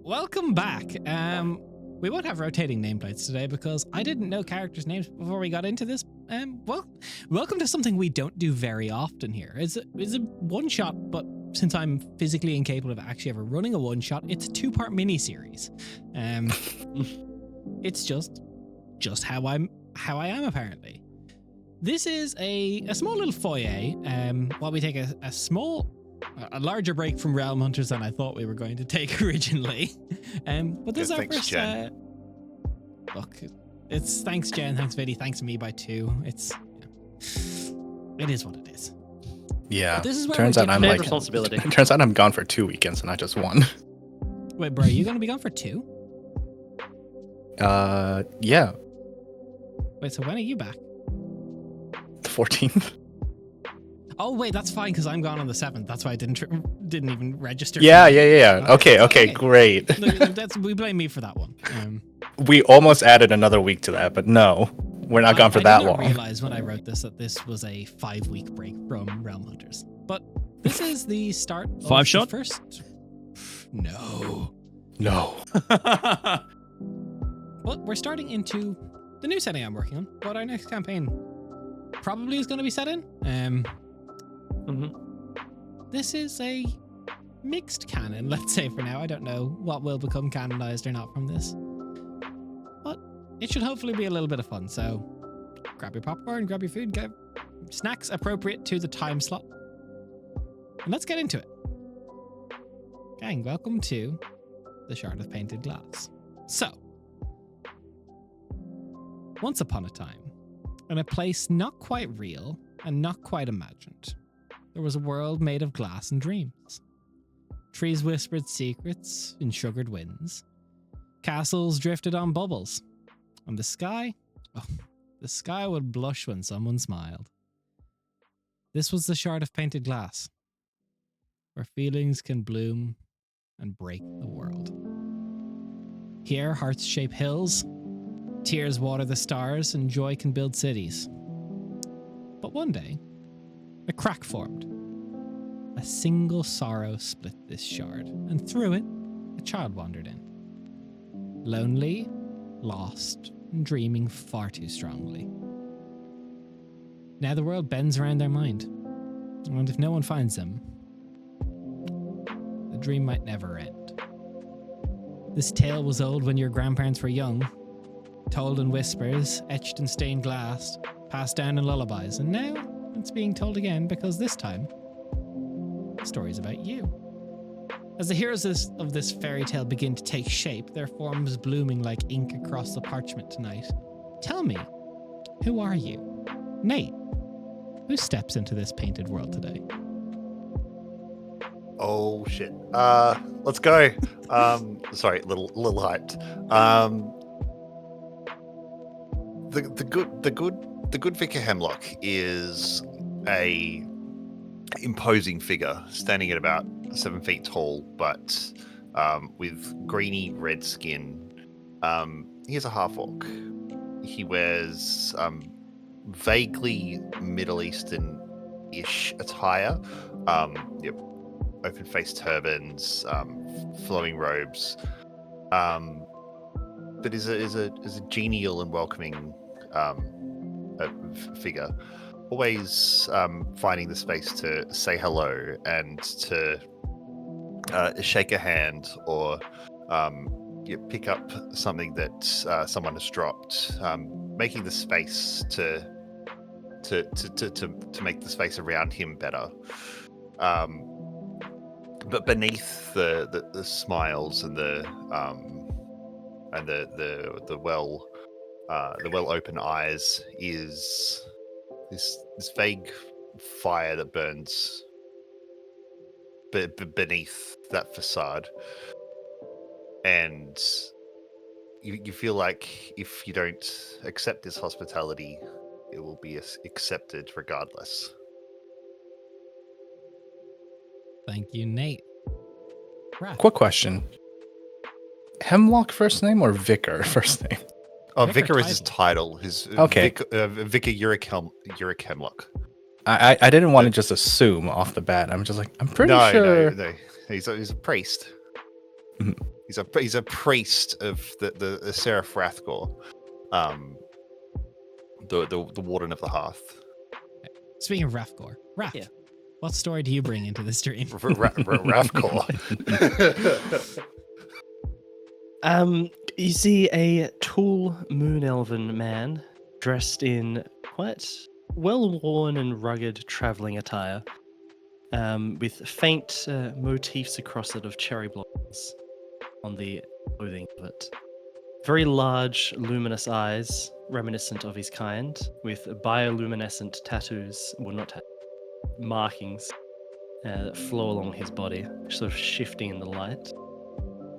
welcome back. We won't have rotating nameplates today because I didn't know characters' names before we got into this. Welcome to something we don't do very often here. It's a one shot, but since I'm physically incapable of actually ever running a one shot, it's a 2-part mini series. It's just how I am apparently. This is a small little foyer. While we take a larger break from Realm Hunters than I thought we were going to take originally. But this is our first. Look, it's thanks Jen, thanks Vidi, thanks me by 2. It is what it is. Yeah. But this is where turns out I'm like responsibility. It turns out I'm gone for 2 weekends and not just 1. Wait, bro, are you going to be gone for 2? Yeah. Wait, so when are you back? The 14th. Oh wait, that's fine because I'm gone on the 7th. That's why I didn't even register. Yeah. Okay, great. We blame me for that one. We almost added another week to that, but no, we're not gone for that long. I didn't realize when I wrote this that this was a 5-week break from Realm Hunters. But this is the start of 5 shot? the first. No. Well, we're starting into the new setting I'm working on. What our next campaign probably is going to be set in. This is a mixed canon, let's say for now. I don't know what will become canonized or not from this. But it should hopefully be a little bit of fun. So grab your popcorn, grab your food, get snacks appropriate to the time slot. And let's get into it. Gang, welcome to the Shard of Painted Glass. So, once upon a time, in a place not quite real and not quite imagined, there was a world made of glass and dreams. Trees whispered secrets in sugared winds. Castles drifted on bubbles. And the sky would blush when someone smiled. This was the Shard of Painted Glass, where feelings can bloom and break the world. Here, hearts shape hills, tears water the stars, and joy can build cities. But one day, a crack formed. A single sorrow split this shard, and through it, a child wandered in. Lonely, lost, and dreaming far too strongly. Now the world bends around their mind, and if no one finds them, the dream might never end. This tale was old when your grandparents were young, told in whispers, etched in stained glass, passed down in lullabies, and now it's being told again because this time, the story's about you. As the heroes of this fairy tale begin to take shape, their forms blooming like ink across the parchment tonight, tell me, who are you? Nate, who steps into this painted world today? Oh shit. Let's go. Sorry, little hyped. The good Vicar Hemlock is a imposing figure, standing at about 7 feet tall, but with greeny red skin. He is a half orc. He wears vaguely Middle Eastern-ish attire. Open-faced turbans, flowing robes. But is a genial and welcoming figure, always finding the space to say hello and to shake a hand or pick up something that someone has dropped, making the space to make the space around him better. But beneath the smiles and the well open eyes is this vague fire that burns beneath that facade, and you feel like if you don't accept this hospitality, it will be accepted regardless. Thank you, Nate. Right. Quick question. Hemlock first name or Vicar first name? Oh, Vicar is his title. Okay. Vicar Uric Hemlock. I didn't want to just assume off the bat. I'm just like, I'm pretty sure. No. He's a priest. Mm-hmm. He's a priest of the Seraph Rathgor, the warden of the hearth. Speaking of Rafgor, Raph, Yeah. what story do you bring into this dream? Rathgor. You see a tall moon elven man dressed in quite well-worn and rugged traveling attire, with faint motifs across it of cherry blossoms on the clothing of it. Very large, luminous eyes, reminiscent of his kind, with bioluminescent tattoos, well, not tattoos, markings that flow along his body, sort of shifting in the light.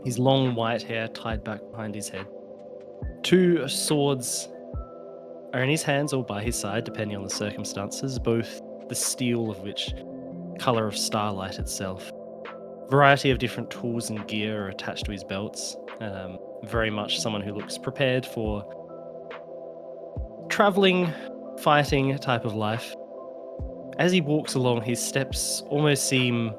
His long white hair tied back behind his head. 2 swords are in his hands or by his side, depending on the circumstances, both the steel of which colour of starlight itself. Variety of different tools and gear are attached to his belts. Very much someone who looks prepared for travelling, fighting type of life. As he walks along, his steps almost seem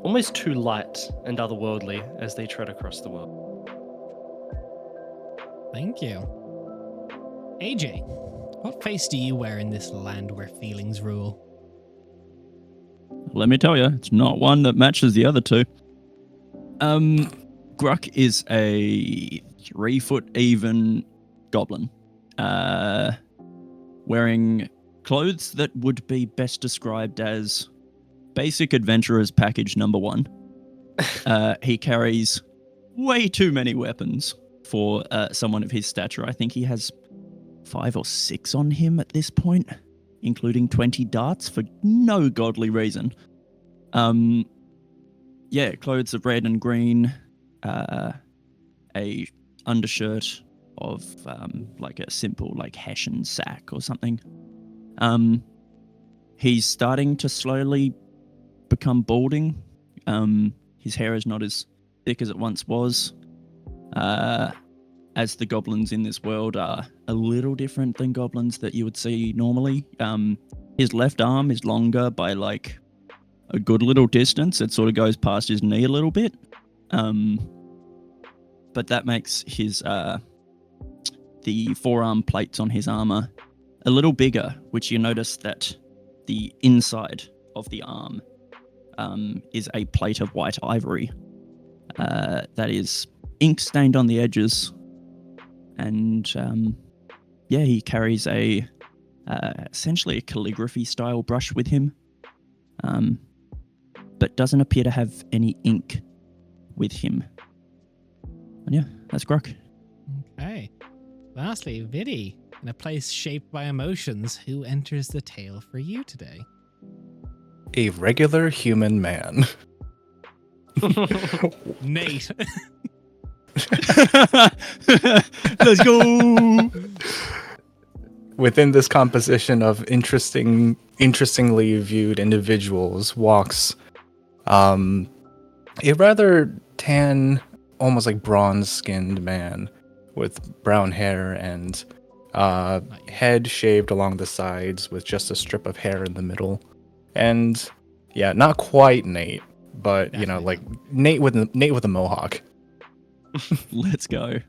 almost too light and otherworldly as they tread across the world. Thank you. AJ, what face do you wear in this land where feelings rule? Let me tell you, it's not one that matches the other 2. Gruck is a 3-foot even goblin, wearing clothes that would be best described as basic adventurer's package number 1. He carries way too many weapons for someone of his stature. I think he has 5 or 6 on him at this point, including 20 darts for no godly reason. Clothes of red and green, a undershirt of like a simple like Hessian sack or something. He's starting to slowly become balding. His hair is not as thick as it once was. As the goblins in this world are a little different than goblins that you would see normally. His left arm is longer by like a good little distance. It sort of goes past his knee a little bit. But that makes his the forearm plates on his armor a little bigger, which you notice that the inside of the arm is a plate of white ivory that is ink stained on the edges. And he carries a essentially a calligraphy style brush with him, but doesn't appear to have any ink with him. And yeah, that's Gruck. Okay. Lastly, Viddy, in a place shaped by emotions, who enters the tale for you today? A regular human man. Nate. Let's go. Within this composition of interestingly viewed individuals walks a rather tan, almost like bronze-skinned man with brown hair and head shaved along the sides with just a strip of hair in the middle. And yeah, not quite Nate, but Definitely. you know, like Nate with a mohawk. Let's go.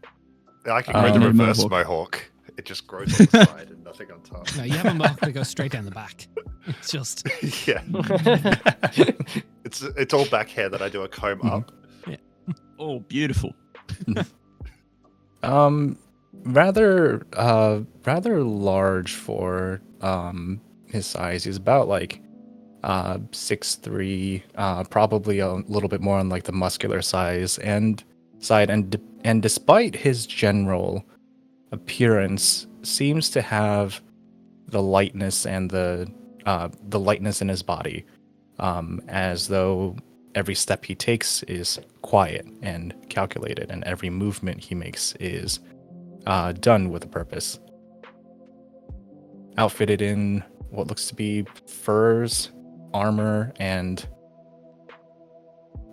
I can go the Um, reverse mohawk. It just grows on the side and nothing on top. No, you have a mohawk that goes straight down the back. It's just Yeah, it's all back hair that I do a comb up. Oh, beautiful. Rather large for his size. He's about like 6'3", probably a little bit more on like the muscular side. And despite his general appearance, seems to have the lightness and the lightness in his body, as though every step he takes is quiet and calculated, and every movement he makes is done with a purpose. Outfitted in what looks to be furs, armor, and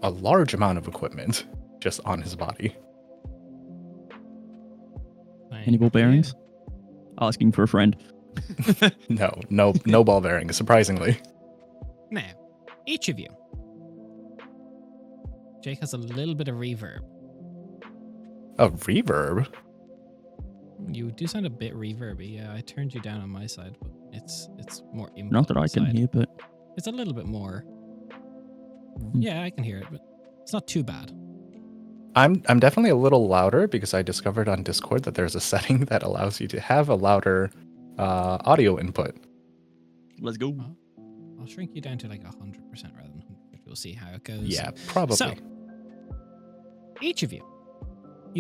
a large amount of equipment just on his body. Any ball bearings? Asking for a friend. No ball bearings, surprisingly. now, each of you. Jake has a little bit of reverb. A reverb? You do sound a bit reverby. Yeah, I turned you down on my side, but it's more input. Not that I can side. hear, but It's a little bit more. Yeah, I can hear it, but it's not too bad. I'm definitely a little louder because I discovered on Discord that there's a setting that allows you to have a louder audio input. let's go. I'll shrink you down to like 100% rather than 150. We'll see how it goes. Yeah, probably. So, each of you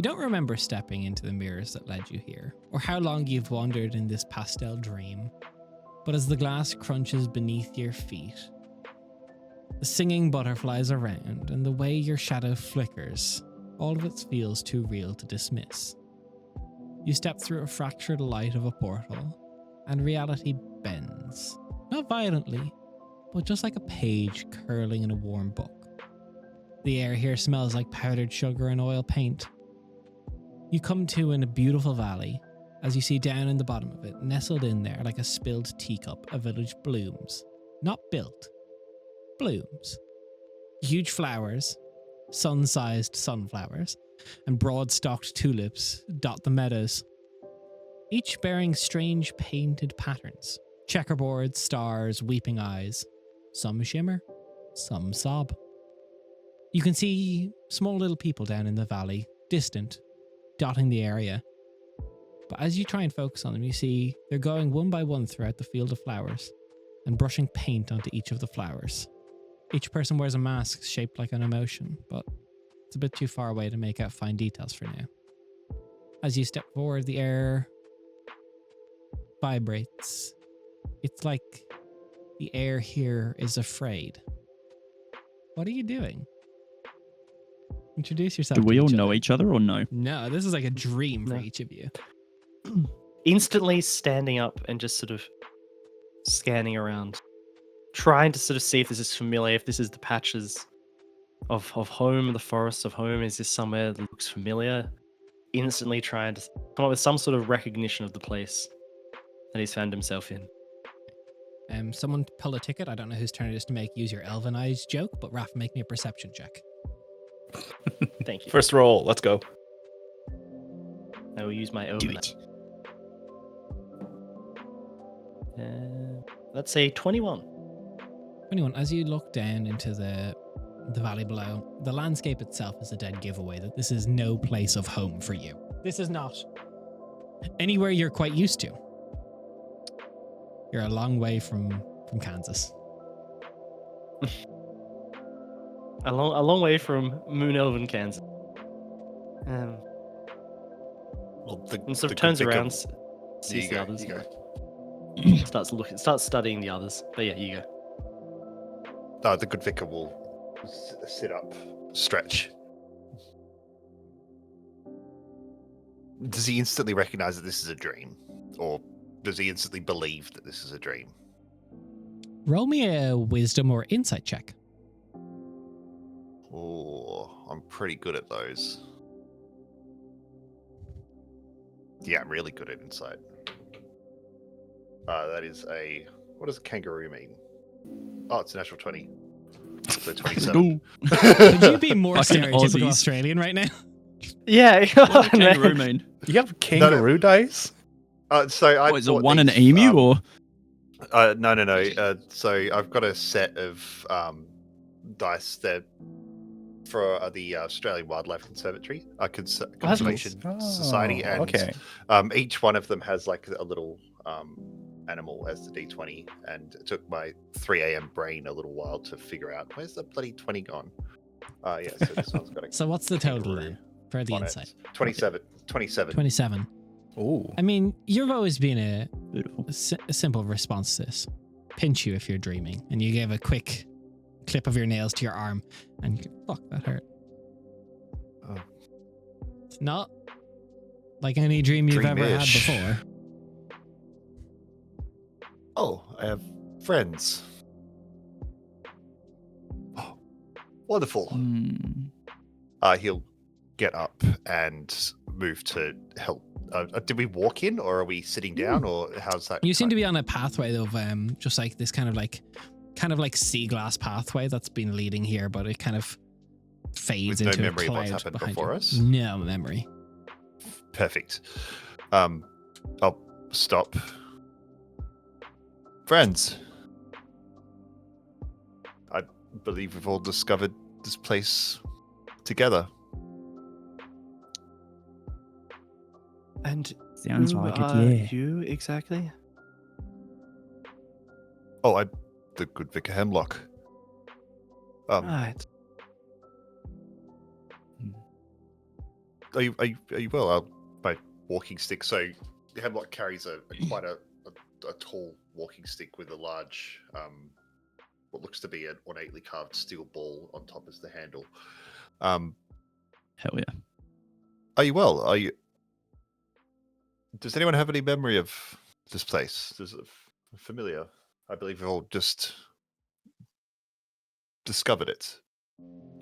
don't remember stepping into the mirrors that led you here, or how long you've wandered in this pastel dream. But as the glass crunches beneath your feet, the singing butterflies around, and the way your shadow flickers, all of it feels too real to dismiss. You step through a fractured light of a portal, and reality bends. Not violently, but just like a page curling in a warm book. The air here smells like powdered sugar and oil paint. You come to in a beautiful valley, as you see down in the bottom of it, nestled in there like a spilled teacup, a village blooms. Not built, blooms. Huge flowers, sun-sized sunflowers, and broad-stalked tulips dot the meadows, each bearing strange painted patterns. Checkerboards, stars, weeping eyes. Some shimmer, some sob. You can see small little people down in the valley, distant, dotting the area. But as you try and focus on them, you see they're going one by one throughout the field of flowers and brushing paint onto each of the flowers. Each person wears a mask shaped like an emotion, but it's a bit too far away to make out fine details for now. As you step forward, the air vibrates. It's like the air here is afraid. What are you doing? Introduce yourself. Do we to all each know other. each other or no? No, this is like a dream for No. each of you. Instantly standing up and just sort of scanning around, trying to sort of see if this is familiar, if this is the patches of home, the forests of home. Is this somewhere that looks familiar? Instantly trying to come up with some sort of recognition of the place that he's found himself in. Someone pull a ticket. I don't know whose turn it is to make use your elven eyes joke, but Raph, make me a perception check. Thank you. First roll, let's go. I will use my Do own. it. Let's say 21. 21. As you look down into the valley below, the landscape itself is a dead giveaway that this is no place of home for you. This is not anywhere you're quite used to. You're a long way from Kansas. A long way from Moon Elven, Kansas. Well, And sort the of turns good vicar- around, There sees you the go, others, you go. starts studying the others. But yeah, you go. The good vicar will sit up, stretch. Does he instantly recognize that this is a dream? Or does he instantly believe that this is a dream? Roll me a wisdom or insight check. Oh, I'm pretty good at those. Yeah, I'm really good at insight. That is a... What does kangaroo mean? Oh, it's a natural 20. So 27. Could you be more Fucking stereotypical Aussies. Australian right now? Yeah, What does man. kangaroo mean? You have kangaroo dice? So I What, is it bought one an these, emu or? No. So I've got a set of dice that for the Australian Wildlife Conservatory, Conservation Society, and okay. each one of them has like a little animal as the D20, and it took my 3 a.m. brain a little while to figure out where's the bloody 20 gone. Yeah, so this one's got a So what's the total kangaroo then for the on it. insight? 27. 27. Ooh. I mean, you've always been a Beautiful. simple response to this. Pinch you if you're dreaming, and you gave a quick clip of your nails to your arm, and you go, fuck, that hurt. Oh. It's not like any dream you've ever had Dreamish. before. Oh, I have friends. Oh, wonderful. Hmm. He'll get up and move to help. Did we walk in, or are we sitting down, or how's that? You seem to be on a pathway of just like this kind of like sea glass pathway that's been leading here, but it kind of fades With no into memory a of what's cloud happened behind before you. us? No memory. Perfect. I'll stop. Friends, I believe we've all discovered this place together. And Sounds who like are it, yeah. you exactly? Oh, I'm the good Vicar Hemlock. Right. Are you well? My walking stick. So Hemlock carries quite a tall walking stick with a large, what looks to be an ornately carved steel ball on top as the handle. Hell yeah. Are you well? Does anyone have any memory of this place? Is it familiar? I believe we've all just discovered it.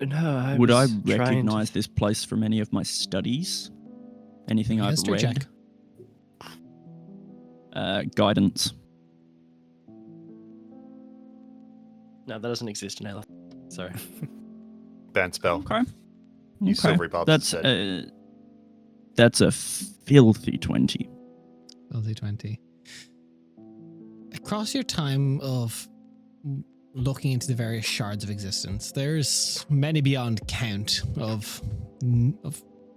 No, Would I was trying recognize this place from any of my studies? Anything I've History read? check. Guidance. No, that doesn't exist in Ayla. Sorry. Band spell. Okay. You silvery barbs That's that's a filthy 20. Filthy 20. Across your time of looking into the various shards of existence, there's many beyond count of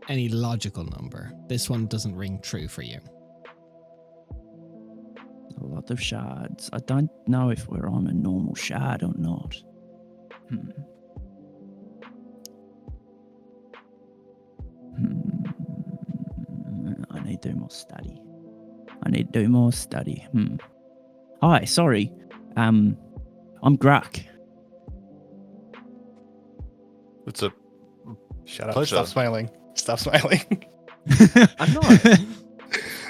any logical number. This one doesn't ring true for you. A lot of shards. I don't know if we're on a normal shard or not. I need to do more study. Hi, sorry. I'm Gruck. It's a Shut up. pleasure. Stop smiling. Stop smiling. I'm not.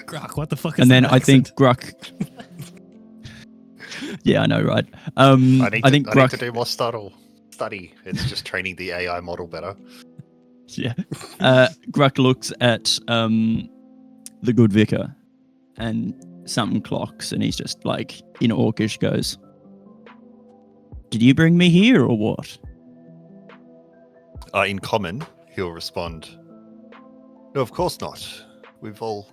Grok, what the fuck is And then that I think accent? Gruck. Yeah, I know, right? I need I think to Gruck. do more study. It's just training the AI model better. Yeah. Gruck looks at the good vicar and something clocks and he's just like in Orcish goes, "Did you bring me here or what?" In common, he'll respond, "No, of course not. We've all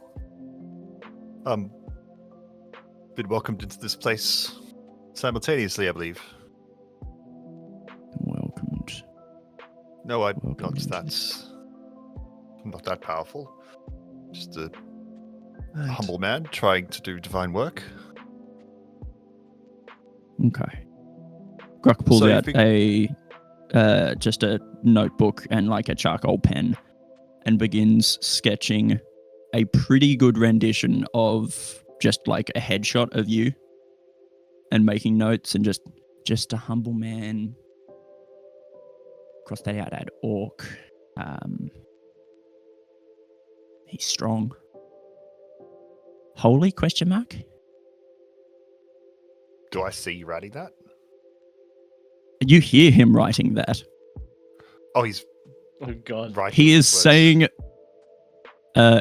been welcomed into this place simultaneously, I believe." Welcomed. No, I'm Welcome not into not that powerful. Just a Right. humble man trying to do divine work. Okay. Gruck pulls So out just a notebook and like a charcoal pen and begins sketching a pretty good rendition of just like a headshot of you and making notes and just a humble man. Cross that out, add orc. He's strong. Holy question mark? Do I see you writing that? You hear him writing that. Oh, he's Oh God. writing. He is words. saying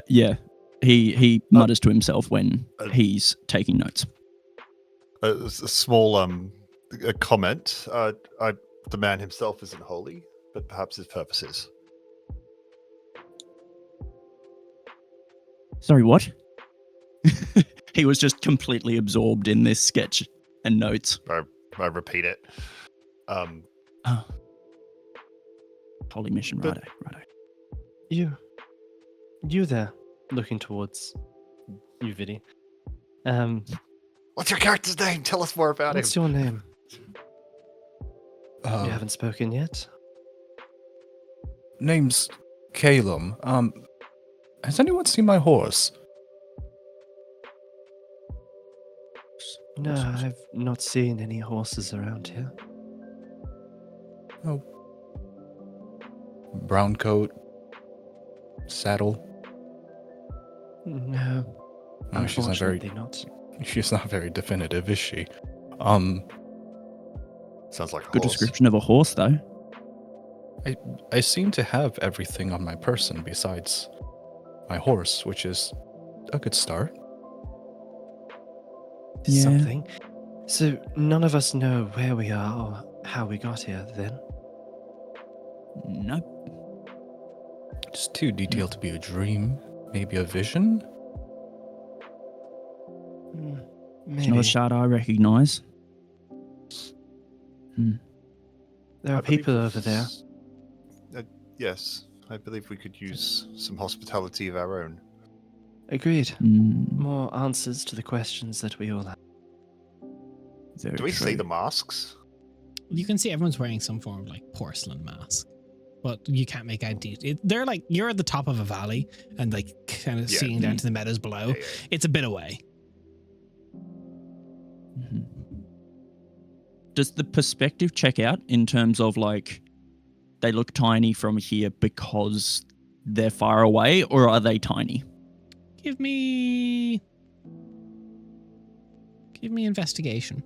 yeah. He mutters to himself when he's taking notes. a small a comment. The man himself isn't holy, but perhaps his purpose is. Sorry, what? He was just completely absorbed in this sketch and notes. I repeat it. Oh. Holy mission, But- righto. You there, looking towards you, Vidi. What's your character's name? Tell us more about What's him. your name? Uh, You haven't spoken yet. Name's Calum. Has anyone seen my horse? No, I've not seen any horses around here. Oh. Brown coat. Saddle. No, Oh, she's not very. unfortunately not. She's not very definitive, is she? Sounds like a Good horse. description of a horse, though. I seem to have everything on my person besides my horse, which is a good start. Yeah. Something. So none of us know where we are or how we got here. Then No. Just too detailed to be a dream. Maybe a vision? It's not a Maybe. shard I recognise. There I are believe people over there. Yes, I believe we could use some hospitality of our own. Agreed. Mm, More answers to the questions that we all have. very Do we true. see the masks? You can see everyone's wearing some form of like porcelain mask, but you can't make out they're like, you're at the top of a valley and like kind of Yeah. seeing down to the meadows below. Yeah, yeah. It's a bit away. Mhm. Does the perspective check out in terms of like they look tiny from here because they're far away, or are they tiny? Give me investigation.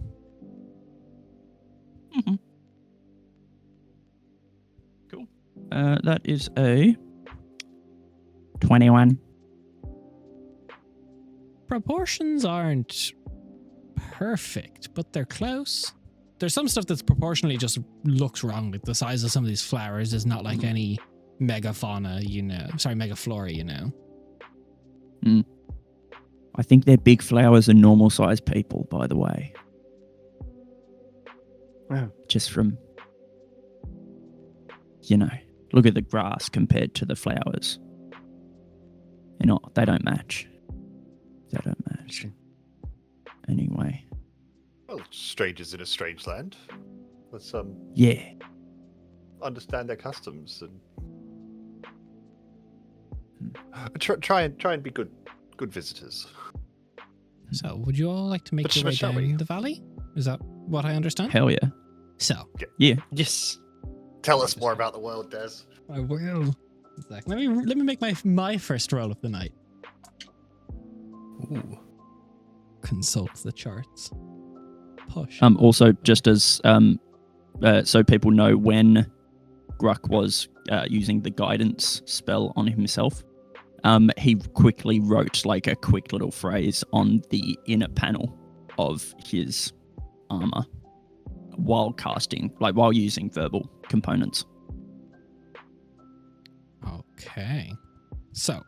Cool. That is a 21. Proportions aren't perfect, but they're close. There's some stuff that's proportionally just looks wrong. Like the size of some of these flowers is not like any megaflora, you know. I think they're big flowers and normal sized people, by the way. Oh. Just from, look at the grass compared to the flowers. They don't match. They don't match. Anyway. Well, strangers in a strange land. Let's Yeah. understand their customs and try and be good visitors. So, would you all like to make But your way shall down we? the valley? Is that what I understand? Hell yeah. So, Yes. Tell us more about the world, Des. I will. Let me make my first roll of the night. Ooh. Consult the charts. Push. Also, just as so people know, when Gruck was using the guidance spell on himself, he quickly wrote like a quick little phrase on the inner panel of his armor while using verbal components. Okay. So,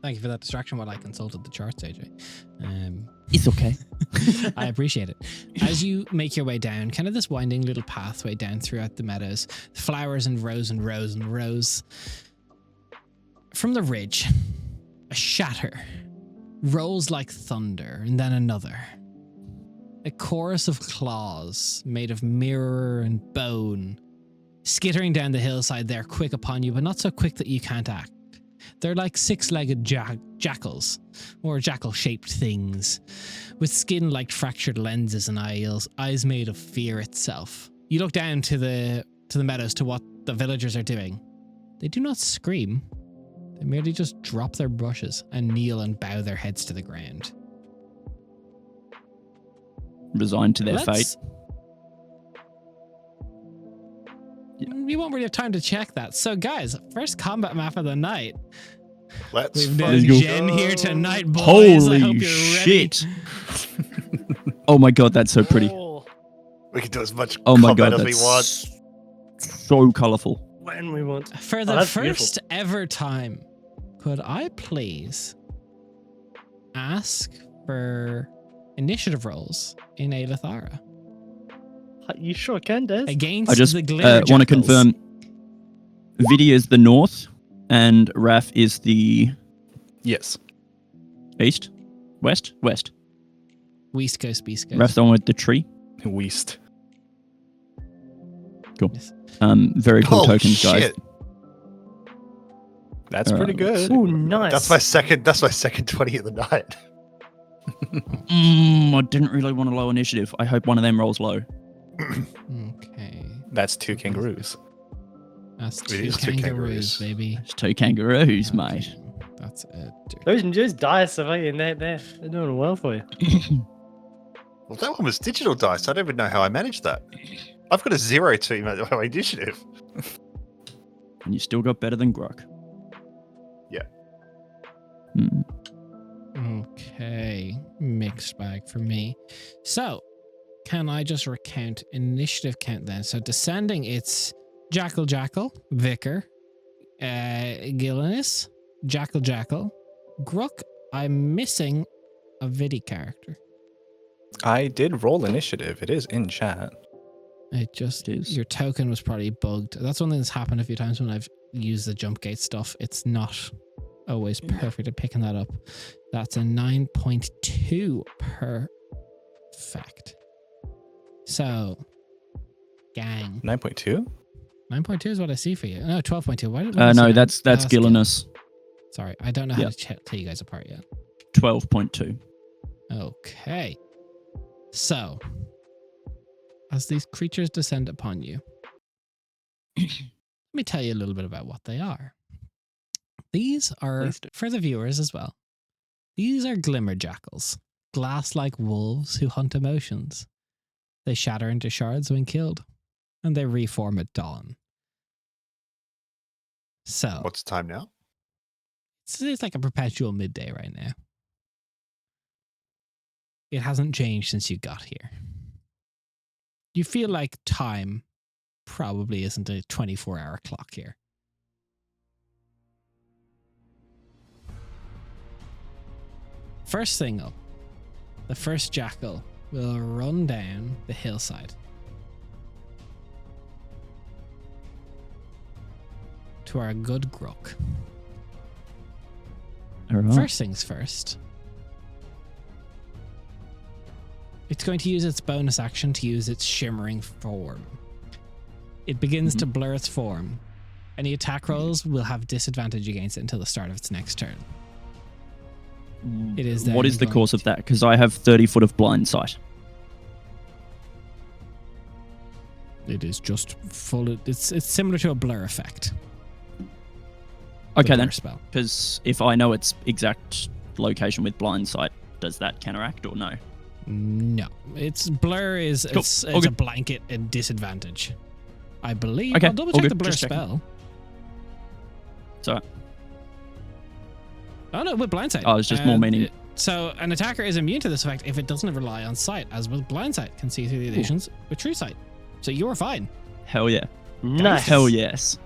thank you for that distraction while I consulted the charts, AJ. It's okay. I appreciate it. As you make your way down, kind of this winding little pathway down throughout the meadows, flowers in rows and rows and rows. From the ridge, a shatter rolls like thunder, and then another. A chorus of claws made of mirror and bone, skittering down the hillside there, quick upon you, but not so quick that you can't act. They're like six-legged jackals, or jackal-shaped things, with skin like fractured lenses and eyes made of fear itself. You look down to the meadows to what the villagers are doing. They do not scream. They merely just drop their brushes and kneel and bow their heads to the ground. Resigned to their fate. We won't really have time to check that. So, guys, first combat map of the night. Let's We've Let's done go. Jen here tonight, boys. I hope Holy you're shit. Oh my god, that's so pretty. we can do as much Oh my combat god, as we want. that's so colourful. When we want. For Oh, the that's first ever time, could I please ask for initiative rolls in Aelithara You sure can, Des. against I just the glitter want to jackals? confirm Vidi is the north and Raf is the Yes. east? West? West Coast, Beast Coast. Raf's the one with the tree. Weast. Cool. Yes. Very cool Holy tokens, guys. shit. That's pretty good. Oh, nice. That's my second 20 of the night. I didn't really want a low initiative. I hope one of them rolls low. Okay. That's 2 kangaroos. That's It two is two kangaroos, kangaroos. baby. It's 2 kangaroos, Okay. mate. That's it. Those dice are in there. They're doing well for you. Well, that one was digital dice. I don't even know how I managed that. I've got a 0 to my initiative. And you still got better than Grok. Yeah. Okay. Mixed bag for me. So, can I just recount initiative count then? So, descending, it's Jackal, Vicar, Gillinis, Jackal. Grook, I'm missing a Vidi character. I did roll initiative. It is in chat. It is. Your token was probably bugged. That's one thing that's happened a few times when I've used the jump gate stuff. It's not always perfect at picking that up. That's a 9.2 perfect. So, gang. 9.2? 9.2 is what I see for you. No, 12.2. Why did No, that's Gillinus. Sorry, I don't know how to tell you guys apart yet. 12.2. Okay. So, as these creatures descend upon you, let me tell you a little bit about what they are. These are, for the viewers as well, these are glimmer jackals, glass-like wolves who hunt emotions. They shatter into shards when killed, and they reform at dawn. So, What's the time now? it's like a perpetual midday right now. It hasn't changed since you got here. You feel like time probably isn't a 24-hour clock here. First thing up, the first jackal will run down the hillside to our good Grook. Right. First things first. It's going to use its bonus action to use its shimmering form. It begins to blur its form. Any attack rolls will have disadvantage against it until the start of its next turn. It is. What is the cause of that? Because I have 30 foot of blind sight. It is just full. It's similar to a blur effect. Okay The then. blur spell. Because if I know its exact location with blind sight, does that counteract or no? No, its blur is Cool. it's All a good. blanket and disadvantage. I believe. Okay, I'll double all check good. the blur Just checking. spell. So Oh no, with blindsight. I was just more meaning. So an attacker is immune to this effect if it doesn't rely on sight, as with blindsight can see through the illusions with true sight. So you're fine. Hell yeah. Nice. Hell yes.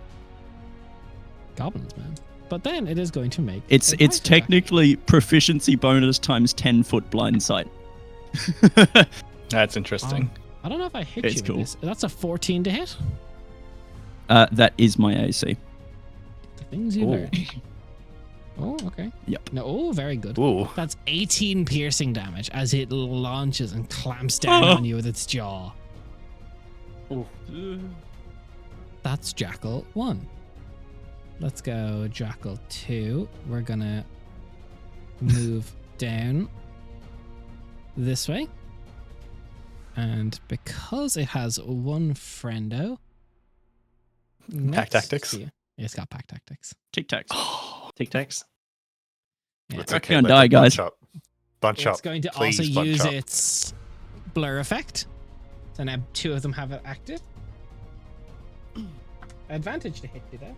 Goblins, man. But then it is going to make It's a bite attack. technically proficiency bonus times 10 foot blind sight. That's interesting. I don't know if I hit It's you cool. with this. That's a 14 to hit. That is my AC. The things you Ooh. learn. Oh, okay. Yep. No, oh, very good. Ooh. That's 18 piercing damage as it launches and clamps down on you with its jaw. That's Jackal 1. Let's go Jackal 2. We're gonna move down this way. And because it has one friendo... Pack next tactics. to you- It's got pack tactics. Tic tacs. Tic Tacs. Yeah. It's Crack okay. on let die, them bunch guys. up. Bunch up. It's going to Please also bunch use up. its blur effect. So now 2 of them have it active. Advantage to hit you there.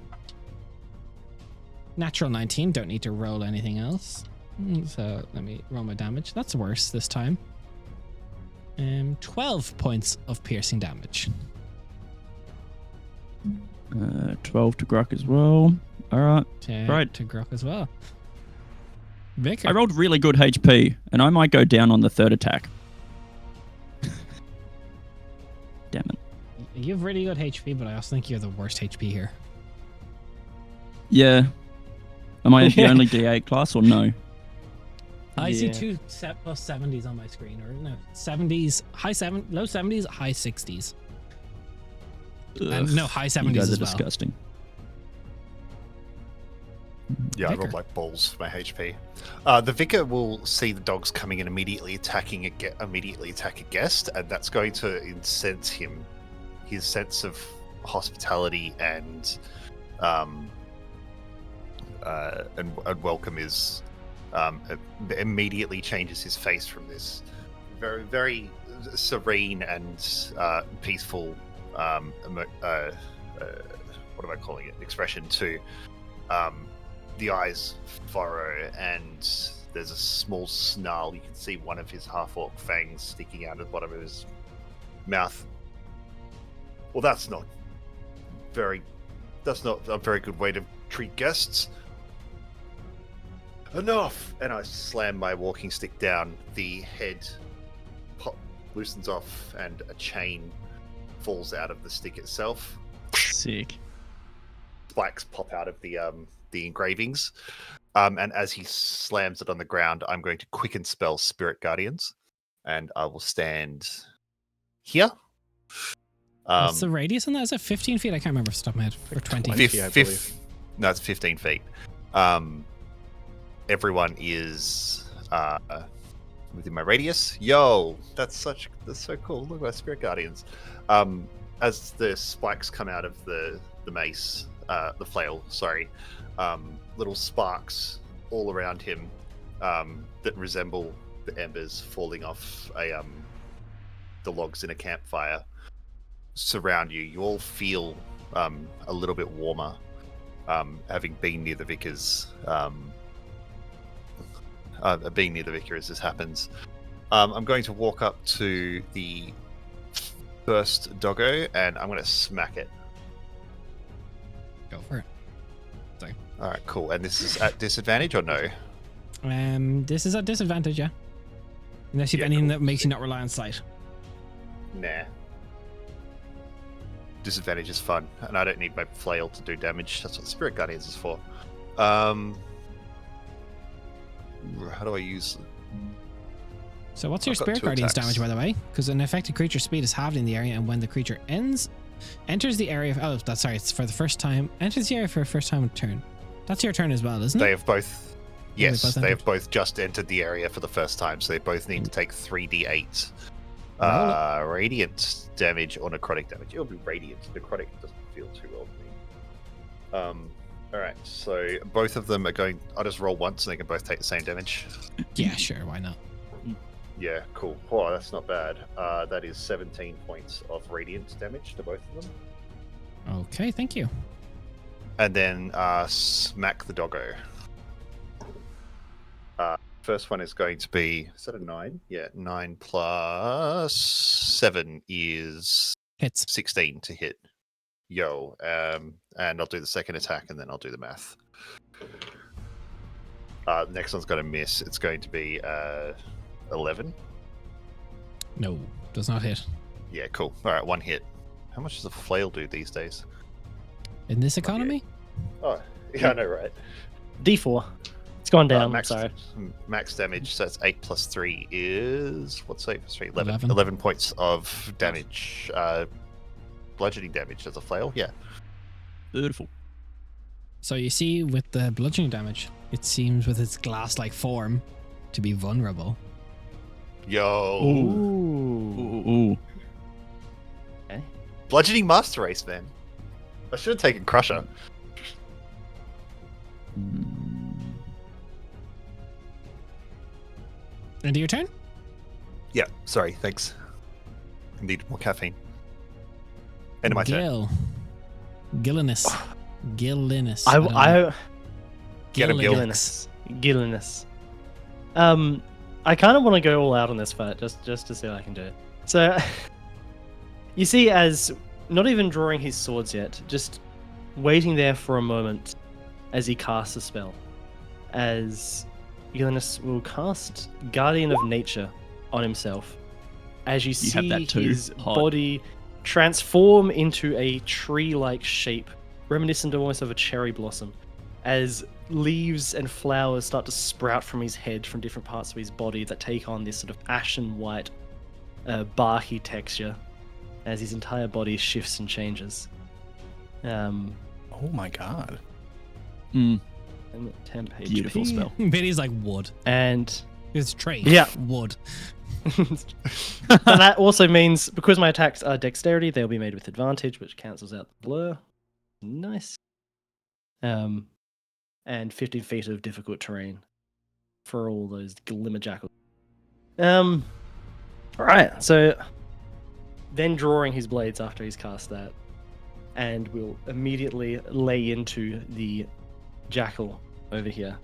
Natural 19, don't need to roll anything else. So let me roll my damage. That's worse this time. 12 points of piercing damage. 12 to Gruck as well. All right. Right. To Grok as well. Vicar. I rolled really good HP, and I might go down on the third attack. Damn it. You have really good HP, but I also think you're the worst HP here. Yeah. Am I the only D8 class or no? I see Yeah. 2 plus 70s on my screen, or no, 70s, low 70s, high 60s. And no, high 70s You guys are as well. disgusting. Yeah, I Vicar. rolled like balls for my HP. The vicar will see the dogs coming and immediately attack a guest, and that's going to incense him. His sense of hospitality and welcome is immediately changes his face from this very, very serene and peaceful what am I calling it? Expression to the eyes furrow, and there's a small snarl. You can see one of his half-orc fangs sticking out of the bottom of his mouth. Well, that's not a very good way to treat guests. Enough! And I slam my walking stick down. The head loosens off, and a chain falls out of the stick itself. Sick. Spikes pop out of the engravings. And as he slams it on the ground, I'm going to quicken spell Spirit Guardians, and I will stand here. What's the radius on that? Is it 15 feet? I can't remember off the top of my head. Or 20. 20, I believe. No, it's 15 feet. Everyone is within my radius. Yo, that's so cool. Look at my Spirit Guardians. As the spikes come out of the mace, the flail, sorry, little sparks all around him that resemble the embers falling off the logs in a campfire surround you. You all feel a little bit warmer, having been near the vicar's. Being near the vicar as this happens. I'm going to walk up to the first doggo, and I'm going to smack it. Go for it. All right, cool. And this is at disadvantage or no? This is at disadvantage, yeah. Unless you have anything that makes you not rely on sight. Nah. Disadvantage is fun, and I don't need my flail to do damage. That's what Spirit Guardians is for. How do I use? So what's your I've got Spirit 2 Guardians attacks. damage, by the way? Because an affected creature's speed is halved in the area, and when the creature enters the area. Oh, that's sorry. It's for the first time. Enters the area for a first time turn. That's your turn as well, isn't They it? have both. Yeah, Yes, they both they have entered. both just entered the area for the first time, so they both need to take 3d8 Roll radiant damage or necrotic damage. It'll be radiant. Necrotic doesn't feel too well to me. All right, so both of them are going. I'll just roll once, and they can both take the same damage. Yeah, sure. Why not? Yeah, cool. Oh, that's not bad. That is 17 points of radiant damage to both of them. Okay, thank you. And then smack the doggo. First one is going to be, is that a 9? Yeah, 9 plus 7 is Hits. 16 to hit. Yo. And I'll do the second attack, and then I'll do the math. The next one's going to miss. It's going to be 11. No, does not hit. Yeah, cool. All right, 1 hit. How much does a flail do these days? In this economy? Oh, yeah, I know, right? D4. It's gone down. Max, Sorry. max damage, so that's 8 plus 3 is... What's 8 plus 3? 11. 11. 11 points of damage. Bludgeoning damage as a flail, yeah. Beautiful. So you see, with the bludgeoning damage, it seems with its glass-like form to be vulnerable. Yo. Ooh. Ooh. Bludgeoning Master Race, man. I should have taken Crusher. End of your turn? Yeah, sorry, thanks. I need more caffeine. End of my turn. Gil. Gillinus. Gillinus. I Get him, Gil. Gillinus. Gillinus. I kind of want to go all out on this fight, just to see what I can do. So, you see, as not even drawing his swords yet, just waiting there for a moment as he casts a spell. As Gillinus will cast Guardian of Nature on himself. As you have see that too? his Hot. body transform into a tree-like shape, reminiscent almost of a cherry blossom, as leaves and flowers start to sprout from his head from different parts of his body that take on this sort of ashen white, barky texture, as his entire body shifts and changes. Oh my god. Mm. Temp HP. Beautiful spell. Billy's like wood. And It's trade. Yeah. Wood. but that also means, because my attacks are dexterity, they'll be made with advantage, which cancels out the blur. Nice. And 15 feet of difficult terrain for all those glimmer jackals. Alright, so then drawing his blades after he's cast that, and we'll immediately lay into the jackal over here.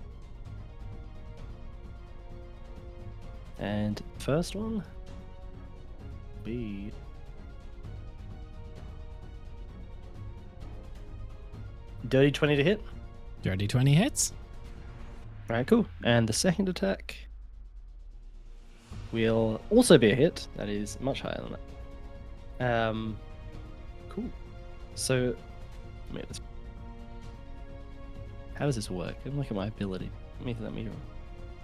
And first one be dirty 20 to hit. Dirty 20 hits. Alright, cool. And the second attack will also be a hit. That is much higher than that. Cool. So, how does this work? Let me look at my ability. Let me.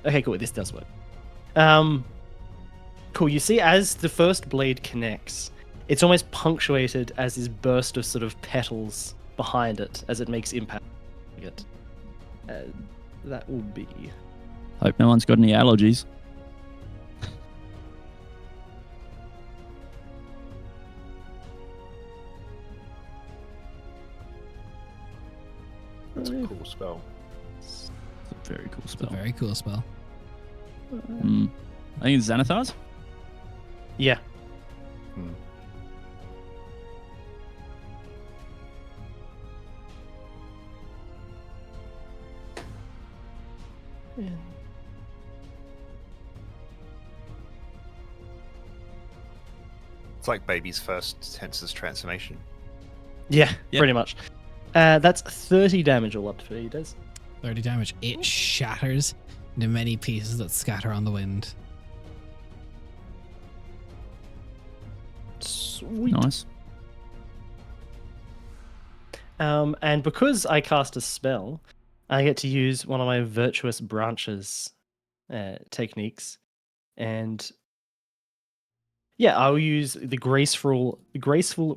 Okay, cool. This does work. Cool. You see, as the first blade connects, it's almost punctuated as this burst of sort of petals behind it as it makes impact. That will be. Hope no one's got any allergies. That's a cool spell. It's a very cool It's a spell. very cool spell. I think it's Xanathar's. Yeah. Hmm. It's like baby's first tenses transformation. Yeah, Yep. pretty much. That's 30 damage all up to 30 does. 30 damage. It shatters into many pieces that scatter on the wind. Sweet. Nice. And because I cast a spell, I get to use one of my virtuous branches techniques, and yeah, I'll use the graceful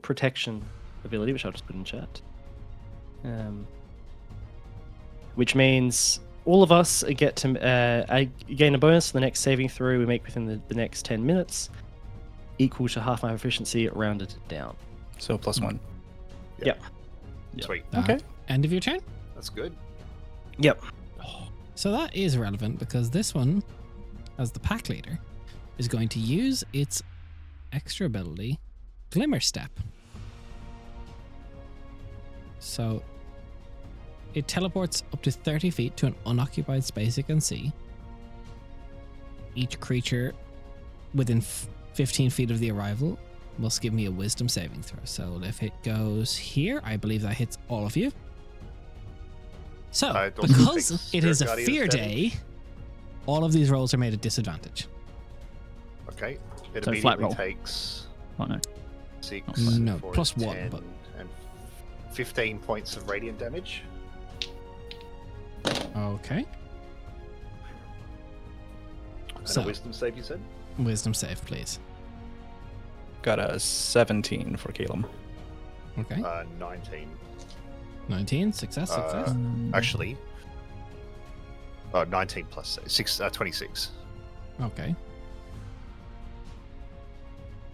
protection ability, which I'll just put in chat. Which means all of us get to I gain a bonus for the next saving throw we make within the next 10 minutes, equal to half my proficiency rounded down. So +1. Yep. Yeah. Sweet. Okay. End of your turn. That's good. Yep. So that is relevant because this one, as the pack leader, is going to use its extra ability, Glimmer Step. So it teleports up to 30 feet to an unoccupied space it can see. Each creature within 15 feet of the arrival must give me a wisdom saving throw. So if it goes here, I believe that hits all of you. So, It also because takes it is a Spirit fear Guardian's day, all of these rolls are made at disadvantage. Okay. It So flat immediately roll. takes Oh no. 6, No, 4, plus 10, one, but- and 15 points of radiant damage. Okay. And So- a wisdom save, you said? Wisdom save, please. Got a 17 for Caleb. Okay. 19. 19. Success, success. Actually, 19 plus 6, 26. Okay.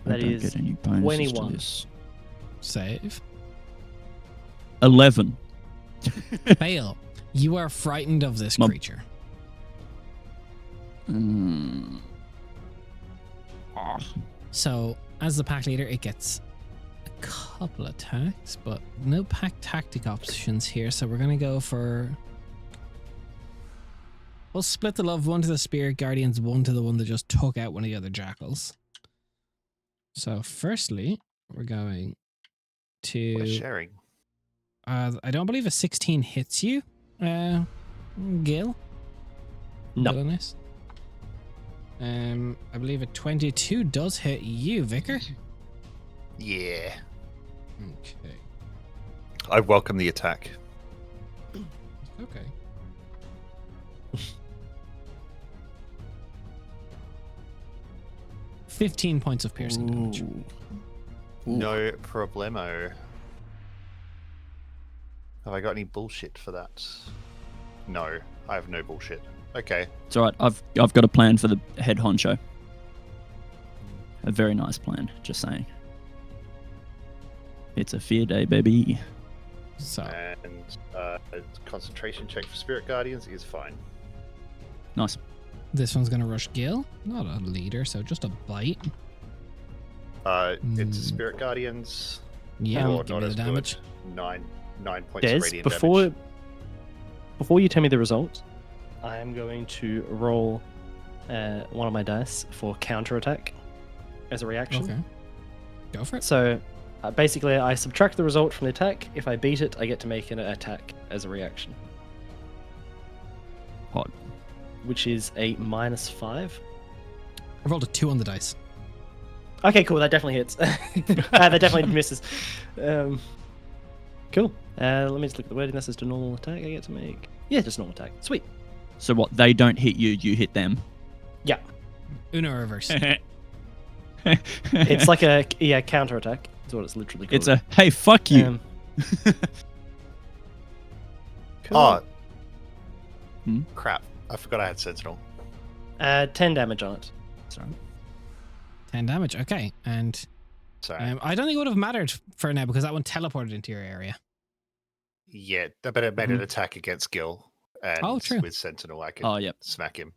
I That don't is get any bonuses 21. to this. Save. 11. Fail. You are frightened of this Mum. creature. So, as the pack leader, it gets a couple attacks, but no pack tactic options here. So we're going to go for... We'll split the love, one to the Spirit Guardians, one to the one that just took out one of the other jackals. So, firstly, we're going We're to... sharing. I don't believe a 16 hits you, Gil. No. Villainous. I believe a 22 does hit you, Vicar. Yeah. Okay. I welcome the attack. Okay. $15 points of piercing damage. Ooh. No problemo. Have I got any bullshit for that? No, I have no bullshit. Okay. It's alright. I've got a plan for the head honcho. A very nice plan, just saying. It's a fear day, baby. So, And a concentration check for Spirit Guardians is fine. Nice. this one's going to rush Gil. Not a leader, so just a bite. It's Spirit Guardians. Yeah, or give not me the as damage. good. 9 points of Des, radiant before damage. you tell me the result, I am going to roll one of my dice for counterattack as a reaction. Okay. Go for it. So basically, I subtract the result from the attack. If I beat it, I get to make an attack as a reaction. Hot. which is a -5. I rolled a 2 on the dice. Okay, cool. That definitely hits. That definitely misses. Cool. Let me just look at the wording. This is the normal attack I get to make. Yeah, just normal attack. Sweet. So what? They don't hit you, you hit them. Yeah. Uno reverse. It's like a counter attack. That's what it's literally called. It's a hey, fuck you. Cool. Oh, Hmm? crap. I forgot I had Sentinel. 10 damage on it. Sorry. 10 damage. Okay. And Sorry. I don't think it would have mattered for now because that one teleported into your area. Yeah, but it made an attack against Gil. And Oh, true. with Sentinel, I could Oh, yep. smack him.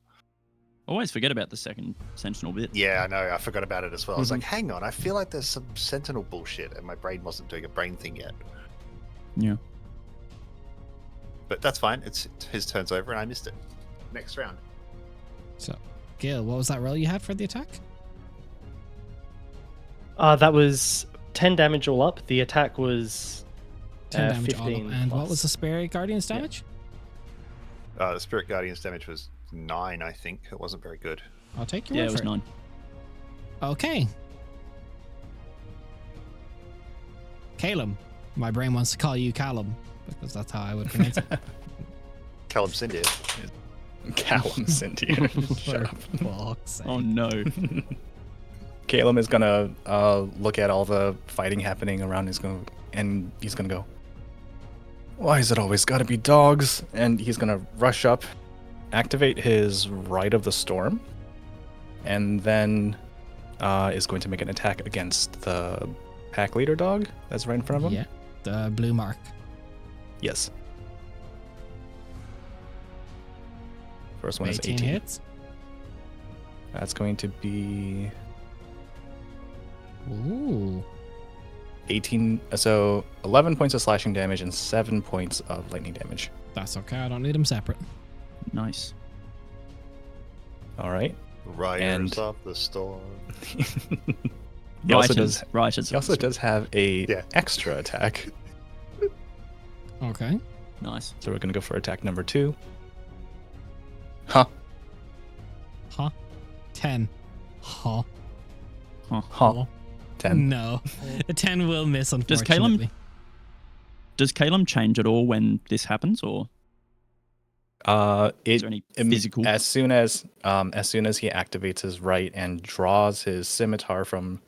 Always forget about the second Sentinel bit. Yeah, I know. I forgot about it as well. I was like, hang on. I feel like there's some Sentinel bullshit, and my brain wasn't doing a brain thing yet. Yeah. But that's fine. It's his turn's over, and I missed it. Next round. So, Gil, what was that roll you had for the attack? That was 10 damage all up. The attack was 10 damage all up. 15 And what plus. was the Spirit Guardian's damage? The Spirit Guardian's damage was 9, I think. It wasn't very good. I'll take your Yeah, word it was for 9. Okay. Calum. My brain wants to call you Callum because that's how I would pronounce it. Callum Cindy. Callum Cynthia. Shut up. Fuck's sake. Oh no. Caleb is gonna look at all the fighting happening around. He's gonna go, why is it always gotta be dogs? And he's gonna rush up, activate his Rite of the Storm, and then is going to make an attack against the pack leader dog that's right in front of him. Yeah, the blue mark. Yes. First one is 18 18. hits. That's going to be Ooh. 18. So 11 points of slashing damage and 7 points of lightning damage. That's okay. I don't need them separate. Nice. All right. Riders And- of the Storm. He also Writers. does. Writers. He also does have a Yeah. extra attack. Okay. Nice. So we're gonna go for attack number 2. Huh. Huh? 10. Huh? Huh. 10. No. A 10 will miss, Does Calum- unfortunately. Does Calum change at all when this happens, or is It there any physical? as soon as he activates his right and draws his scimitar from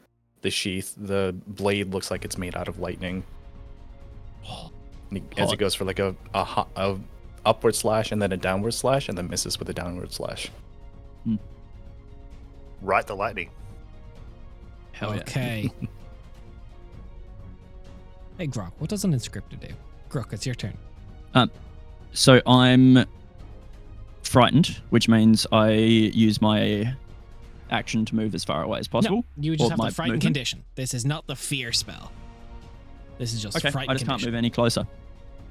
the sheath, the blade looks like it's made out of lightning. And as he Hot. goes for like a upward slash and then a downward slash, and then misses with a downward slash. Right the lightning. Hell yeah. Okay. Hey, Grok, what does an inscriptor do? Grok, it's your turn. So I'm frightened, which means I use my action to move as far away as possible. No, you just Or have my the frightened movement? condition. This is not the fear spell. This is just Okay, frightened I just can't condition. move any closer.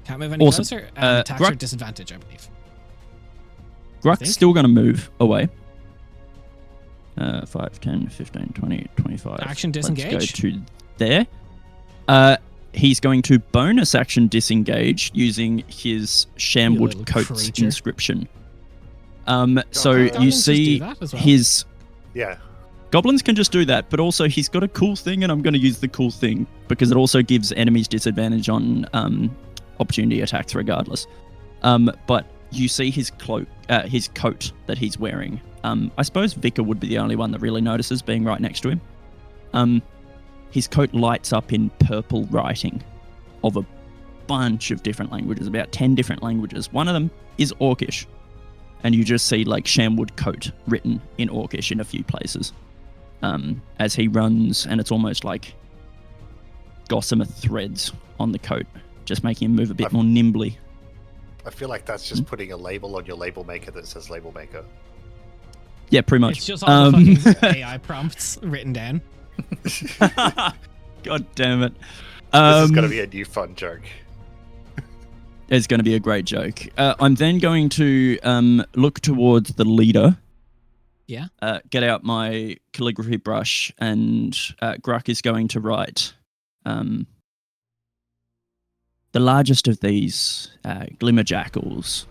Can't move any Awesome. closer. And attacks are Grok- at disadvantage, I believe. Gruck's think. still going to move away. 5, 10, 15, 20, 25. Action Let's disengage. go to there. He's going to bonus action disengage using his You Shamwood little Coat's creature. inscription. So Goblins you just do see that as well. his Yeah. goblins can just do that, but also he's got a cool thing, and I'm going to use the cool thing because it also gives enemies disadvantage on opportunity attacks regardless. But you see his cloak, his coat that he's wearing. I suppose Vicar would be the only one that really notices being right next to him. His coat lights up in purple writing of a bunch of different languages, about 10 different languages. One of them is Orcish, and you just see like Shamwood Coat written in Orcish in a few places. As he runs, and it's almost like gossamer threads on the coat, just making him move a bit more nimbly. I feel like that's just putting a label on your label maker that says label maker. Yeah, pretty much. It's just all the fucking AI prompts written down. God damn it. This is going to be a new fun joke. It's going to be a great joke. I'm then going to look towards the leader. Yeah. Get out my calligraphy brush, and Gruck is going to write the largest of these glimmer jackals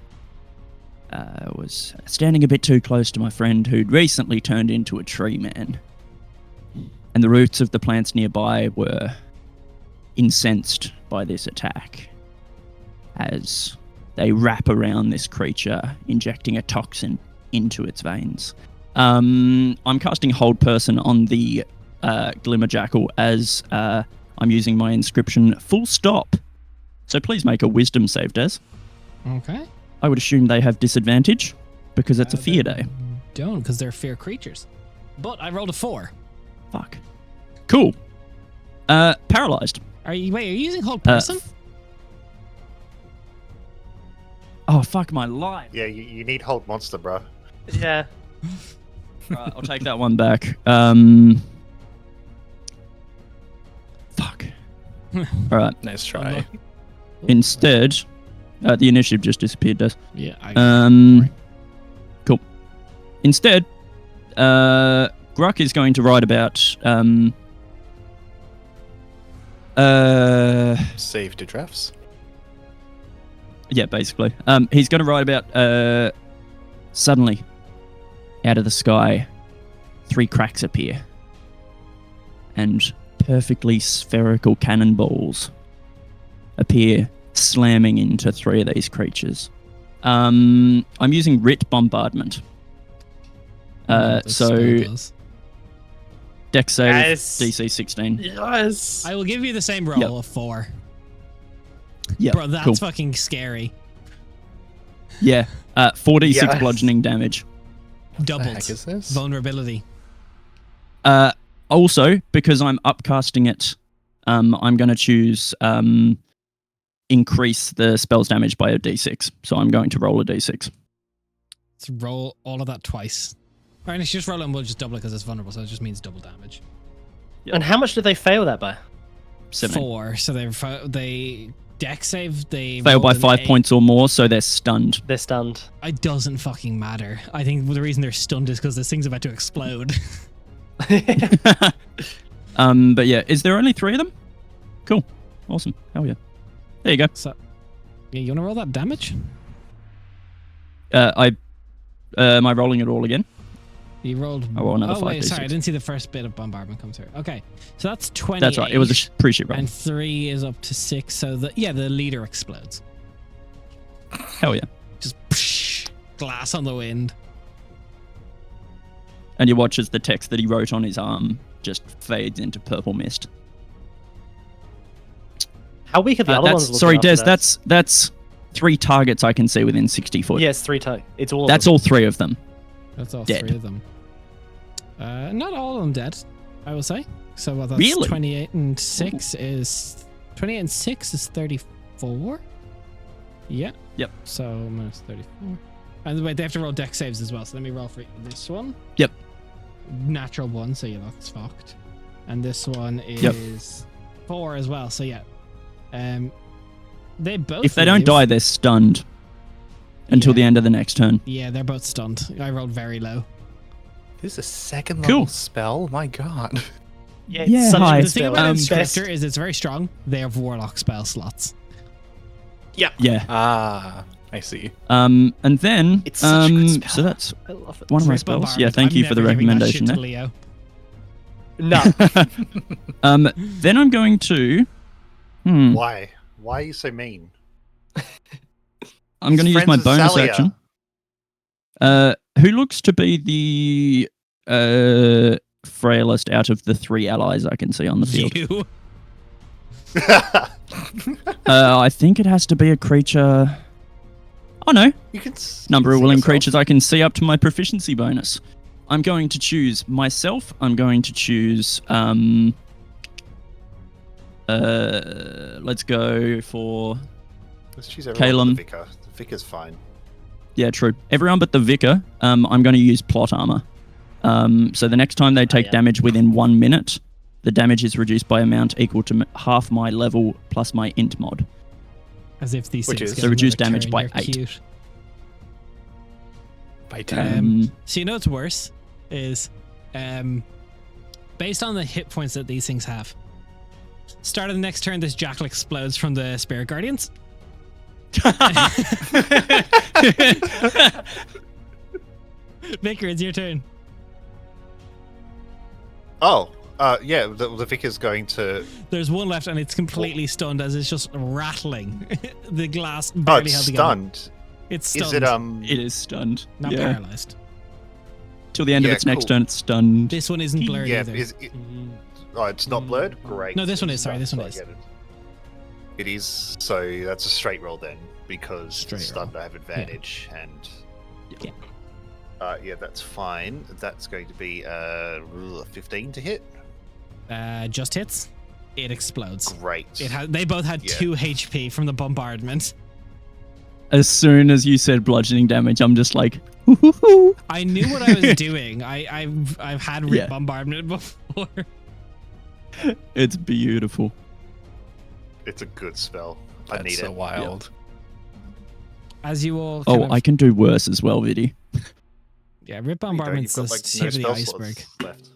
was standing a bit too close to my friend who'd recently turned into a tree man. And the roots of the plants nearby were incensed by this attack as they wrap around this creature, injecting a toxin into its veins. I'm casting Hold Person on the Glimmer Jackal as I'm using my inscription full stop. So please make a wisdom save, Des. Okay. I would assume they have disadvantage because it's a fear day. Don't, because they're fear creatures. But I rolled a 4. Fuck. Cool. Paralyzed. Are you using Hold Person? Oh, fuck my life. Yeah, you need hold monster, bro. Yeah. Right, I'll take that one back. Fuck. All right. Nice try. Instead, the initiative just disappeared, Des. Yeah. Cool. Instead, Gruck is going to write about Save to drafts. yeah, basically. He's going to write about suddenly, out of the sky, 3 cracks appear, and perfectly spherical cannonballs appear, slamming into 3 of these creatures. I'm using Writ Bombardment. So Dex save, Yes. DC 16. Yes. I will give you the same roll of 4. Yeah, Bro, that's cool. fucking scary. Yeah, 4d6 Yes. bludgeoning damage. What Doubled. the heck is this? Vulnerability. Also, because I'm upcasting it, I'm going to choose increase the spell's damage by a d6. So I'm going to roll a d6. Let's roll all of that twice. Alright, let's just roll it and we'll just double it because it's vulnerable, so it just means double damage. Yep. And how much did they fail that by? 17. 4. So they deck save. They Fail by rolled an 5 8. points or more, so they're stunned. They're stunned. It doesn't fucking matter. I think the reason they're stunned is because this thing's about to explode. But yeah, is there only 3 of them? Cool. Awesome. Hell yeah. There you go. So, yeah, you want to roll that damage? Am I rolling it all again? You rolled. I roll another 5d6. Wait, sorry, I didn't see the first bit of bombardment come through. Okay, so that's 20. That's right. It was a pre-shit roll. And 3 is up to 6. So the leader explodes. Hell yeah. Just psh, glass on the wind. And you watch as the text that he wrote on his arm just fades into purple mist. How weak are the other ones? Sorry, looking Des. after that? That's 3 targets I can see within 60 foot. Yes, 3 times. It's all. That's all 3 of them. That's all Dead. 3 of them. Not all of them dead, I will say. So what? That's Really? 28 and 6 is 28 and 6 is 34. Yeah. Yep. So minus 34. And wait, they have to roll deck saves as well. So let me roll for this one. Yep. Natural 1, so yeah, that's fucked. And this one is 4 as well. So yeah. They both. If they don't leave. die, they're stunned until Yeah. the end of the next turn. Yeah, they're both stunned. I rolled very low. This is a second Cool. level spell. My God. Yeah, Yeah, it's such hi. a The good thing spell. about Best- Inscriptor is it's very strong. They have Warlock spell slots. Yeah. Ah, I see. And then, It's such a good spell. so that's I love it. one of my Great spells. bombardment. Yeah, thank I'm you for the never giving that recommendation shit there. to Leo. No. Then I'm going to. Why? Why are you so mean? I'm going to He's use my friends with bonus Salia. action. Who looks to be the frailest out of the 3 allies I can see on the field? You. I think it has to be a creature. Oh no, You can number of see willing yourself. creatures I can see up to my proficiency bonus. I'm going to choose myself. I'm going to choose. Let's go for. Let's choose everyone Calum. but the vicar. The vicar's fine. Yeah, true. Everyone but the vicar. I'm going to use plot armor. So the next time they take yeah. damage within 1 minute, the damage is reduced by amount equal to half my level plus my int mod. As if these Which things is- get So reduce another damage turn, by you're 8. cute. By 10. So you know what's worse is based on the hit points that these things have. Start of the next turn, this jackal explodes from the Spirit Guardians. Vicar, it's your turn. Oh, yeah. The vicar's going to. There's one left, and it's completely stunned as it's just rattling. The glass Oh, barely it's held together. stunned. It's stunned. Is it It is stunned. not yeah. paralyzed. Till the end of Yeah, its next cool. turn, it's stunned. This one isn't blurred Yeah. either. Oh, it's not blurred. Great. No, this one is. Sorry, this one So I is. get it. It is. So that's a straight roll then, because Straight stunned I have advantage, and Yeah. yeah, that's fine. That's going to be 15 to hit. Just hits. It explodes. Great. They both had Yeah. 2 HP from the bombardment. As soon as you said bludgeoning damage, I'm just like, hoo-hoo-hoo. I knew what I was doing. I've had Yeah. bombardment before. It's beautiful. It's a good spell. I That's need so it. wild. As you all Oh, kind of, I can do worse as well, Vidi. yeah, rip You don't- bombardment's you've the got, tip of the spell iceberg. slots left.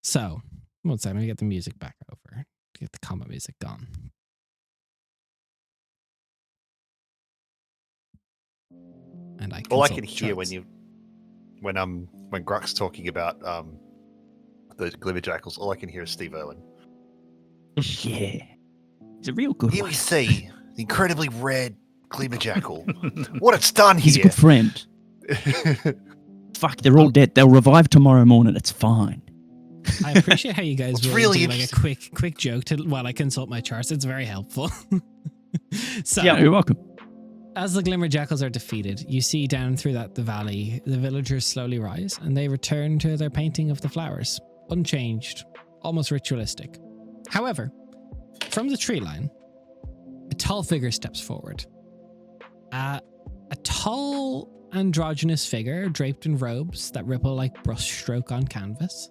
So, one second, let me get the music back over. Get the combat music gone. And All I consult can hear charts. when Gruck's talking about the Glimmer Jackals, all I can hear is Steve Irwin. Yeah. It's a real good Here one. we see the incredibly red Glimmer Jackal. What it's done He's a here. good friend. Fuck, they're all dead. They'll revive tomorrow morning. It's fine. I appreciate how you guys It's will really do like a interesting. quick joke to while I consult my charts. It's very helpful. So, Yeah, you're welcome. as the Glimmer Jackals are defeated, you see down through the valley, the villagers slowly rise and they return to their painting of the flowers, unchanged, almost ritualistic. However, from the tree line, a tall figure steps forward. A tall, androgynous figure draped in robes that ripple like brushstroke on canvas,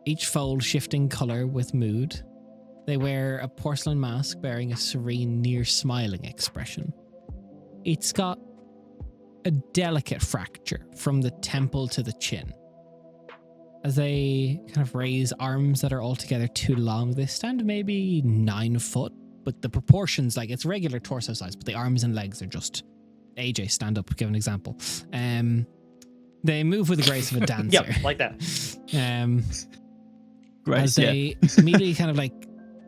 each fold shifting color with mood. They wear a porcelain mask bearing a serene, near-smiling expression. It's got a delicate fracture from the temple to the chin. As they kind of raise arms that are altogether too long, they stand maybe 9 foot, but the proportions, like it's regular torso size, but the arms and legs are just AJ, stand up, give an example. They move with the grace of a dancer. Yep, like that. Great. As Yeah. they immediately kind of like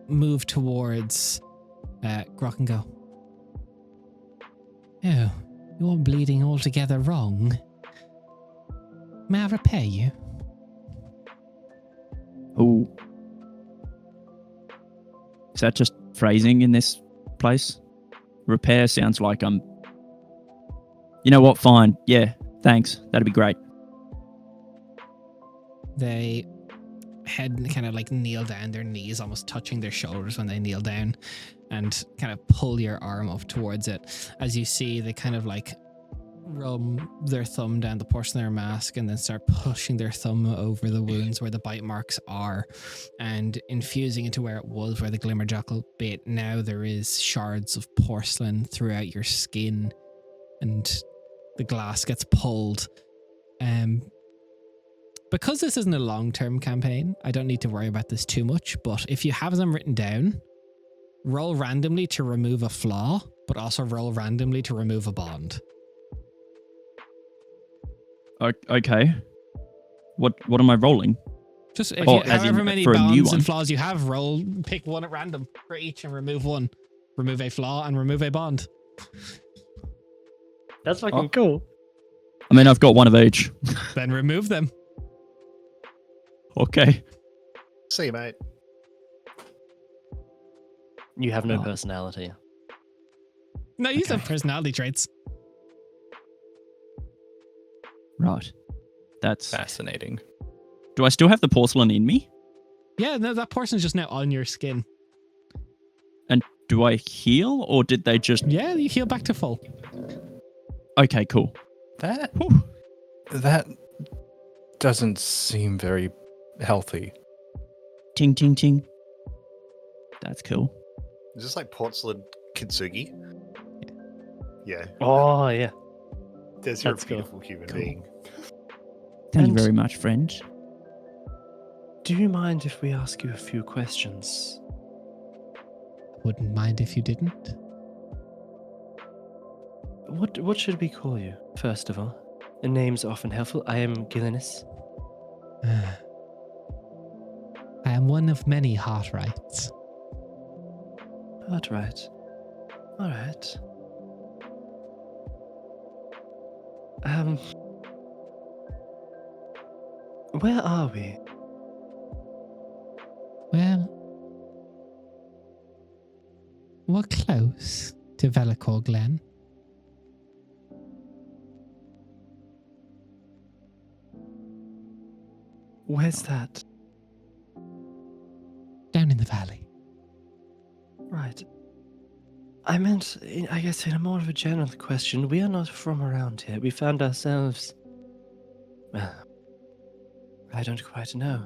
move towards Grok and go, "Oh, you're bleeding altogether wrong. May I repair you?" Oh. Is that just phrasing in this place? Repair sounds like I'm... You know what? Fine. Yeah. Thanks. That'd be great. They head kind of like kneel down, their knees almost touching their shoulders when they kneel down, and kind of pull your arm up towards it. As you see, they kind of like rub their thumb down the portion of their mask and then start pushing their thumb over the wounds where the bite marks are and infusing into where it was where the Glimmer Jackal bit. Now there is shards of porcelain throughout your skin and the glass gets pulled. Because this isn't a long-term campaign, I don't need to worry about this too much, but if you have them written down, roll randomly to remove a flaw, but also roll randomly to remove a bond. Okay. What am I rolling? Just if Oh, you, as in however many for a new bonds one? and flaws you have, pick one at random for each and remove one. Remove a flaw and remove a bond. That's fucking cool. I mean, I've got one of each. Then remove them. Okay. See you, mate. You have no Oh. personality. No, use them Okay. personality traits. Right. That's... Fascinating. Do I still have the porcelain in me? Yeah, no, that portion's just now on your skin. And do I heal, or did they just... Yeah, you heal back to full. Okay, cool. That Whew. that doesn't seem very healthy. Ting, ting, ting. That's cool. Is this like porcelain kintsugi? Yeah. Oh, yeah. Des, you're a That's cool. beautiful human Cool. being. Thank you And- very much, friend. Do you mind if we ask you a few questions? Wouldn't mind if you didn't. What should we call you, first of all? A name's often helpful. I am Gillinis. I am one of many hot rights. All right. All right. Where are we? Well, we're close to Velicor Glen. Where's that? Down in the valley. Right. I meant, I guess, in a more of a general question, we are not from around here. We found ourselves. Well, I don't quite know.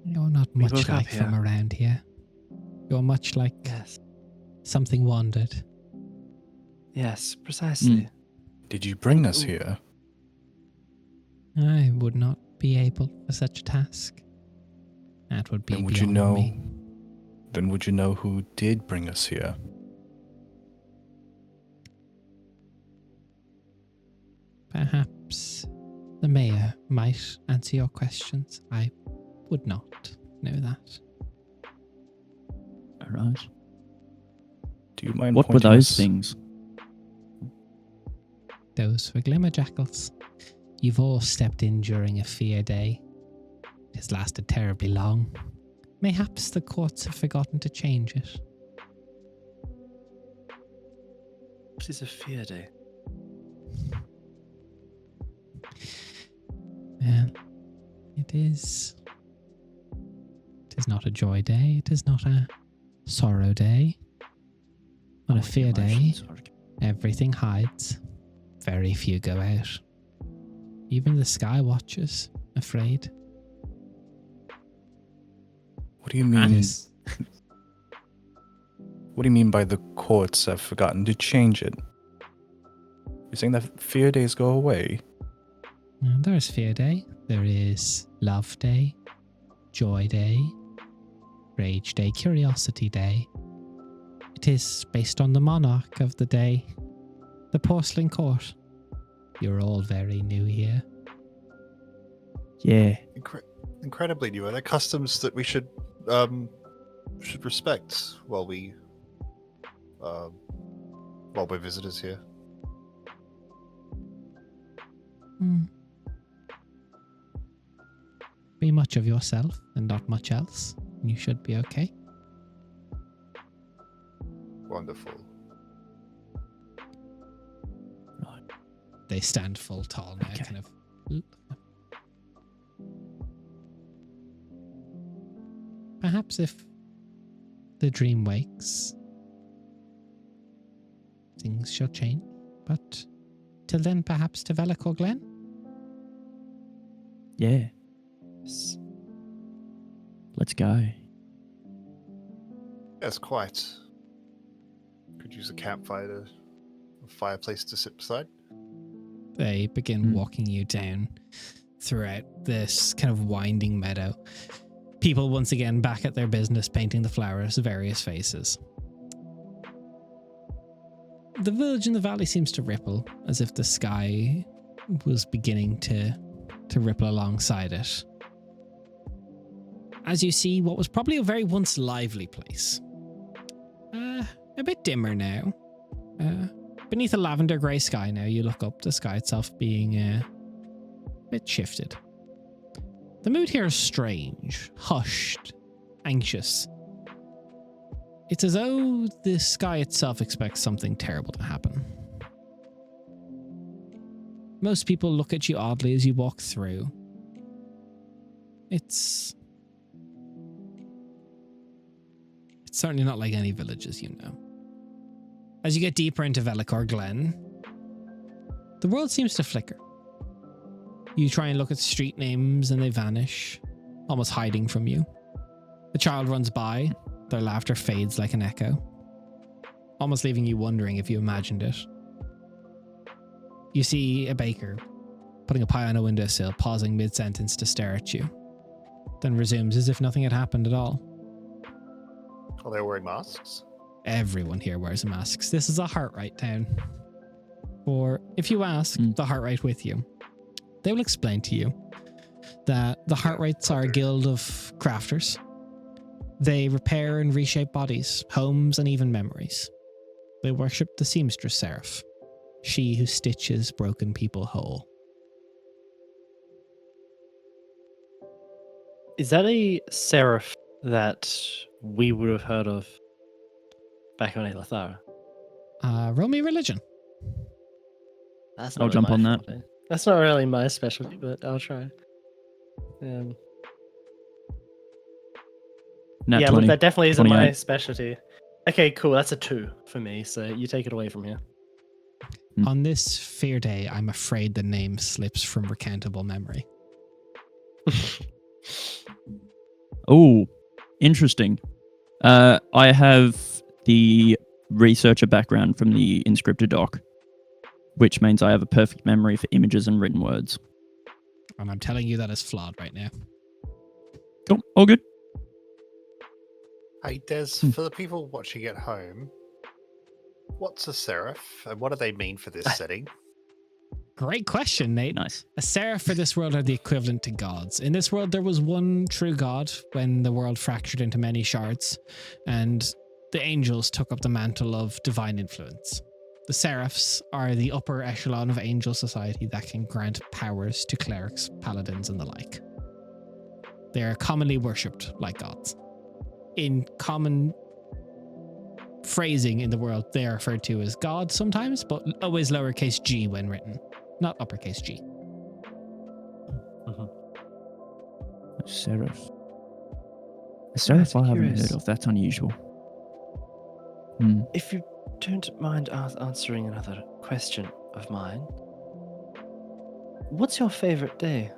You're not We much woke up like from here. around here. You're much like Yes. something wandered. Yes, precisely. Did you bring And- us here? I would not be able for such a task. That would be Then would you beyond know? me. Then would you know who did bring us here? Perhaps the mayor might answer your questions. I would not know that. All right. Do you mind? What were pointing those us- things? Those were glimmer jackals. You've all stepped in during a fear day. It has lasted terribly long. Mayhaps the courts have forgotten to change it. What is a fear day? Well, it is. It is not a joy day. It is not a sorrow day. On a fear day, Emotions are- everything hides. Very few go out. Even the sky watchers, afraid. What do you That mean? is- What do you mean by the courts have forgotten to change it? You're saying that fear days go away? There is Fear Day. There is Love Day, Joy Day, Rage Day, Curiosity Day. It is based on the monarch of the day, the Porcelain Court. You're all very new here. Yeah. Incredibly new. Are there customs that we should respect while we're visitors here? Be much of yourself and not much else, and you should be okay. Wonderful. Right. They stand full tall now, Okay. kind of. Perhaps if the dream wakes, things shall change. But till then, perhaps to Velicor Glen? Yeah. Let's go. Yes, quite. Could use a campfire, a fireplace to sit beside. They begin walking you down throughout this kind of winding meadow. People once again back at their business, painting the flowers, various faces. The village in the valley seems to ripple, as if the sky was beginning to ripple alongside it. As you see what was probably a very once lively place. A bit dimmer now. Beneath a lavender grey sky now, you look up, the sky itself being a bit shifted. The mood here is strange, hushed, anxious. It's as though the sky itself expects something terrible to happen. Most people look at you oddly as you walk through. It's certainly not like any villages you know. As you get deeper into Velicor Glen, the world seems to flicker. You try and look at street names and they vanish, almost hiding from you. A child runs by, their laughter fades like an echo, almost leaving you wondering if you imagined it. You see a baker putting a pie on a windowsill, pausing mid-sentence to stare at you, then resumes as if nothing had happened at all. Are they wearing masks? Everyone here wears masks. This is a Heartright town. Or if you ask the Heartright with you, they will explain to you that the Heartrights are a guild of crafters. They repair and reshape bodies, homes, and even memories. They worship the seamstress seraph, she who stitches broken people whole. Is that a seraph that we would have heard of back on Elathara? Roll me religion. That's I'll not jump really on my that. forte. That's not really my specialty, but I'll try. Nat Yeah, 20. look, that definitely isn't my 28. specialty. Okay, cool. That's a 2 for me. So you take it away from here. On this fair day, I'm afraid the name slips from recountable memory. Oh, interesting. I have the researcher background from the Inscriptor doc, which means I have a perfect memory for images and written words. And I'm telling you that is flawed right now. Cool. All good. Hey, Des, for the people watching at home, what's a seraph and what do they mean for this setting? Great question, Nate. Nice. A seraph for this world are the equivalent to gods. In this world, there was one true god when the world fractured into many shards, and the angels took up the mantle of divine influence. The seraphs are the upper echelon of angel society that can grant powers to clerics, paladins, and the like. They are commonly worshipped like gods. In common phrasing in the world, they are referred to as God sometimes, but always lowercase g when written, not uppercase G. A seraph. A seraph I haven't curious. heard of. That's unusual. If you don't mind answering another question of mine, what's your favorite day?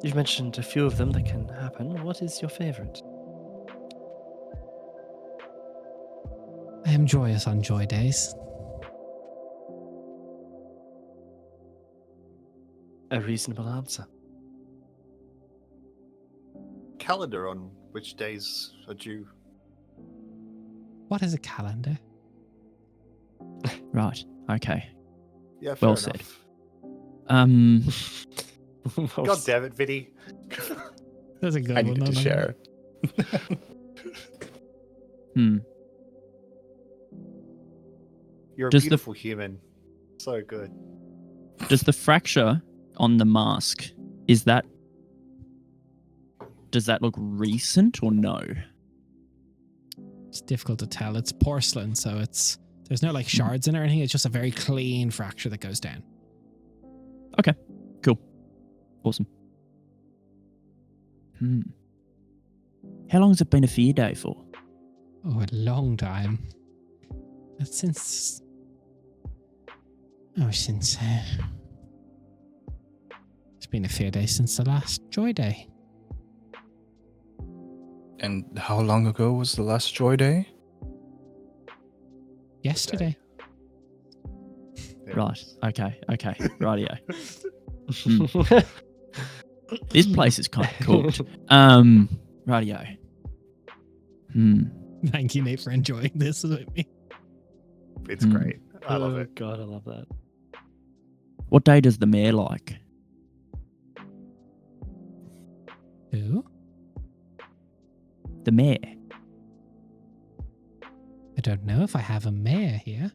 You've mentioned a few of them that can happen. What is your favorite? I am joyous on joy days. A reasonable answer. Calendar on which days are due. What is a calendar? Right. Okay. Yeah, fair Well said. enough. God damn it, Vinny. That's a good I one. needed to share. You're a Does the- beautiful human. So good. Does the fracture on the mask, does that look recent or no? It's difficult to tell. It's porcelain, so there's no like shards in it or anything. It's just a very clean fracture that goes down. Okay. Cool. Awesome. How long has it been a fear day for? Oh, a long time. Since it's been a fair day since the last joy day. And how long ago was the last Joy Day? Yesterday. Yeah. Right. Okay. Rightio. This place is kind of cooked. Rightio. Thank you, Nate, for enjoying this with me. It's great. I love it. God, I love that. What day does the mayor like? Who? The mayor. I don't know if I have a mayor here.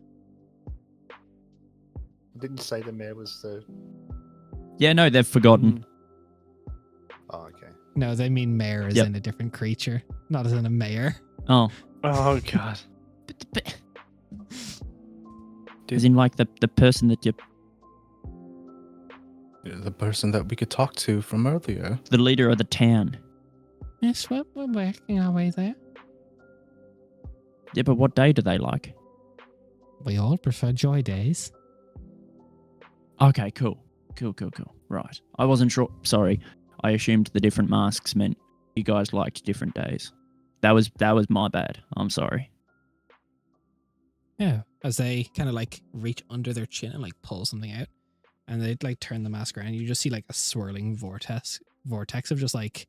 Didn't say the mayor was the. Yeah, no, they've forgotten. Oh, okay. No, they mean mayor as Yep. in a different creature, not as in a mayor. Oh, Oh God. as in like the person that you, The person that we could talk to from earlier. the leader of the town. Yes, we're working our way there. Yeah, but what day do they like? We all prefer joy days. Okay, cool. Right. I wasn't sure. Sorry. I assumed the different masks meant you guys liked different days. That was my bad. I'm sorry. Yeah, as they kind of like reach under their chin and like pull something out, and they like turn the mask around. You just see like a swirling vortex of just like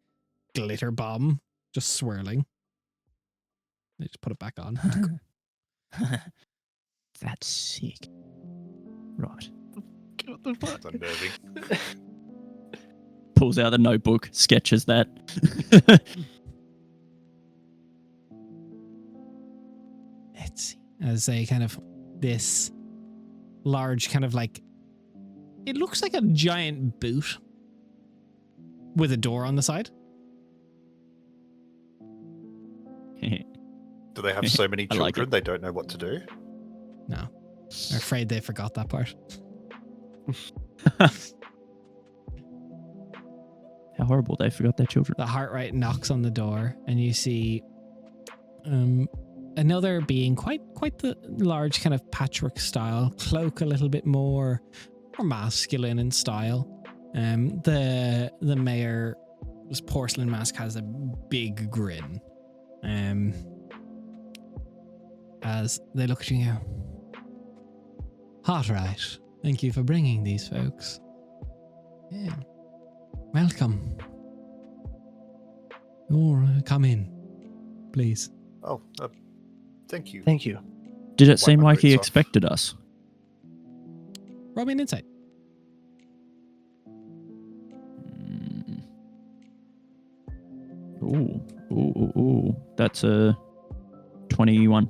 glitter bomb just swirling. They just put it back on. That's sick. Right. It's unnerving. Pulls out the notebook, sketches that. Let's see. As a kind of this large kind of like, it looks like a giant boot with a door on the side. Do they have so many I like children it. they don't know what to do? No, I'm afraid they forgot that part. How horrible, they forgot their children. The heart rate knocks on the door, and you see another being, quite the large kind of patchwork style, cloak a little bit more masculine in style. The mayor's porcelain mask has a big grin. As they look at you and go, "Hot right. Thank you for bringing these folks. Yeah. Welcome. Or come in, please." Oh, thank you. Thank you. Did it Wipe seem my like he boots off. expected us? Roll me an insight. Mm. Ooh. That's a 21.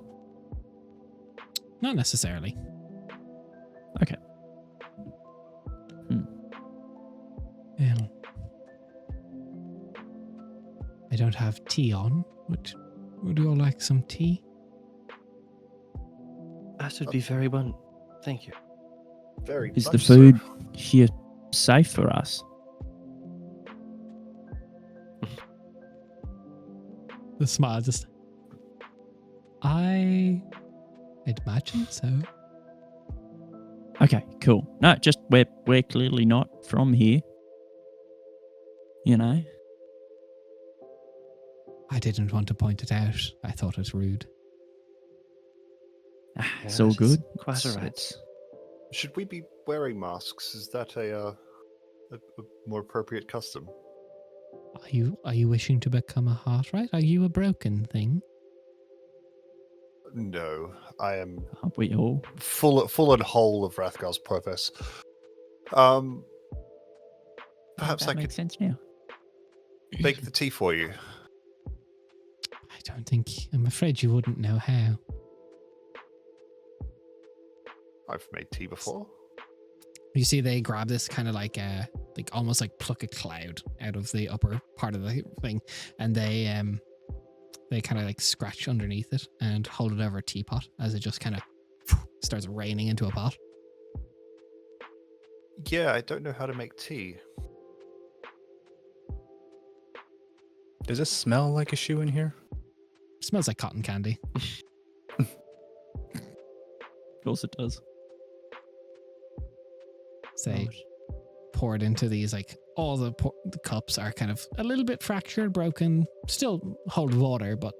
Not necessarily. Okay. Well, I don't have tea on. Would you all like some tea? That would be very well. Thank you. Very Is the much so. food here safe for us? The smile just. I'd imagine so. Okay, cool. No, just we're clearly not from here. You know? I didn't want to point it out. I thought it rude. It's Yeah, all that is good. quite all right. It's- Should we be wearing masks? Is that a more appropriate custom? Are you wishing to become a heart right? Are you a broken thing? No, I am Aren't we all? full and whole of Rathgar's purpose. Perhaps that I could makes sense now. bake the tea for you. I don't think. I'm afraid you wouldn't know how. I've made tea before. You see, they grab this kind of like almost like pluck a cloud out of the upper part of the thing, and they kind of like scratch underneath it and hold it over a teapot as it just kind of starts raining into a pot. Yeah, I don't know how to make tea. Does it smell like a shoe in here? Smells like cotton candy. Of course it does. Say, pour it into these, like all the cups are kind of a little bit fractured, broken, still hold water, but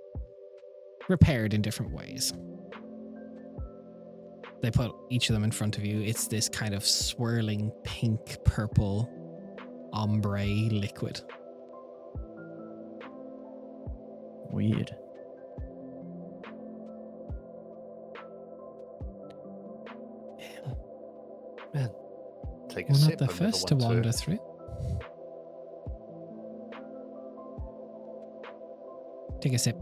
repaired in different ways. They put each of them in front of you. It's this kind of swirling pink, purple, ombre liquid. Weird. Man, Take a We're sip. not the I'm never first to one wander through. Take a sip.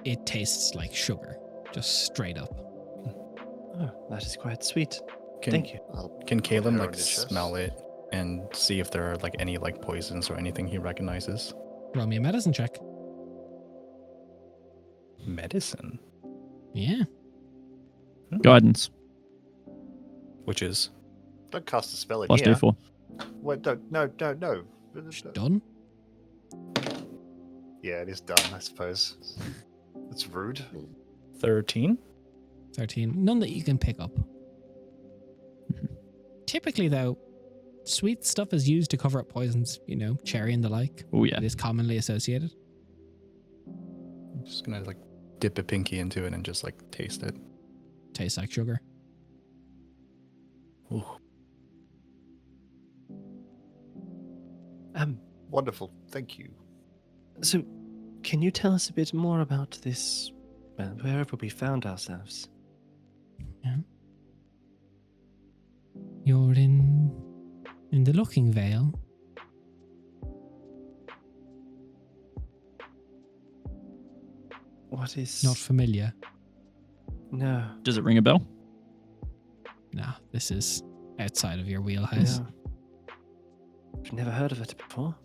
It tastes like sugar, just straight up. oh, that is quite sweet. Can, Thank you. Can Caleb Hair like on his chest. smell it and see if there are like any like poisons or anything he recognizes? Roll me a medicine check. Medicine, Yeah. Guidance. which is Don't cast a spell in Plus here. D4. Wait, no. Done. Yeah, it is done, I suppose. It's rude. 13. 13. None that you can pick up. Typically, though, sweet stuff is used to cover up poisons, cherry and the like. Oh yeah. It is commonly associated. I'm just gonna like dip a pinky into it and just like taste it. Tastes like sugar. Ooh. Wonderful. Thank you. So, can you tell us a bit more about this, wherever we found ourselves? You're in the Looking Vale. What is... Not familiar. No. Does it ring a bell? No, this is outside of your wheelhouse. No. I've never heard of it before.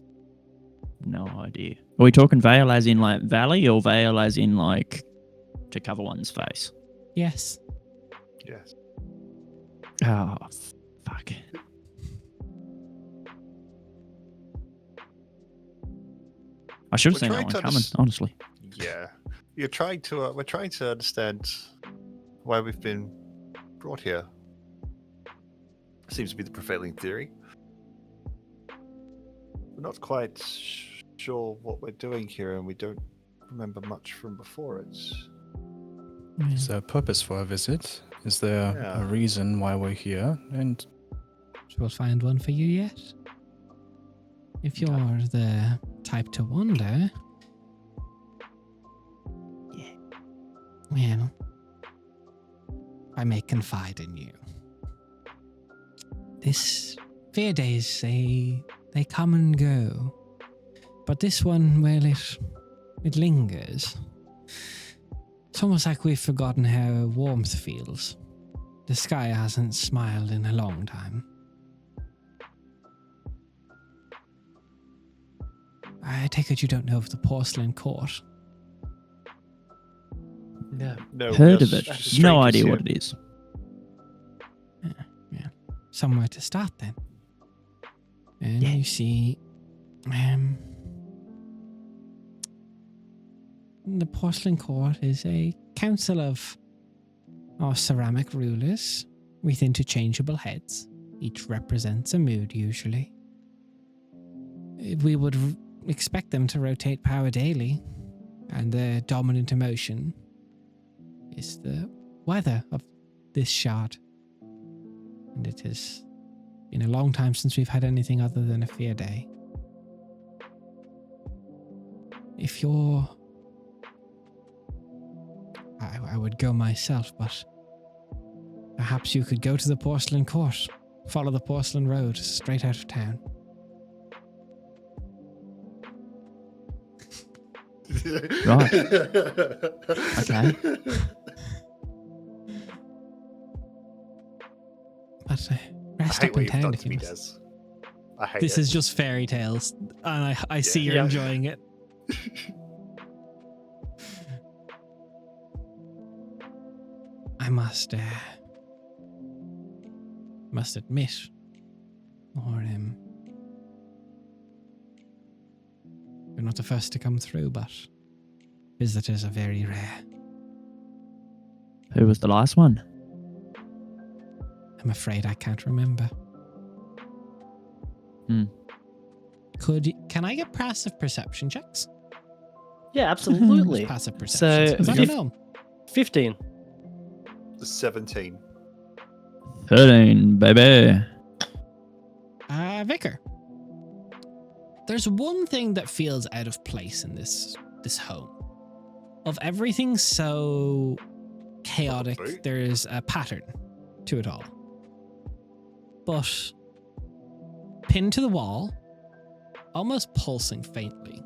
No idea. Are we talking Vale as in like valley or Vale as in like to cover one's face? Yes. Yes. Oh, fuck. I should have We're seen that trying one to coming, honestly. Yeah. We're trying to understand why we've been brought here. Seems to be the prevailing theory. We're not quite sure what we're doing here, and we don't remember much from before it. Is there a purpose for our visit? Is there Yeah. a reason why we're here? And We'll find one for you yet. If you're the type to wonder. Yeah. Well, I may confide in you. This fair days, they come and go. But this one, well, it lingers. It's almost like we've forgotten how warmth feels. The sky hasn't smiled in a long time. I take it you don't know of the Porcelain Court. No. No, Heard we're of it. strangers No idea here. what it is. Yeah. Somewhere to start then. And Yeah. you see, the Porcelain Court is a council of our ceramic rulers with interchangeable heads. Each represents a mood, usually. We would expect them to rotate power daily, and the dominant emotion is the weather of this shard. And it has been a long time since we've had anything other than a fair day. If you're... I would go myself, but perhaps you could go to the Porcelain Court, follow the Porcelain Road straight out of town. Right. Okay. But I rest hate up what in you've town done if to you me, must. Des. I hate This it. is just fairy tales, and I see you're Yeah. enjoying it. I must admit, or you're not the first to come through, but visitors are very rare. Who was the last one? I'm afraid I can't remember. Hmm. Can I get passive perception checks? Yeah, absolutely. Just passive perception. So, Because I don't know. 15. 17. 13, baby. Vicar. There's one thing that feels out of place in this home. Of everything so chaotic, Right. there's a pattern to it all. But pinned to the wall, almost pulsing faintly,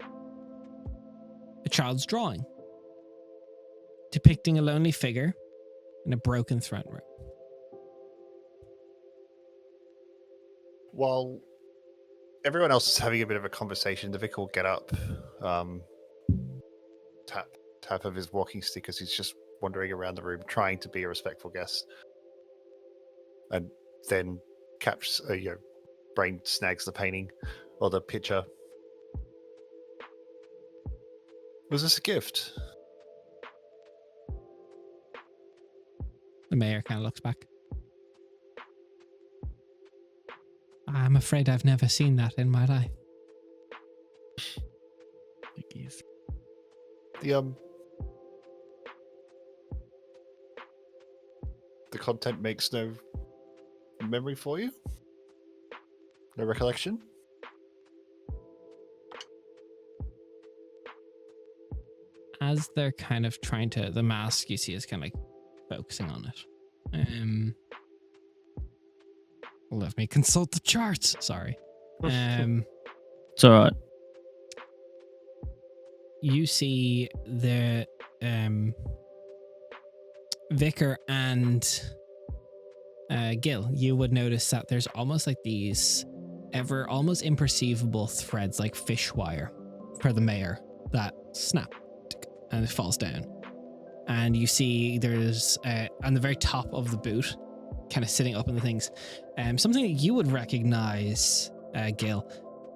a child's drawing, depicting a lonely figure in a broken throne room. While everyone else is having a bit of a conversation, the vicar will get up, tap of his walking stick as he's just wandering around the room, trying to be a respectful guest, and then brain snags the painting or the picture. Was this a gift? The mayor kind of looks back. I'm afraid I've never seen that in my life. Forgive. The content makes no memory for you? No recollection? As they're kind of trying to, the mask you see is kind of like focusing on it. Let me consult the charts. Sorry. It's all right. You see the Vicar and Gil. You would notice that there's almost like these almost imperceivable threads like fish wire for the mayor that snap and it falls down. And you see there's on the very top of the boot, kind of sitting up in the things, something that you would recognize, Gil.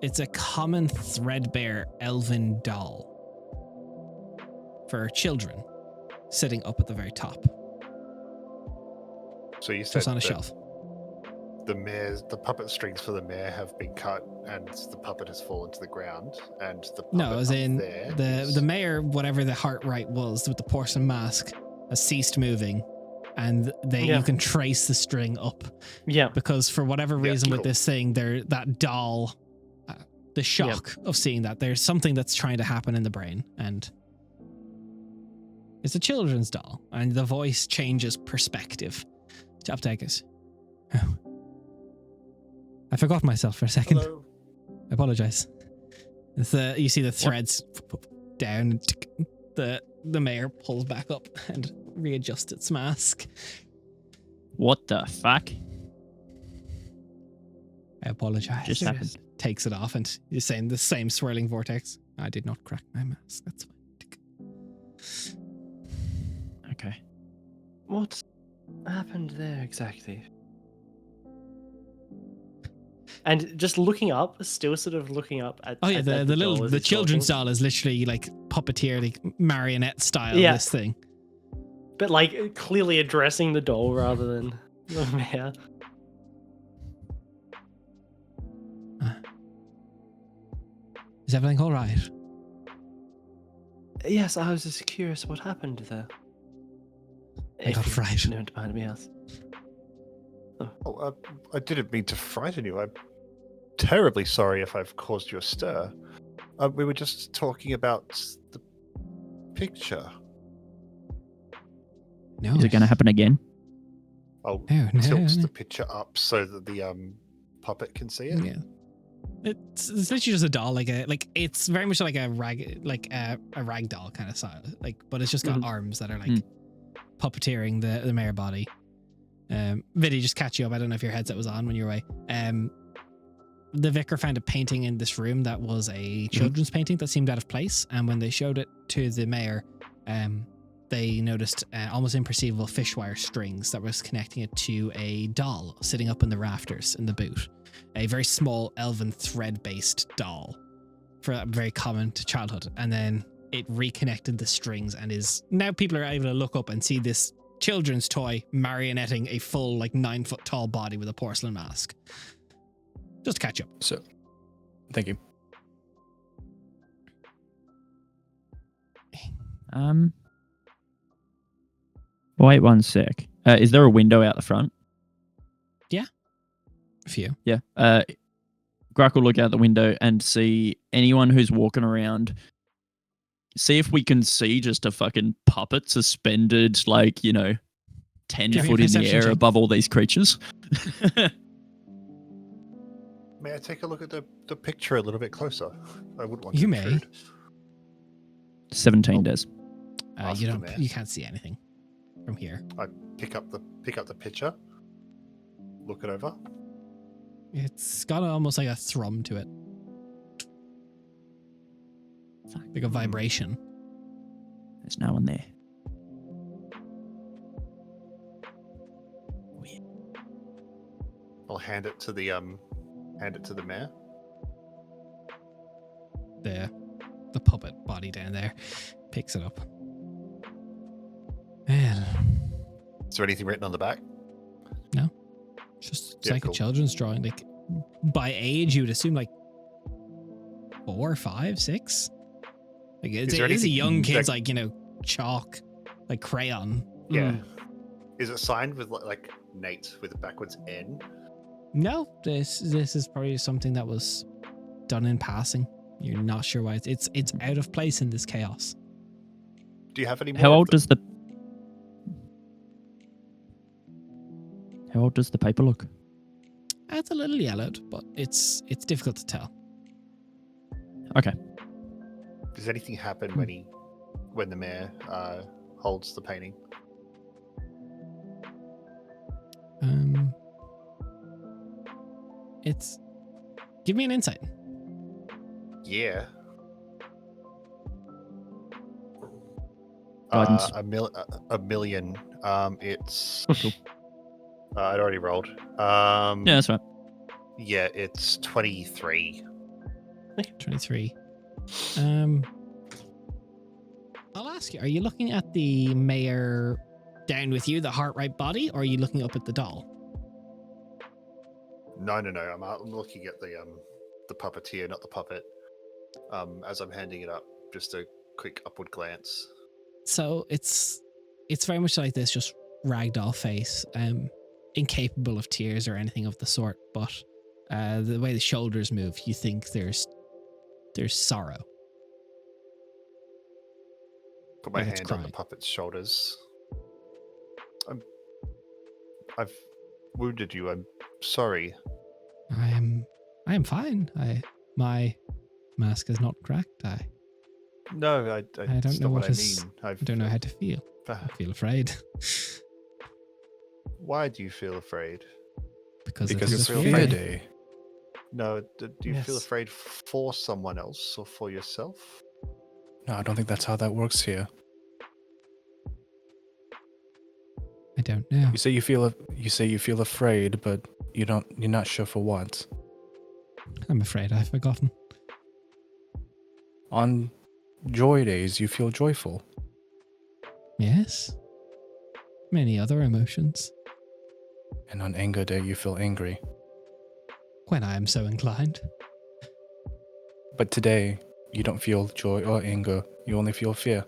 It's a common threadbare elven doll for children, sitting up at the very top, So you said just on a that shelf. the puppet strings for the mayor have been cut, and the puppet has fallen to the ground, and the puppet No, as up in there the is- mayor, whatever the heart rite was with the porcelain mask, has ceased moving, and you can trace the string up Yeah. because for whatever Yeah, reason with cool. this thing, that doll, the shock of seeing that there's something that's trying to happen in the brain, and it's a children's doll, and the voice changes perspective. Chaptakis. Oh. I forgot myself for a second. Hello. I apologize. You see the threads down. The mayor pulls back up and readjusts its mask. What the fuck I apologize. just happened? Takes it off and you're saying the same swirling vortex. I did not crack my mask. That's fine. Okay. What happened there exactly? And just looking up, still sort of looking up at. Oh yeah, at the doll little as the it's children's talking. doll is literally like puppeteer, like marionette style. Yeah. This thing. But like clearly addressing the doll rather than the mayor. Is everything all right? Yes, I was just curious what happened there. I got If you frightened. don't mind me asking. Oh, I didn't mean to frighten you. I'm terribly sorry if I've caused you a stir. We were just talking about the picture. No. Is it going to happen again? I'll No, tilt no. the picture up so that the puppet can see it. Yeah. It's literally just a doll, it's very much like a rag doll kind of style, but it's just got Mhm. arms that are puppeteering the mayor body. Viddy, just catch you up. I don't know if your headset was on when you were away. The vicar found a painting in this room that was a children's painting that seemed out of place, and when they showed it to the mayor, they noticed almost imperceivable fish wire strings that was connecting it to a doll sitting up in the rafters in the boot. A very small elven thread-based doll, for that very common to childhood. And then it reconnected the strings and is now people are able to look up and see this children's toy marionetting a full 9 foot tall body with a porcelain mask. Just to catch up. So, thank you. Wait one sec. Is there a window out the front? A few. Yeah. Grok will look out the window and see anyone who's walking around. See if we can see just a fucking puppet suspended, 10 Give me a foot in the perception air check. above all these creatures. May I take a look at the picture a little bit closer? I wouldn't want You to may. intrude. 17 Des. Ask You the don't. mayor. You can't see anything from here. I pick up the picture, look it over. It's got almost like a thrum to it, like a vibration. There's no one there. I'll hand it to the mayor. The puppet body down there picks it up. Man, Is there anything written on the back? it's Yeah, like cool. a children's drawing. By age, you would assume 4, 5, 6. It's Is there a anything young kid's that- chalk, crayon. Yeah. Mm. Is it signed with like Nate with a backwards N? No, this is probably something that was done in passing. You're not sure why it's out of place in this chaos. Do you have any more? How of old them? does the paper look? It's a little yellowed, but it's difficult to tell. Okay. Does anything happen when the mayor holds the painting? It's. Give me an insight. Yeah. Guidance. A million. It's. Cool. I'd already rolled. Yeah, that's right. Yeah, it's 23. 23. I'll ask you, are you looking at the mayor down with you, the heart-right body, or are you looking up at the doll? No. I'm looking at the puppeteer, not the puppet. As I'm handing it up, just a quick upward glance. So it's very much like this, just ragdoll face, incapable of tears or anything of the sort. But the way the shoulders move, you think there's sorrow. Put my Like it's hand on the crying. puppet's shoulders. I've wounded you. I'm sorry. I am fine. My mask is not cracked. No, I don't that's know not what what I is- mean. I don't know how to feel. I feel afraid Why do you feel afraid? because it Because is it's a feel fear fear afraid. day. day. No, do you feel Yes. afraid for someone else or for yourself? No, I don't think that's how that works here. I don't know. You say you feel afraid, but you're not sure for what. I'm afraid I've forgotten. On joy days, you feel joyful. Yes. Many other emotions. And on anger day, you feel angry. When I am so inclined. But today, you don't feel joy or anger. You only feel fear.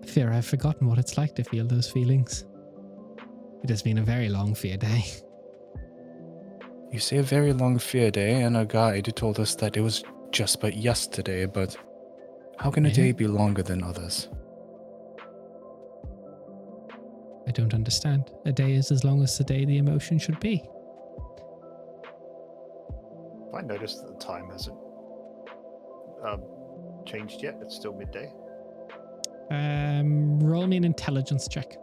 I fear I've forgotten what it's like to feel those feelings. It has been a very long fear day. You say a very long fear day, and our guide told us that it was just but yesterday, but how can a Yeah. day be longer than others? I don't understand. A day is as long as the day the emotion should be. I noticed that the time hasn't changed yet. It's still midday. Roll me an intelligence check.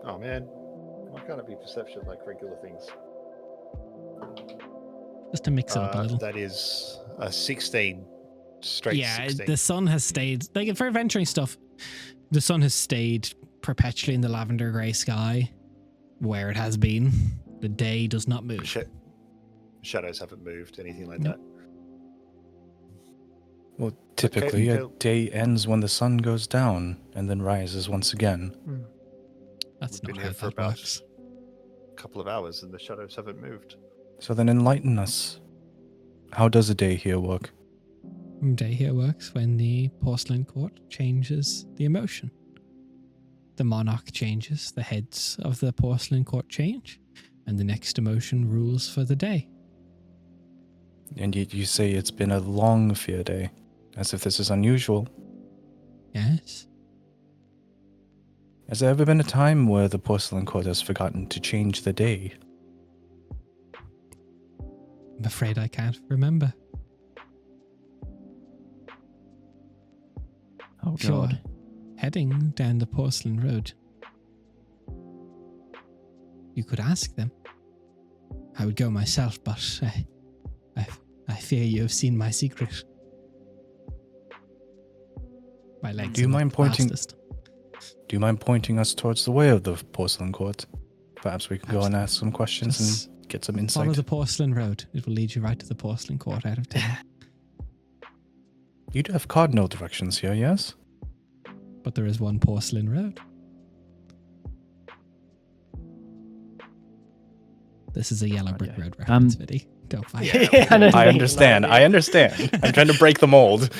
Oh man, why can't it be perception like regular things? Just to mix it up a little. That is a 16. Straight Yeah, 16. the sun has stayed, like for adventuring stuff, the sun has stayed perpetually in the lavender grey sky where it has been. The day does not move. Shadows haven't moved, anything like No. that. Well, typically, a Cal- day ends when the sun goes down and then rises once again. That's We've been not here how for that about works. a couple of hours and the shadows haven't moved. So then enlighten us. How does a day here work? Day here works when the porcelain court changes the emotion. The monarch changes, the heads of the porcelain court change, and the next emotion rules for the day. And yet you say it's been a long fear day, as if this is unusual. Yes? Has there ever been a time where the porcelain court has forgotten to change the day? I'm afraid I can't remember. Oh, If you're God. heading down the porcelain road, you could ask them. I would go myself, but I fear you have seen my secret. My legs Do you are not mind the pointing- fastest. Do you mind pointing us towards the way of the porcelain court? Perhaps we can go and ask some questions Just and get some Follow insight. the porcelain road. It will lead you right to the porcelain court out of town. You do have cardinal directions here, yes? But there is one porcelain road. This is a yellow brick Rightio. road reference, Viddy. Don't fight. Yeah. Yeah, I know what I you mean, understand. like- I understand. I'm trying to break the mold.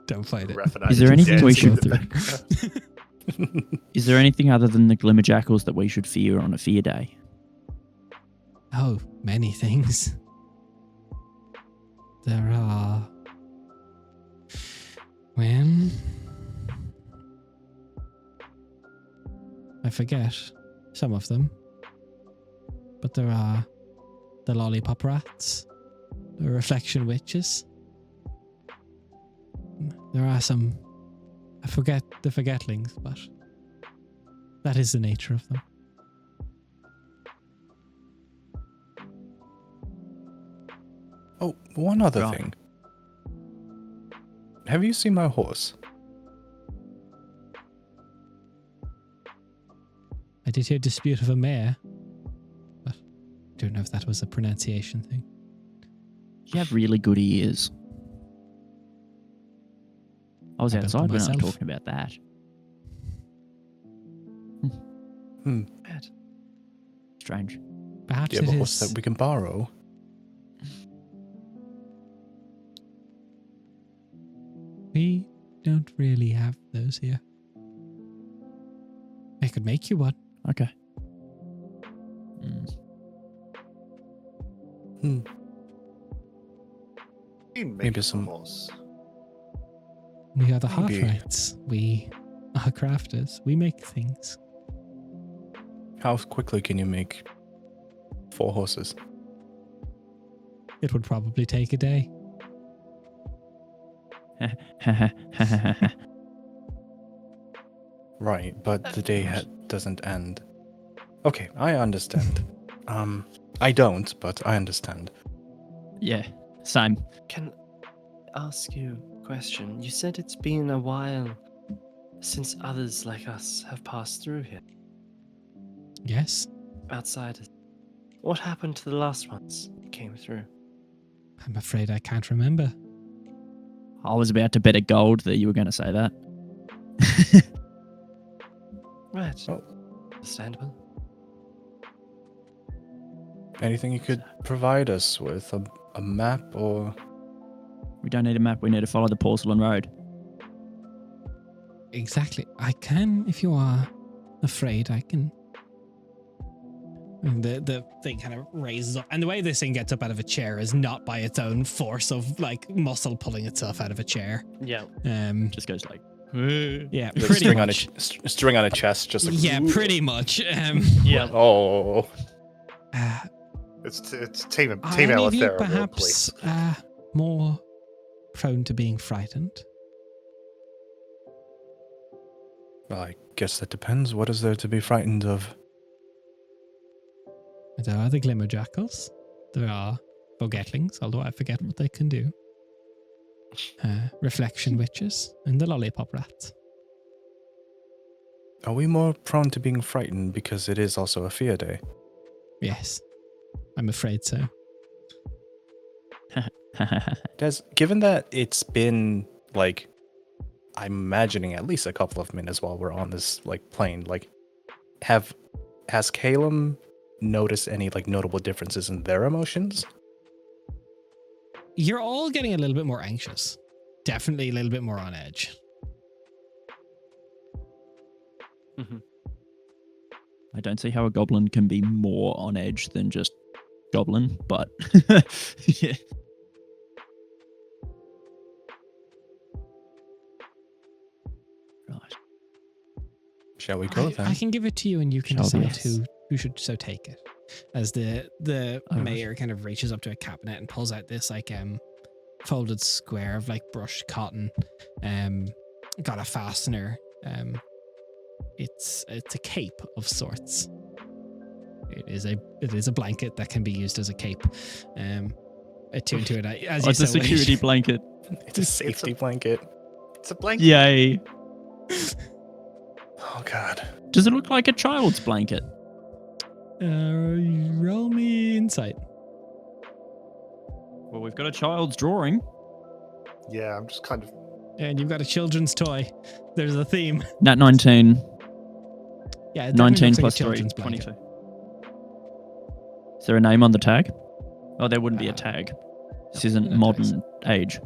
Don't fight it. Raphael Is there anything we dancing in should- the background. Is there anything other than the glimmerjackals that we should fear on a fear day? Oh, many things. There are. Well, I forget. Some of them. But there are the lollipop rats, the reflection witches. There are some, I forget the forgetlings, but that is the nature of them. Oh, one other Right. thing. Have you seen my horse? I did hear dispute of a mare, but I don't know if that was a pronunciation thing. You have really good ears. I was I built them outside when I was myself. talking about that. Hmm. Bad. Strange. Perhaps Do you have it a horse is. that we can borrow? We don't really have those here. I could make you one. Okay. Mm. Hmm. You make Maybe us a some- horse. We are the Maybe. half-rights. We are crafters. We make things. How quickly can you make 4 horses? It would probably take a day. Right, but the day doesn't end. Okay, I understand. I don't, but I understand. Yeah, same. Can I ask you a question? You said it's been a while since others like us have passed through here, Yes, outsiders. What happened to the last ones who came through? I'm afraid I can't remember. I was about to bet a gold that you were going to say that. Right. Oh. Understandable. Anything you could provide us with? A map or... We don't need a map. We need to follow the Porcelain Road. Exactly. I can, if you are afraid, I can. And the thing kind of raises up. And the way this thing gets up out of a chair is not by its own force of like muscle pulling itself out of a chair. Yeah. Just goes like, Yeah, Like pretty string much. string on a chest, just like... Yeah, pretty much. Yeah. Oh. Uh, It's team are team any of you Alethera, real perhaps more prone to being frightened? Well, I guess that depends. What is there to be frightened of? There are the glimmer jackals. There are forgetlings, although I forget what they can do. Reflection witches and the lollipop rats. Are we more prone to being frightened because it is also a fear day? Yes, I'm afraid so. Given that it's been, like, I'm imagining at least a couple of minutes while we're on this, like, plane, like, has Calum noticed any, like, notable differences in their emotions? You're all getting a little bit more anxious. Definitely a little bit more on edge. I don't see how a goblin can be more on edge than just goblin, but yeah. Right. Shall we go then? I can give it to you and you can Shall we? decide who should so take it. As the All right. mayor kind of reaches up to a cabinet and pulls out this like folded square of like brushed cotton, got a fastener. It's a cape of sorts. It is a blanket that can be used as a cape. Attuned to it as Oh, you it's a so wish. security blanket. It's a safety blanket. It's a blanket. Yay. Oh, God. Does it look like a child's blanket? Roll me insight. Well, we've got a child's drawing. Yeah, I'm just kind of. And you've got a children's toy. There's a theme. Nat 19. Yeah, it definitely 19 looks like a plus 3. children's blanket. 22. Is there a name on the tag? Oh, there wouldn't be a tag. This isn't no modern age.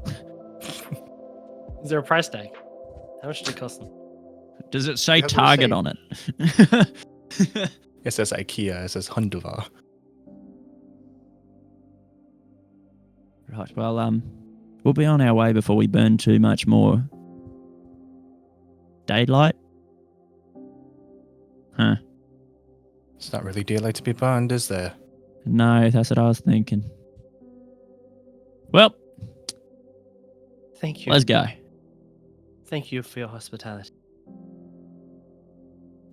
Is there a price tag? How much did it cost them? Does it say Has it Target say- on it? It says IKEA. It says Hunduva. Right, well, we'll be on our way before we burn too much more daylight. Huh. It's not really daylight to be burned, is there? No, that's what I was thinking. Well, Thank you. let's go. Thank you for your hospitality.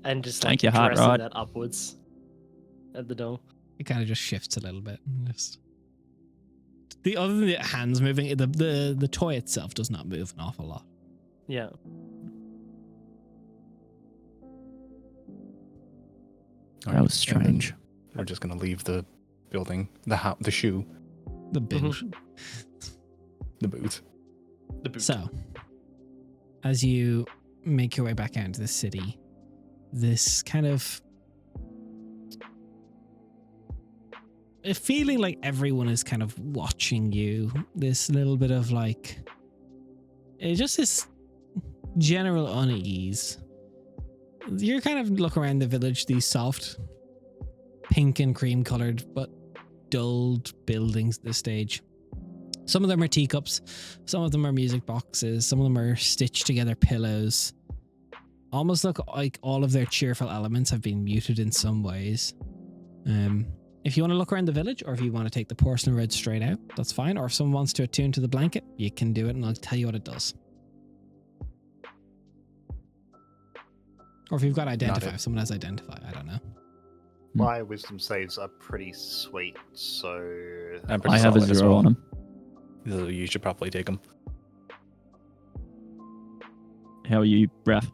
And just Thank like you, hot dressing rod. that upwards at the door. It kind of just shifts a little bit. Just the other than the hands moving, the toy itself does not move an awful lot. Yeah. That was strange. We're just gonna leave the building, the shoe, The boot. the booth. The boot. So, as you make your way back out into the city, this kind of a feeling like everyone is kind of watching you. This little bit of like, it's just this general unease. You're kind of look around the village, these soft pink and cream colored but dulled buildings at this stage. Some of them are teacups, some of them are music boxes, some of them are stitched together pillows. Almost look like all of their cheerful elements have been muted in some ways. If you want to look around the village, or if you want to take the Porcelain Road straight out, that's fine. Or if someone wants to attune to the blanket, you can do it and I'll tell you what it does. Or if you've got identify, if someone has identify, I don't know. My wisdom saves are pretty sweet, so I'm pretty I have a solid as 0 well. on him. So you should probably take them. How are you, Raph?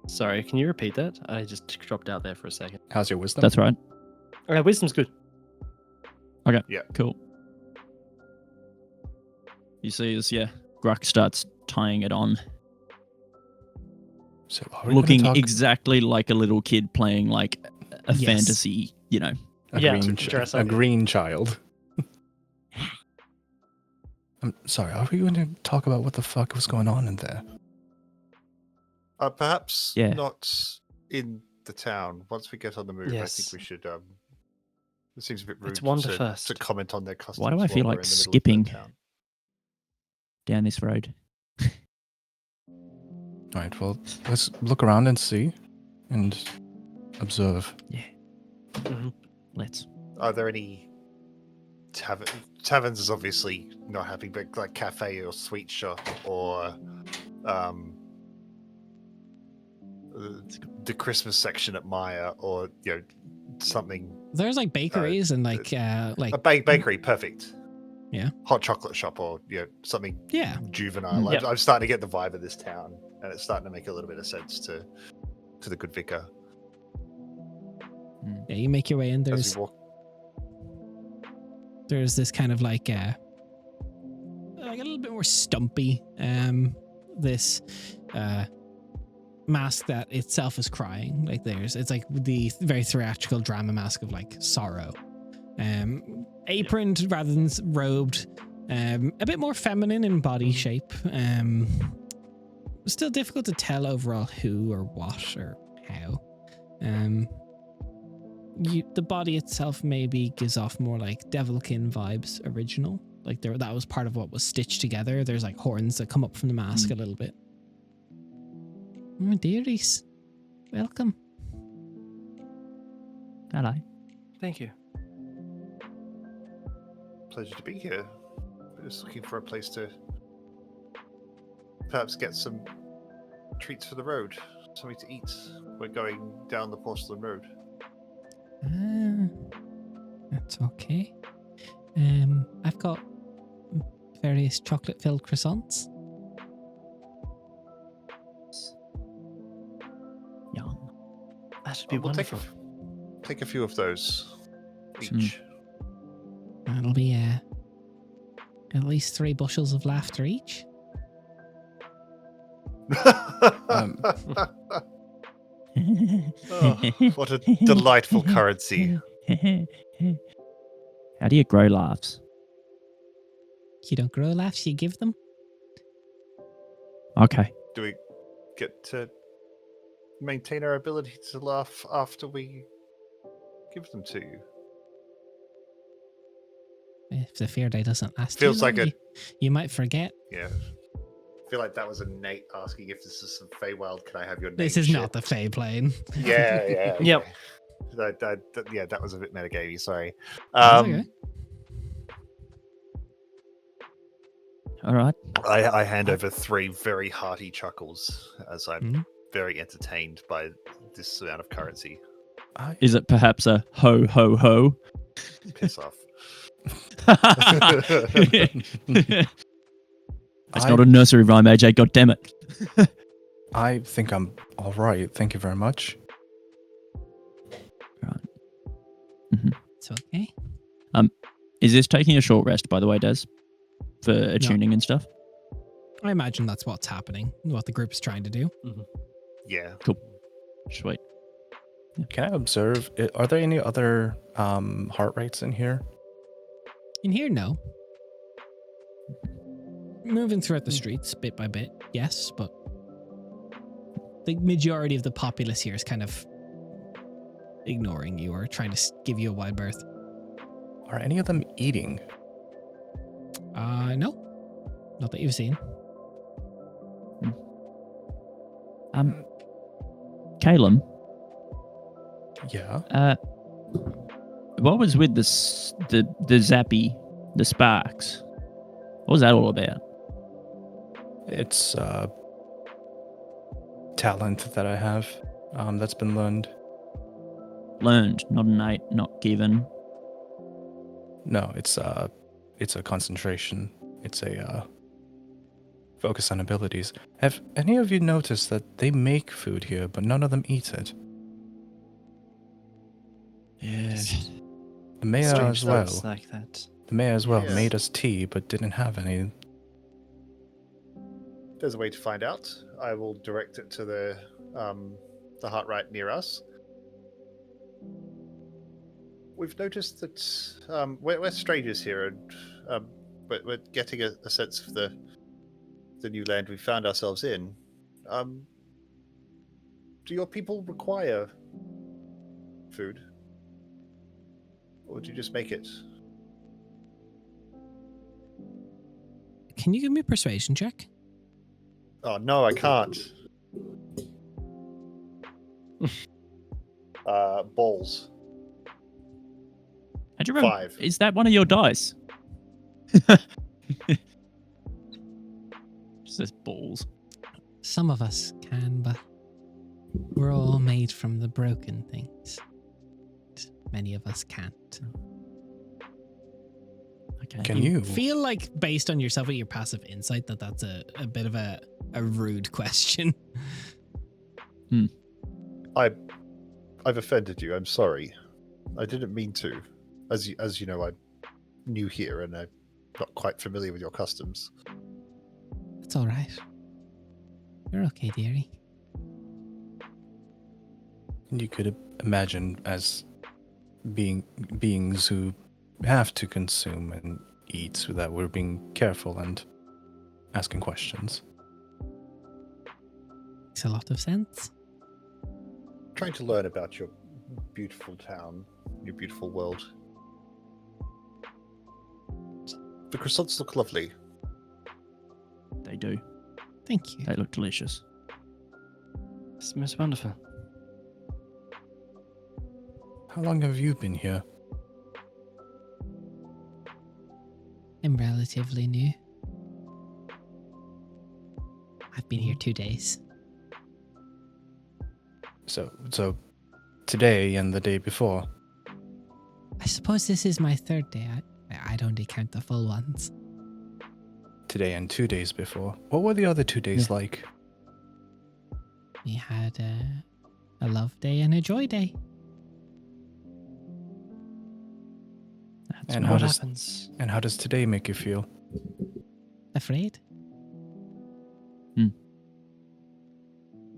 Sorry, can you repeat that? I just dropped out there for a second. How's your wisdom? That's right. Wisdom's good. Cool. You see as, Gruck starts tying it on, So are we gonna looking talk exactly like a little kid playing like a Yes. fantasy, a Yeah, green, dress a up. green child? I'm sorry. Are we going to talk about what the fuck was going on in there? perhaps Yeah. not in the town. Once we get on the move, I Yes. think we should. It seems a bit rude Let's wander to first. comment on their customs. Why do I feel while we're like in the middle of the skipping? town. down this road. All right. Well, let's look around and see, and observe. Let's. Are there any taverns? Is obviously not happening, but like cafe or sweet shop or the Christmas section at Maya, or something. There's like bakeries and like A bakery, perfect. Yeah. Hot chocolate shop or something yeah. juvenile. Yep. I'm starting to get the vibe of this town, and it's starting to make a little bit of sense to the good vicar. Yeah, you make your way in. As There's we walk. there's this kind of like a little bit more stumpy this mask that itself is crying. Like it's like the very theatrical drama mask of like sorrow, aproned rather than robed, a bit more feminine in body shape, still difficult to tell overall who or what or how. The body itself maybe gives off more like Devilkin vibes original. Like that was part of what was stitched together. There's like horns that come up from the mask a little bit. Oh, dearies. Welcome. Hello. Thank you. Pleasure to be here. We're just looking for a place to perhaps get some treats for the road, something to eat. We're going down the Porcelain Road. That's okay. I've got various chocolate-filled croissants. Yum. That should be We'll wonderful. take a few of those each. That'll be at least 3 bushels of laughter each. Oh, what a delightful currency. How do you grow laughs? You don't grow laughs, you give them. Okay. Do we get to maintain our ability to laugh after we give them to you? If the fear day doesn't last Feels too like long, a- you might forget. Yeah. I feel like that was a Nate asking if this is some Feywild. Can I have your name? This is shit? not the Fey plane. Yeah. Yep. Yeah, that was a bit metagamey. Sorry. That's okay. All right. I hand over 3 very hearty chuckles as I'm Mhm. very entertained by this amount of currency. Is it perhaps a ho ho ho? Piss off. It's not a nursery rhyme, AJ. God damn it. I think I'm all right. Thank you very much. It's okay. Is this taking a short rest, by the way, Des? For attuning and stuff? I imagine that's what's happening, what the group is trying to do. Yeah. Sweet. Can I observe? Are there any other heart rates in here? In here, no. Moving throughout the streets bit by bit, yes, but the majority of the populace here is kind of ignoring you or trying to give you a wide berth. Are any of them eating? No. Not that you've seen. Caleb, Yeah. what was with the zappy, the sparks? What was that all about? It's talent that I have that's been learned. Learned, not innate, not given. No, it's a concentration. It's a focus on abilities. Have any of you noticed that they make food here, but none of them eat it? Yeah. The mayor Strange as well. thoughts like that. The mayor as well Yes. made us tea, but didn't have any. There's a way to find out. I will direct it to the heart right near us. We've noticed that we're strangers here, and but we're getting a sense of the new land we found ourselves in. Do your people require food, or do you just make it? Can you give me a persuasion check? Oh no, I can't. Balls. How'd you roll? 5. Is that one of your dice? Just says balls. Some of us can, but we're all made from the broken things. Many of us can't. Okay. Can you? Feel like, based on yourself with your passive insight, that's a bit of a rude question. I've offended you. I'm sorry. I didn't mean to. As you know, I'm new here and I'm not quite familiar with your customs. It's all right. You're okay, dearie. You could imagine as beings who have to consume and eat, so that we're being careful and asking questions. Makes a lot of sense. Trying to learn about your beautiful town, your beautiful world. The croissants look lovely. They do. Thank you. They look delicious. It's most wonderful. How long have you been here? I'm relatively new. I've been here 2 days. So today and the day before. I suppose this is my 3rd day. I'd only count the full ones. Today and 2 days before. What were the other 2 days like? We had a love day and a joy day. That's And what how What does happens? and how does today make you feel? Afraid?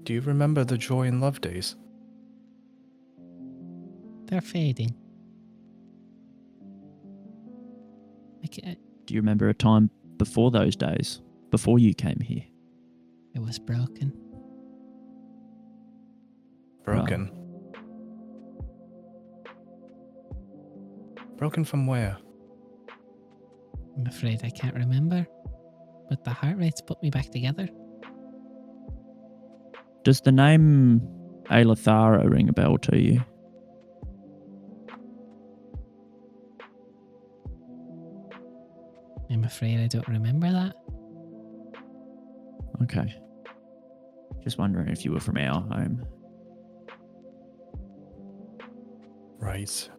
Do you remember the joy and love days? They're fading. It Do you remember a time before those days? Before you came here? was broken. Broken. Broken from where? I'm afraid I can't remember. But the heart rates put me back together. Does the name Aelathara ring a bell to you? I'm afraid I don't remember that. Okay. Just wondering if you were from our home. Right.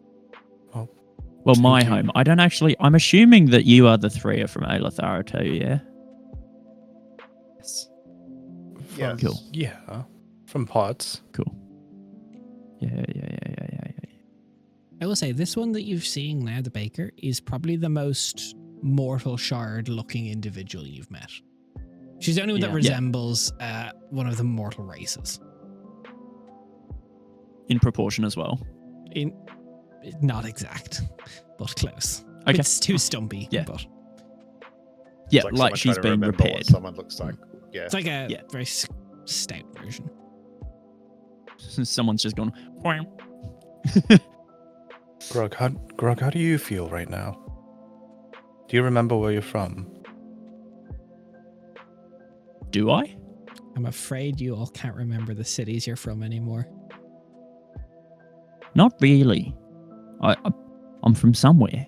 Well, my Thank you. home. I don't actually. I'm assuming that you are the three are from Aelathara too, yeah? Yes. Yes. Cool. Yeah. From pots. Cool. Yeah. I will say this one that you're seeing now, the baker, is probably the most mortal shard looking individual you've met. She's the only one that Yeah. resembles one of the mortal races. In proportion as well. In not exact, but close. Okay. It's too stumpy, Yeah. but Yeah, It's like someone she's trying to been remember repaired. what someone looks like. Yeah. it's like a Yeah. very stout version. Someone's just gone. Grog, how do you feel right now? Do you remember where you're from? Do I? I'm afraid you all can't remember the cities you're from anymore. Not really. I'm from somewhere.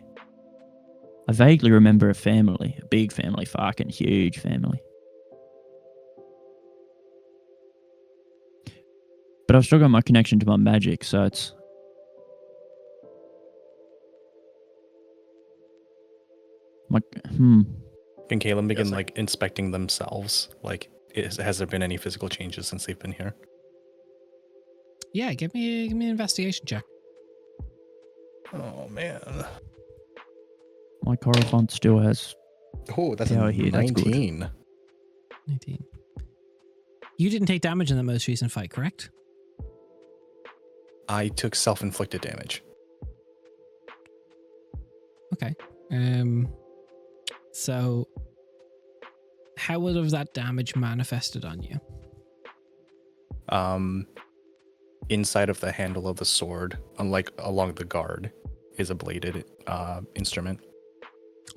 I vaguely remember a family, a big family, fucking huge family. But I've still got my connection to my magic, so it's... Can Caleb begin Yes, I- like inspecting themselves? Like, has there been any physical changes since they've been here? Yeah, give me an investigation check. Oh man. My Corophont still has... Oh, that's Yeah, a here, that's good. 19. 19. You didn't take damage in the most recent fight, correct? I took self-inflicted damage. Okay. So how would have that damage manifested on you? Inside of the handle of the sword, unlike along the guard, is a bladed instrument.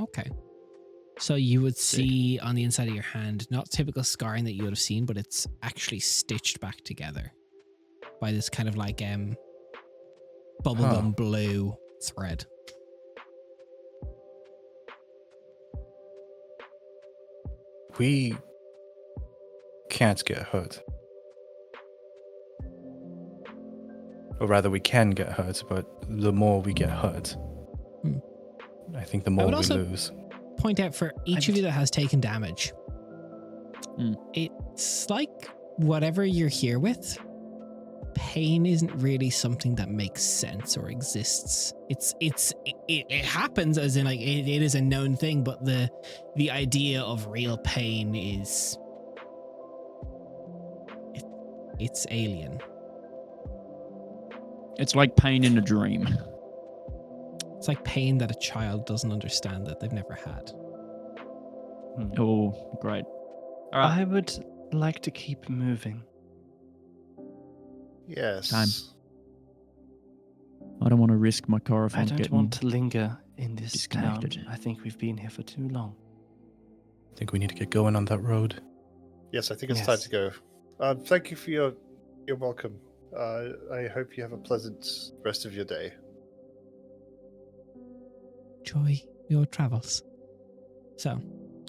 Okay. So you would see on the inside of your hand, not typical scarring that you would have seen, but it's actually stitched back together by this kind of like bubblegum blue thread. We can't get hurt. Or rather, we can get hurt, but the more we get hurt, I think the more would we also- lose. Point out for each of you that has taken damage, Mm. it's like whatever you're here with, pain isn't really something that makes sense or exists. It happens as in like it is a known thing, but the idea of real pain is it's alien. It's like pain in a dream. It's like pain that a child doesn't understand that they've never had. Oh, great. All right. I would like to keep moving. Yes. Time. I don't want to risk my I Corophont don't getting... want to linger in this town. disconnected. I think we've been here for too long. I think we need to get going on that road. Yes, I think it's time Yes. to go. Thank you for your welcome. I hope you have a pleasant rest of your day. Enjoy your travels. So,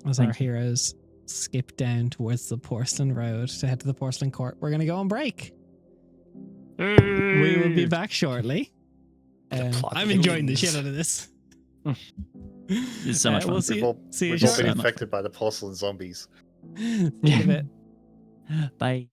as Thank our heroes skip down towards the Porcelain Road to head to the Porcelain Court, we're going to go on break. We will be back shortly. The plot I'm enjoying the thickens. shit out of this. It's so much fun. We'll see We've you, all, see you we've all just been so shortly. much infected by the porcelain zombies. See you in a bit. Bye.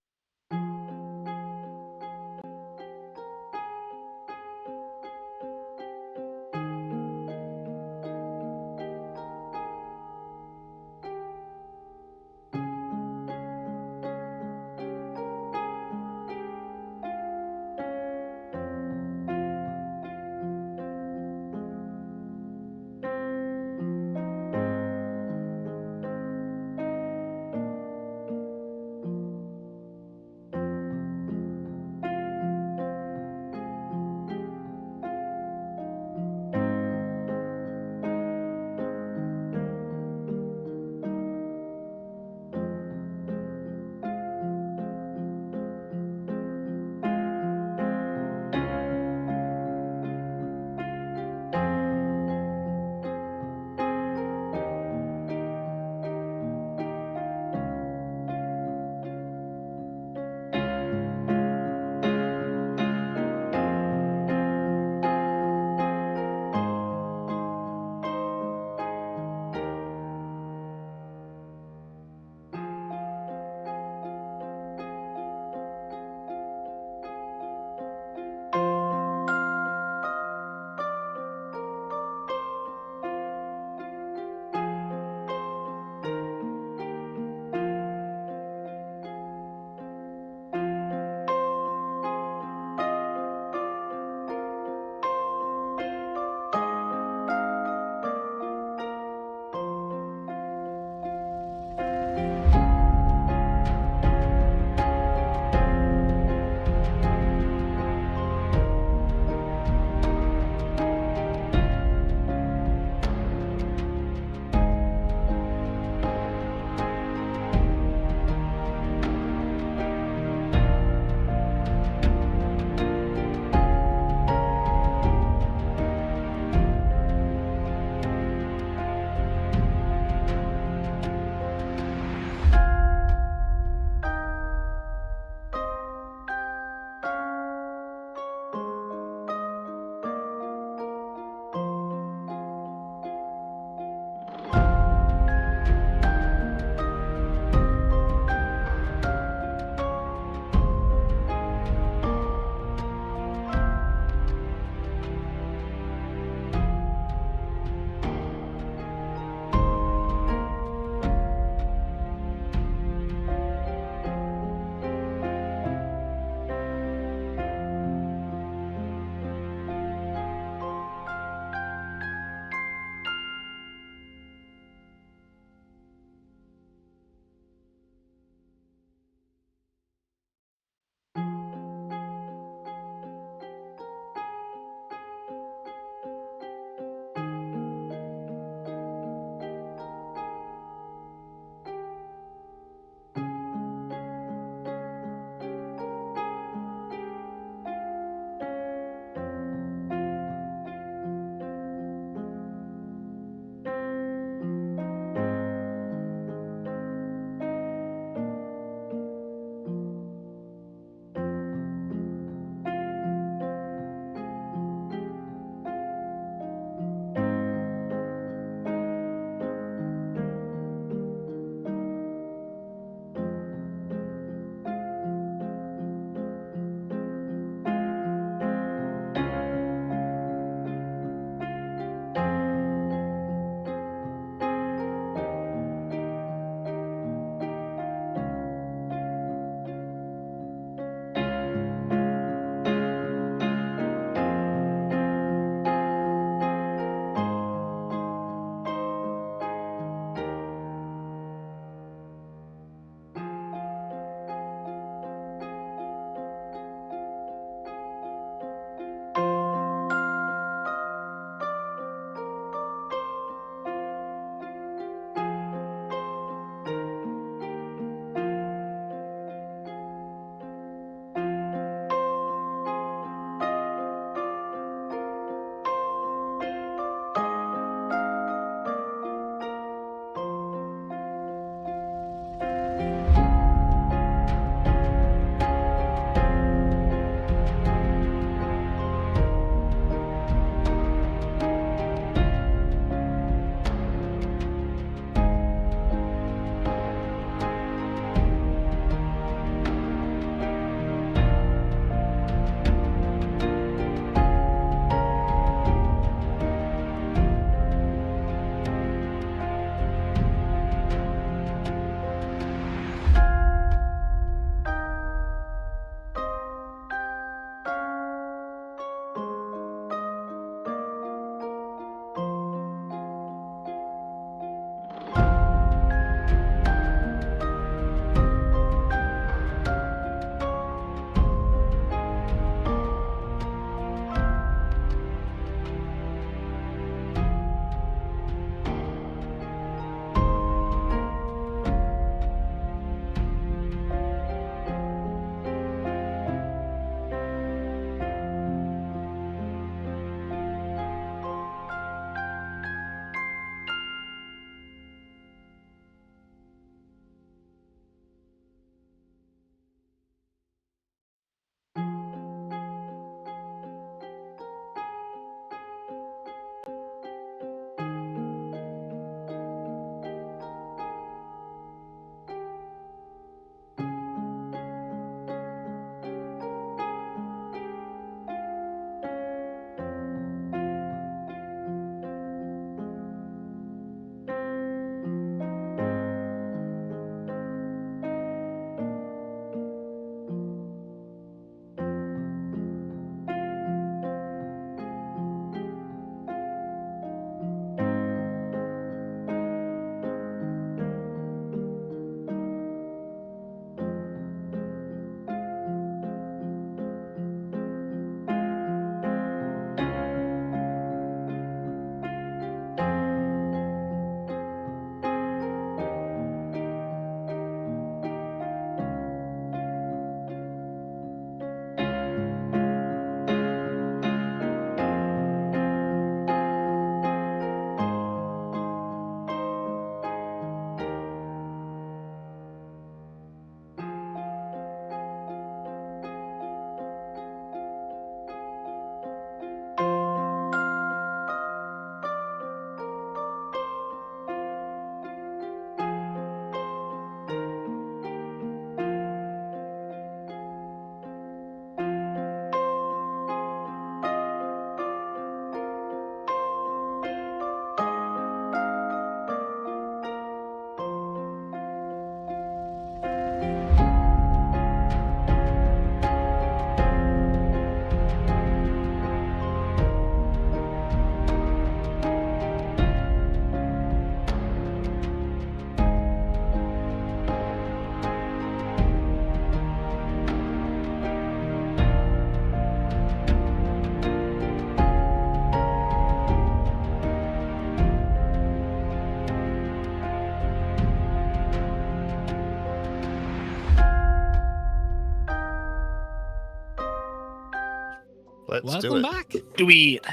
Let's do Welcome it. back. Do it.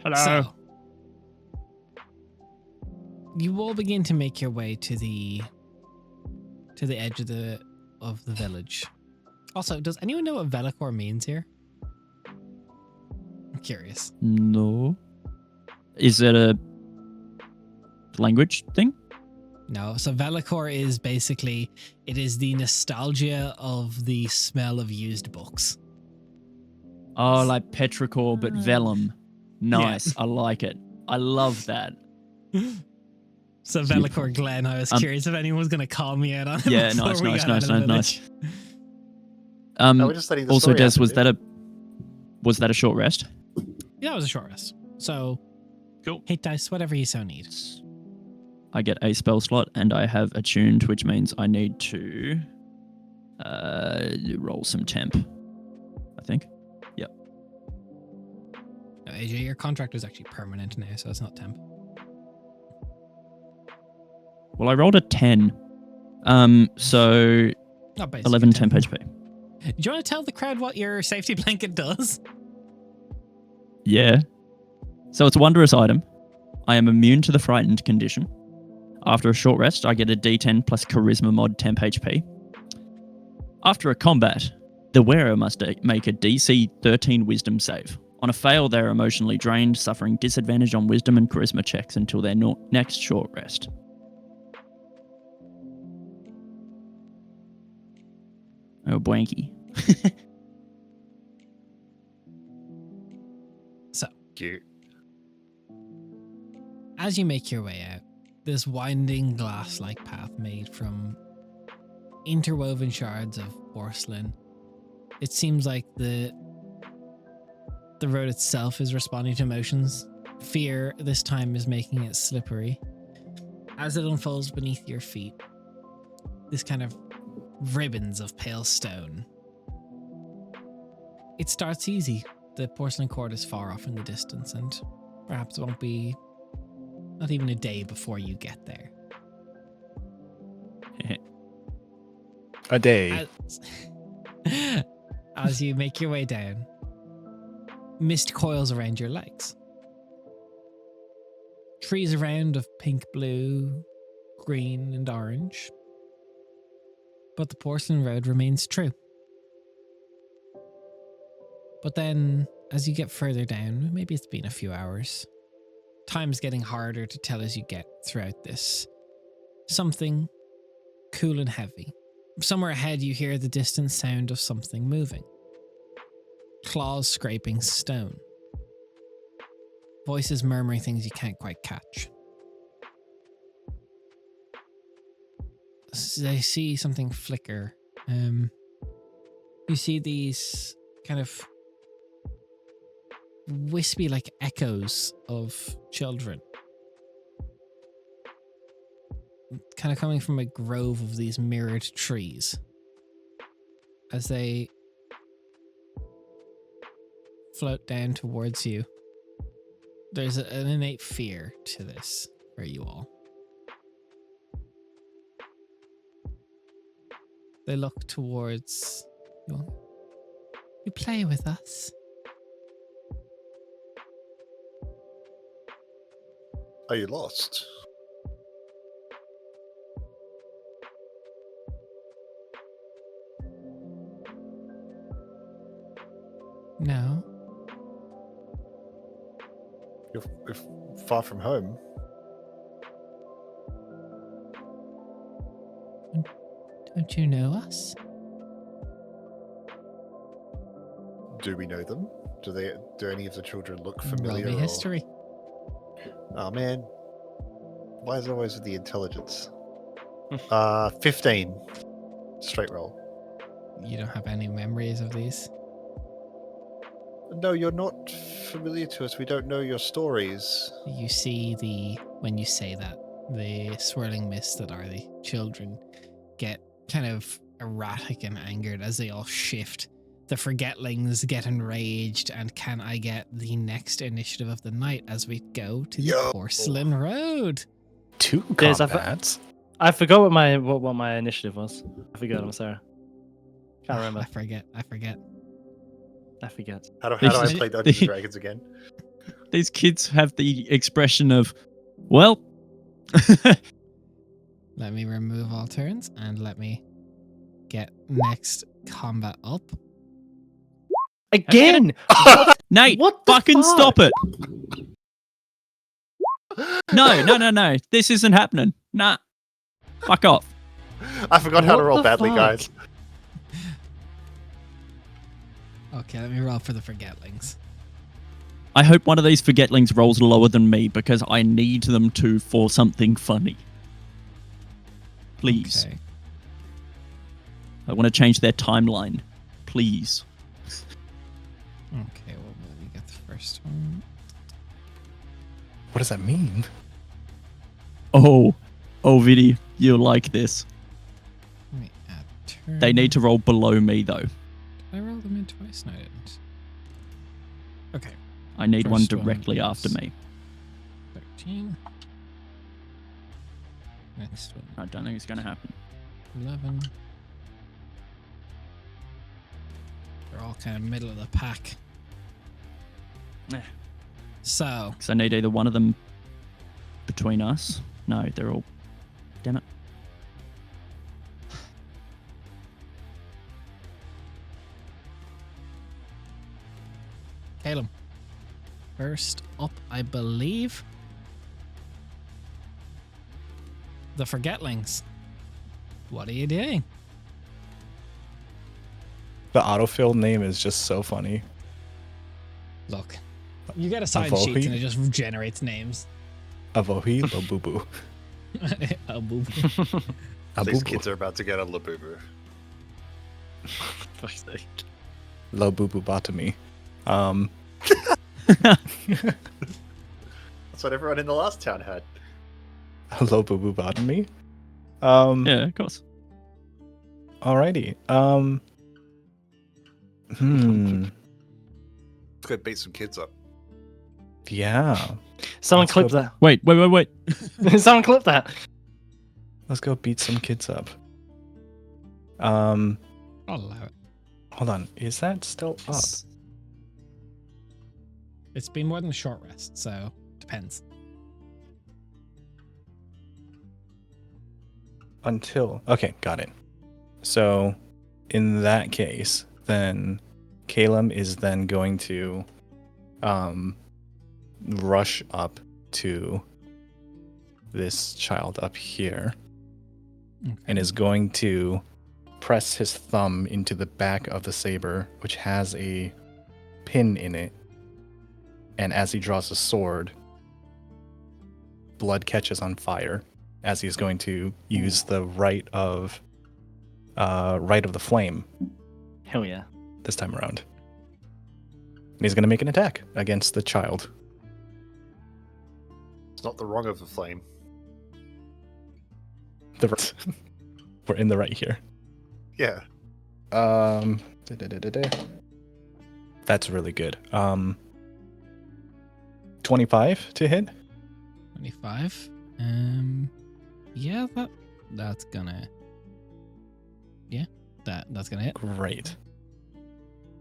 Hello. So, you all begin to make your way to the edge of the village. Also, does anyone know what Velicor means here? I'm curious. No. Is it a language thing? No, so Velicor is basically, it is the nostalgia of the smell of used books. Oh, like petrichor, but vellum. Nice. I like it. I love that. So Beautiful. Velicor Glen, I was curious if anyone was going to call me out on it. Yeah, before nice, we nice, got out nice, of the nice, village. No, we're just letting the Also, story Des, happen, was that a short rest? Yeah, it was a short rest. So, Cool. hit dice, whatever you so need. I get a spell slot and I have attuned, which means I need to roll some temp, I think. No, AJ, your contract is actually permanent now, so it's not temp. Well, I rolled a 10. So Not basically 11 temp HP. Do you want to tell the crowd what your safety blanket does? Yeah. So it's a wondrous item. I am immune to the frightened condition. After a short rest, I get a D10 plus charisma mod temp HP. After a combat, the wearer must make a DC 13 wisdom save. On a fail, they are emotionally drained, suffering disadvantage on wisdom and charisma checks until their next short rest. Oh, blanky. So, Cute. as you make your way out, this winding glass-like path made from interwoven shards of porcelain, it seems like the road itself is responding to emotions. Fear this time is making it slippery. As it unfolds beneath your feet, this kind of ribbons of pale stone. It starts easy. The porcelain court is far off in the distance, and perhaps it won't be not even a day before you get there. A day. As you make your way down, mist coils around your legs. Trees around of pink, blue, green, and orange. But the porcelain road remains true. But then, as you get further down, maybe it's been a few hours, time's getting harder to tell as you get throughout this. Something cool and heavy. Somewhere ahead, you hear the distant sound of something moving. Claws scraping stone. Voices murmuring things you can't quite catch. They see something flicker. You see these kind of wispy like echoes of children. Kind of coming from a grove of these mirrored trees. As they float down towards you. There's an innate fear to this for you all. They look towards you all. You play with us. Are you lost? No. You're far from home. Don't you know us? Do we know them? Do any of the children look Roll familiar? me history. Oh man, why is it always with the intelligence? 15. Straight roll. You don't have any memories of these? No, you're not familiar to us. We don't know your stories. You see when you say that, the swirling mist that are the children get kind of erratic and angered as they all shift. The forgetlings get enraged, and can I get the next initiative of the night as we go to the Yo. Porcelain Road? 2 There's a- combats. I forgot what my initiative was. I forgot. I'm sorry. Can't remember. I forget. I forget. How do I These- play Dungeons and Dragons again? These kids have the expression of, well, Let me remove all turns and let me get next combat up. Again! Nate, What the fucking fuck? stop it. No. This isn't happening. Nah. Fuck off. I forgot how to What roll the badly, fuck? guys. Okay, let me roll for the forgetlings. I hope one of these forgetlings rolls lower than me because I need them to for something funny. Please. Okay. I want to change their timeline. Please. Okay, well, let me get the first one. What does that mean? Oh, Vidi, you'll like this. Let me add turn. They need to roll below me, though. Did I roll them in twice? No, I didn't. Okay, I need one First one directly is- after me. 13. Next one, I don't think it's going to happen. 11. They're all kind of middle of the pack. Eh. So, Because I need either one of them between us. No, they're all... Damn it. Caleb. First up, I believe, the Forgetlings. What are you doing? The autofill name is just so funny. Look, you get a side Avohi? sheet and it just generates names. Avohi Lobubu. Oh, boo. These Abubu. kids are about to get a labubu. Fuck's sake. Lobububotomy. That's what everyone in the last town had. Lobububotomy. Yeah, of course. Alrighty. Let's go beat some kids up. Yeah. Someone Let's clip go- that. Wait. Someone clip that. Let's go beat some kids up. I'll allow it. Hold on. Is that still up? It's been more than a short rest, so depends. Until okay, got it. So in that case, then Caleb is then going to rush up to this child up here and is going to press his thumb into the back of the saber, which has a pin in it. And as he draws a sword, blood catches on fire as he's going to use the right of the flame Hell yeah. this time around. And he's going to make an attack against the child. It's not the wrong of the flame. The right. We're in the right here. Yeah. That's really good. 25 to hit. 25. Yeah, that's gonna. Yeah, that's gonna hit. Great.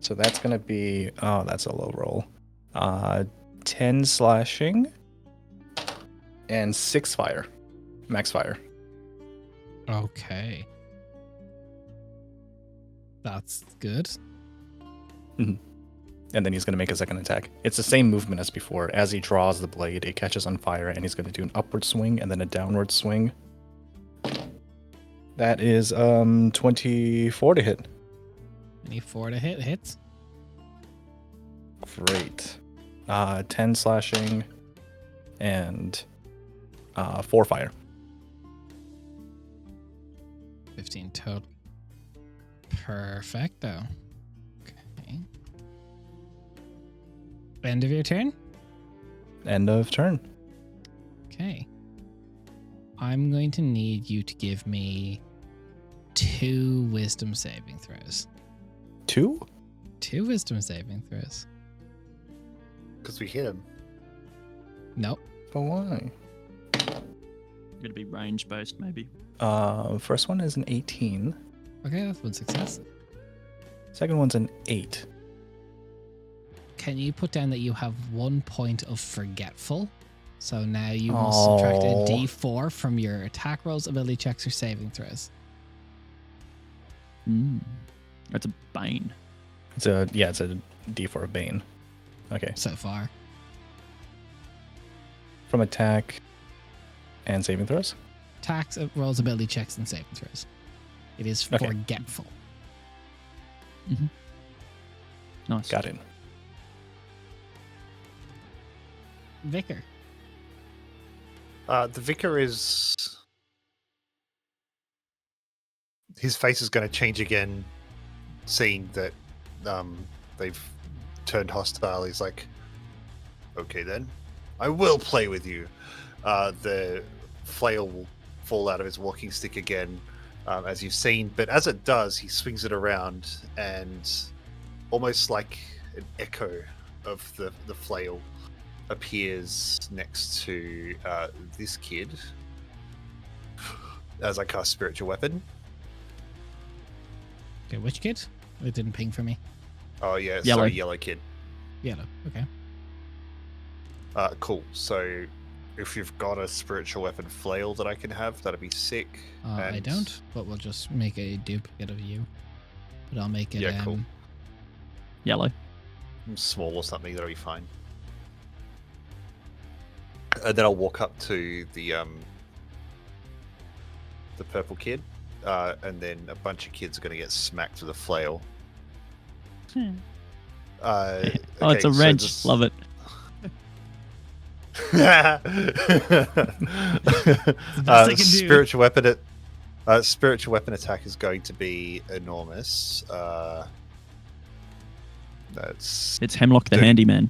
So that's gonna be that's a low roll. 10 slashing and 6 fire. Max fire. Okay. That's good. And then he's going to make a second attack. It's the same movement as before. As he draws the blade, it catches on fire, and he's going to do an upward swing and then a downward swing. That is 24 to hit. 24 to hit. Hits. Great. 10 slashing and 4 fire. 15 total. Perfecto. Okay. End of your turn? End of turn. Okay. I'm going to need you to give me 2 wisdom saving throws. 2? 2 wisdom saving throws. Because we hit him. Nope. But why? It'd be range based, maybe. First one is an 18. Okay, that's one success. Second one's an 8. can you put down that you have 1 point of forgetful? So now you must subtract a Oh. d4 from your attack rolls, ability checks, or saving throws. That's a bane. It's a D4 of Bane. Okay. So far. From attack and saving throws? Attacks, rolls, ability checks, and saving throws. It is Okay. forgetful. Nice. Got it. Vicar. The vicar is. His face is going to change again, seeing that they've turned hostile. He's like, okay, then. I will play with you. The flail will fall out of his walking stick again, as you've seen. But as it does, he swings it around, and almost like an echo of the flail appears next to this kid as I cast Spiritual Weapon. Okay, which kid? It didn't ping for me. Oh, yeah, Yellow. sorry, yellow kid. Yellow. Okay. Cool. So if you've got a Spiritual Weapon flail that I can have, that'd be sick. I And- don't, but we'll just make a duplicate of you. But I'll make it Yeah, cool. Yellow. Small or something, that'll be fine. And then I'll walk up to the purple kid, and then a bunch of kids are going to get smacked with a flail. Oh, it's a okay, so wrench. this- Love it. best I can do. Spiritual weapon. Spiritual weapon attack is going to be enormous. That's It's Hemlock the Dude. handyman.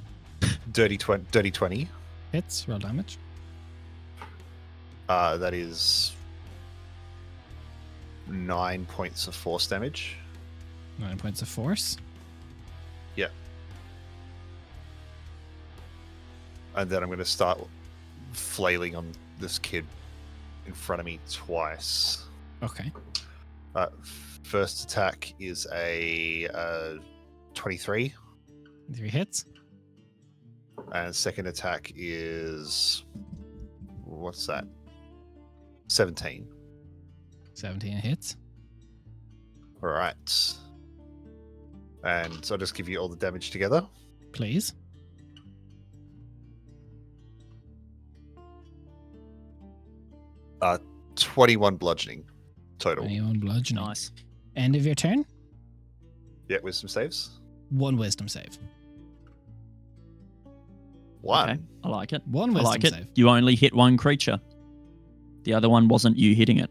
dirty 20. Hits, roll damage. That is 9 points of force damage. 9 points of force. And then I'm going to start flailing on this kid in front of me twice. Okay. First attack is a 23, 3 hits. and second attack is what's that? 17. 17 hits. All right. And so I'll just give you all the damage together. Please. 21 bludgeoning total. 21 bludgeoning. Nice. End of your turn. Yeah, wisdom saves. 1 wisdom save. 1. Okay, I like it. 1 I wisdom like it. save. You only hit one creature. The other one wasn't you hitting it,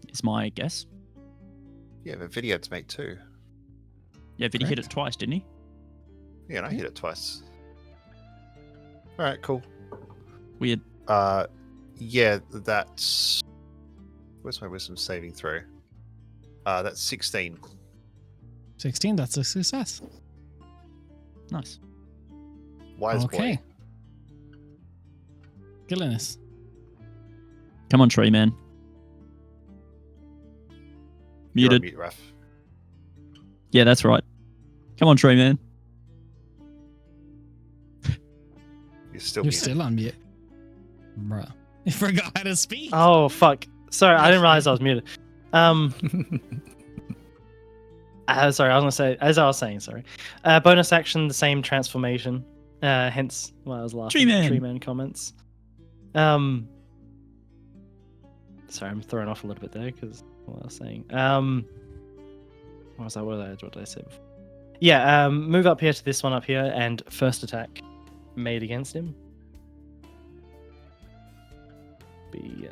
is my guess. Yeah, but Vidi had to make 2. Yeah, Vidi hit it Correct. twice, didn't he? Yeah, and I hit it twice. All right, cool. Weird. Yeah, that's. Where's my wisdom saving throw? That's 16. 16, that's a success. Nice. Wise Okay. boy. Gillinis. Come on, tree man. You're on Muted. mute, Raph. Yeah, that's right. Come on, tree man. You're still You're muted. still on mute. Bruh. I forgot how to speak. Oh fuck! Sorry, I didn't realize I was muted. Sorry, I was gonna say, as I was saying, sorry. Bonus action, the same transformation. Hence why I was laughing. Tree man. Tree man comments. Sorry, I'm thrown off a little bit there because what I was saying. What was that? What did I say before? Yeah. Move up here to this one up here, and first attack made against him. Be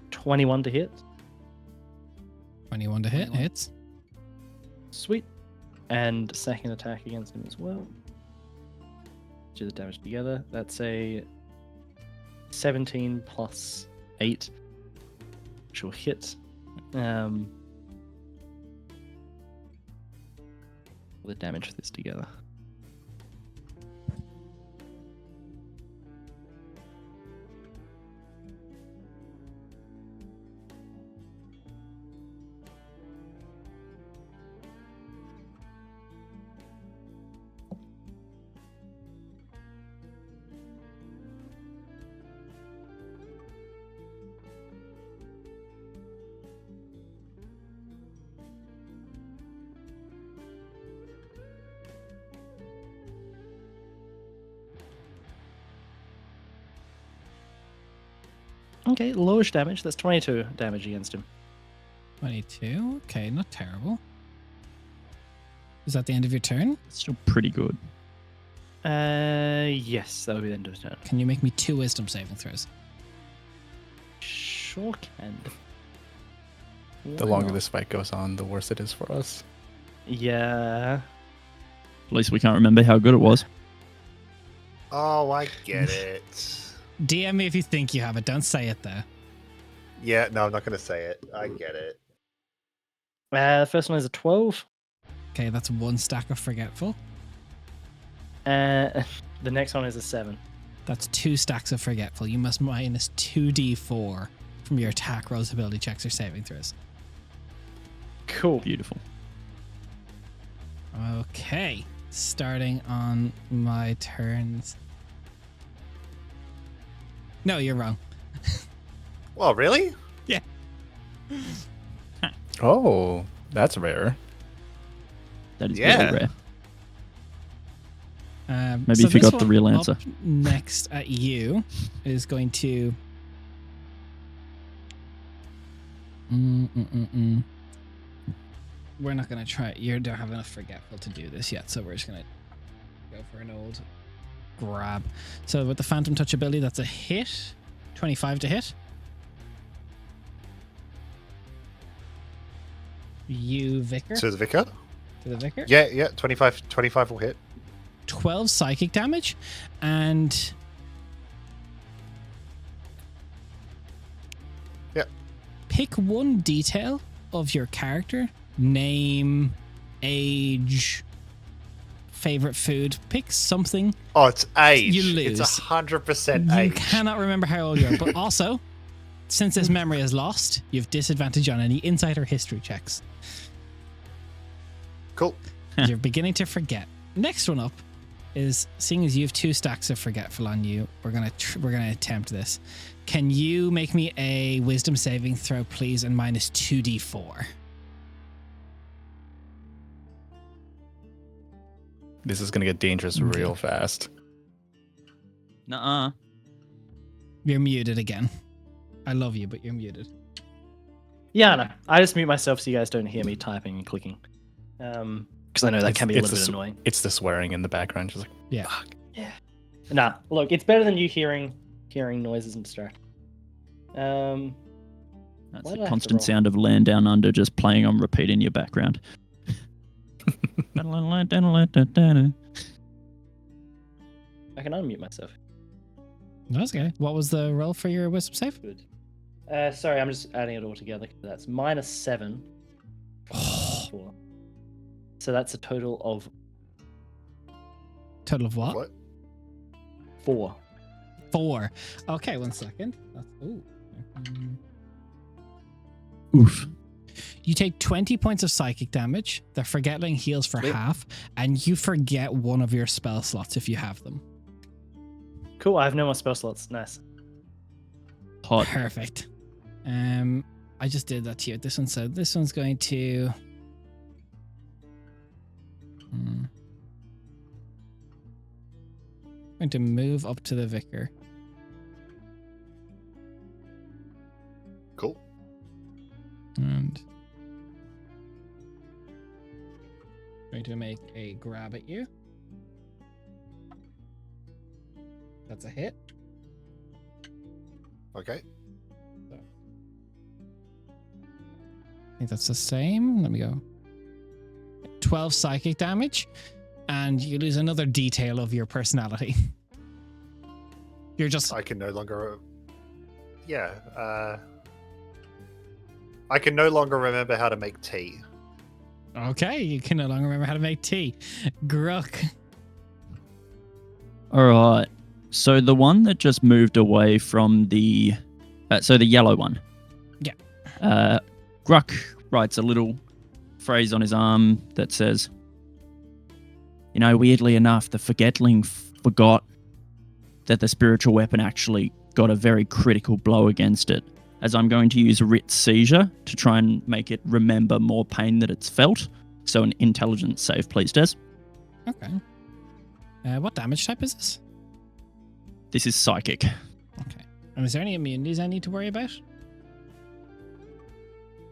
21 to hit. 21 to hit. 21. Hits. Sweet. And second attack against him as well. Do the damage together. That's a 17 plus 8, which will hit. The damage for this together. Okay, lowish damage. That's 22 damage against him. 22. Okay, not terrible. Is that the end of your turn? Still pretty good. Yes, that would be the end of his turn. Can you make me 2 wisdom saving throws? Sure can. The longer this fight goes on, the worse it is for us. Yeah. At least we can't remember how good it was. Oh, I get it. DM me if you think you have it. Don't say it there. Yeah, no, I'm not going to say it. I get it. The first one is a 12. Okay, that's 1 stack of Forgetful. The next one is a 7. That's 2 stacks of Forgetful. You must minus 2d4 from your attack rolls, ability checks, or saving throws. Cool. Beautiful. Okay, starting on my turns. No, you're wrong. Well, really? Oh, that's rare. That is Yeah. very rare. Maybe so you forgot this the one real up answer. Next at you is going to. We're not going to try. You don't have enough Forgetful to do this yet, so we're just going to go for an old grab. So with the Phantom Touch ability, that's a hit. 25 to hit. You, Vicar. To the Vicar? To the Vicar. Yeah, 25 will hit. 12 psychic damage, and Yep. pick one detail of your character: name, age, favorite food. Pick something. Oh, it's age. You lose. It's 100% You age. cannot remember how old you are, but also, since this memory is lost, you have disadvantage on any insight or history checks. Cool. You're beginning to forget. Next one up is, seeing as you have 2 stacks of Forgetful on you, we're gonna attempt this. Can you make me a Wisdom saving throw, please, and minus 2d4? This is gonna get dangerous real fast. Nuh-uh. You're muted again. I love you, but you're muted. Yeah, no. I just mute myself so you guys don't hear me typing and clicking. Because I know that can be a little bit annoying. It's the swearing in the background, just like Yeah. fuck. Yeah. Nah, look, it's better than you hearing noises and distract. That's Why the did I have to constant roll? sound of Land Down Under just playing on repeat in your background. I can unmute myself. That's okay. What was the roll for your Wisdom save? Good. Sorry, I'm just adding it all together. That's -7. Four. So that's a total of Total of what? What? 4. 4. Okay, 1 second. That's, ooh. Oof. You take 20 points of psychic damage. The Forgetling heals for Sweet. half, and you forget one of your spell slots if you have them. Cool, I have no more spell slots. Nice. Hot. Perfect. I just did that to you. This one, so this one's going to. Going to move up to the Vicar. Cool. And going to make a grab at you. That's a hit. Okay. I think that's the same. Let me go. 12 psychic damage, and you lose another detail of your personality. You're just. I can no longer. Yeah. I can no longer remember how to make tea. Okay, you can no longer remember how to make tea. Gruck. All right. So the one that just moved away from the, so the yellow one. Yeah. Gruck writes a little phrase on his arm that says, you know, weirdly enough, the Forgetling forgot that the spiritual weapon actually got a very critical blow against it, as I'm going to use Writ Seizure to try and make it remember more pain that it's felt. So an intelligence save, please, Des. Okay. What damage type is this? This is psychic. Okay. And is there any immunities I need to worry about?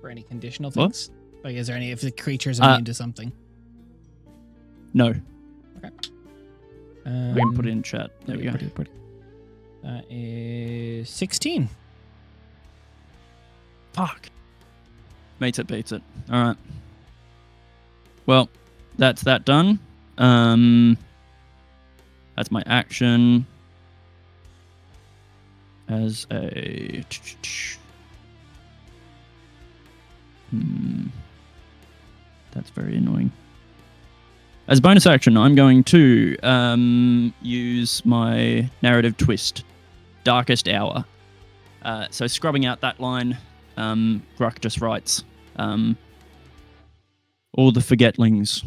Or any conditional What? things? Like, is there any if the creature's immune to something? No. Okay. I can put it in chat. There we go. Pretty. That is 16. Fuck. Beats it. All right. Well, that's that done. That's my action. As a... That's very annoying. As a bonus action, I'm going to use my narrative twist, Darkest Hour. So scrubbing out that line, Gruck just writes, all the Forgetlings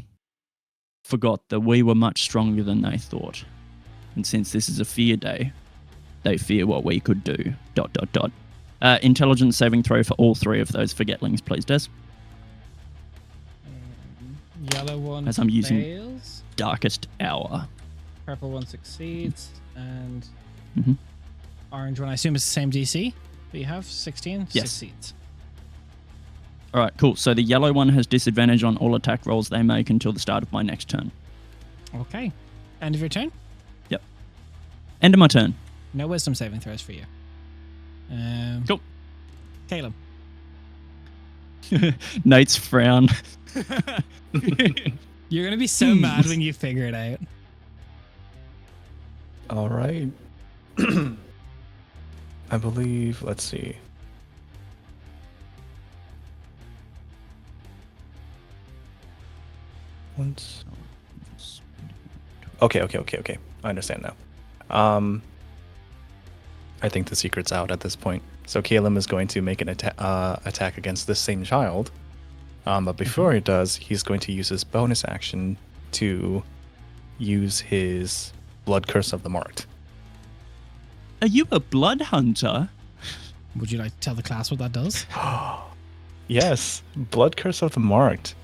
forgot that we were much stronger than they thought. And since this is a fear day, they fear what we could do, ... Intelligence saving throw for all three of those Forgetlings, please, Des. Yellow one As I'm using fails. Darkest Hour. Purple one succeeds. And Mhm. orange one, I assume, is the same DC that you have. 16 Yes. succeeds. All right, cool. So the yellow one has disadvantage on all attack rolls they make until the start of my next turn. Okay. End of your turn? End of my turn. No wisdom saving throws for you. Cool. Caleb. Nate's frown. You're going to be so mad when you figure it out. All right. I believe, let's see. Once. Okay. I understand now. I think the secret's out at this point. So Caleb is going to make an attack against this same child. But before he does, he's going to use his bonus action to use his Blood Curse of the Marked. Are you a blood hunter? Would you like to tell the class what that does? Yes, Blood Curse of the Marked.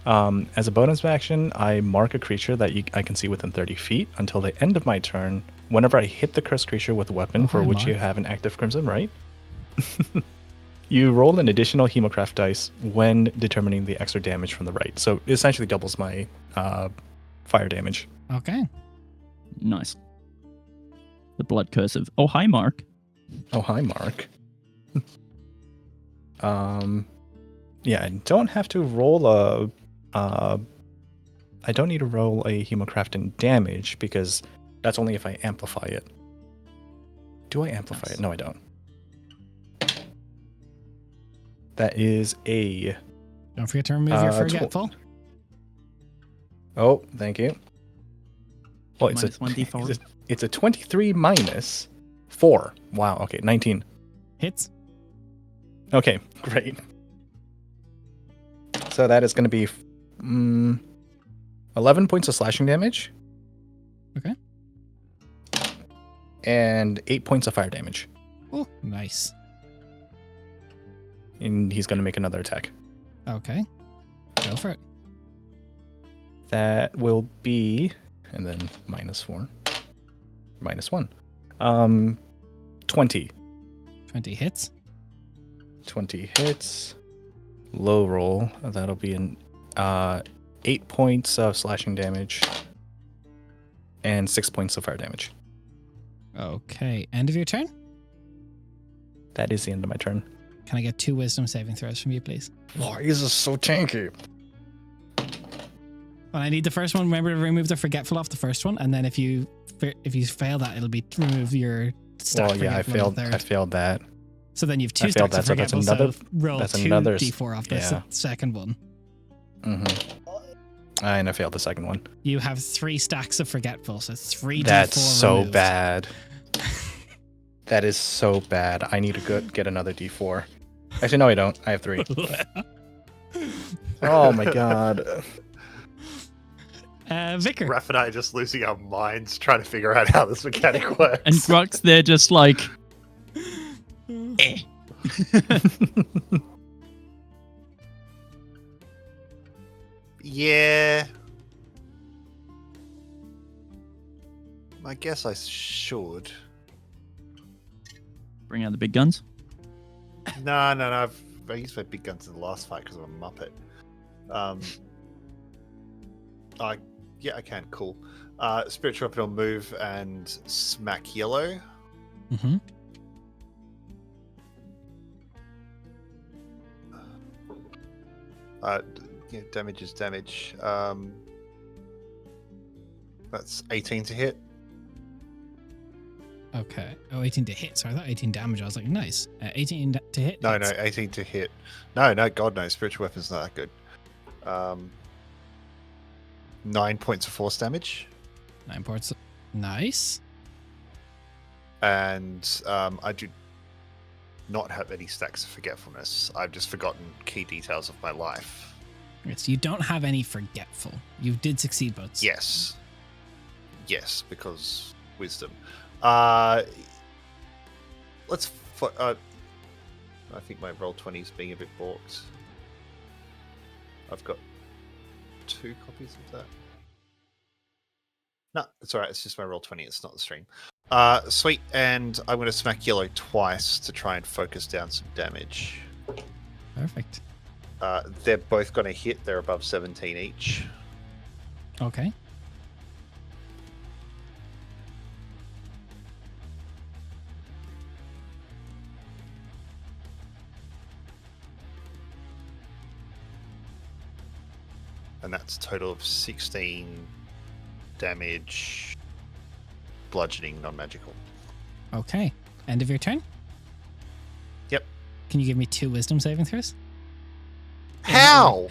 As a bonus action, I mark a creature that I can see within 30 feet until the end of my turn. Whenever I hit the cursed creature with a weapon for which you have an active Crimson Right, you roll an additional Hemocraft dice when determining the extra damage from the right. So it essentially doubles my fire damage. Okay. Nice. The blood curse of... Oh, hi, Mark. Oh, hi, Mark. Yeah, I don't have to roll I don't need to roll a Hemocraft in damage because that's only if I amplify it. Do I amplify it? No, I don't. That is a... Don't forget to remove your forgetful. Oh, thank you. Well, it's Minus 1d4. It's a 23 minus 4. Wow, okay, 19. Hits. Okay, great. So that is going to be 11 points of slashing damage. Okay. And 8 points of fire damage. Oh, nice. And he's going to make another attack. Okay. Go for it. That will be, and then minus 4. Minus 1. 20. 20 hits. 20 hits. Low roll. That'll be an 8 points of slashing damage. And 6 points of fire damage. Okay. End of your turn? That is the end of my turn. Can I get 2 wisdom saving throws from you, please? Why is this so tanky? Well, I need the first one. Remember to remove the forgetful off the first one, and then if you fail that, it'll be to remove your stack. Well, yeah, I failed that. So then you have 2 I failed stacks of that, so that's forgetful. another- So roll that's 2 another d4 off the yeah. second one. And I failed the second one. You have 3 stacks of forgetful, so 3 d4 That's so removed. bad. That is so bad. I need to get another D4. Actually, no, I don't. I have 3. Oh my god. Vicar. Raph and I are just losing our minds trying to figure out how this mechanic works. And Gruck's there just like... eh. Yeah. I guess I should. Bring out the big guns. No. I used my big guns in the last fight because I'm a muppet. Yeah, I can. Cool. Spiritual weapon will move and smack yellow. Mm-hmm. Damage is damage. That's 18 to hit. Okay. Oh, 18 to hit. Sorry, I thought 18 damage. I was like, nice. 18 to hit. No, hits. 18 to hit. No, God, no. Spiritual weapon's not that good. 9 points of force damage. 9 points. Nice. And I do not have any stacks of forgetfulness. I've just forgotten key details of my life. Okay, so you don't have any forgetful. You did succeed both. Yes, because wisdom. Let's. I think my roll 20 is being a bit balked. I've got 2 copies of that. No, it's alright. It's just my roll 20. It's not the stream. Sweet. And I'm going to smack yellow twice to try and focus down some damage. Perfect. They're both going to hit. They're above 17 each. Okay. And that's a total of 16 damage, bludgeoning, non-magical. Okay. End of your turn? Yep. Can you give me 2 wisdom saving throws? How?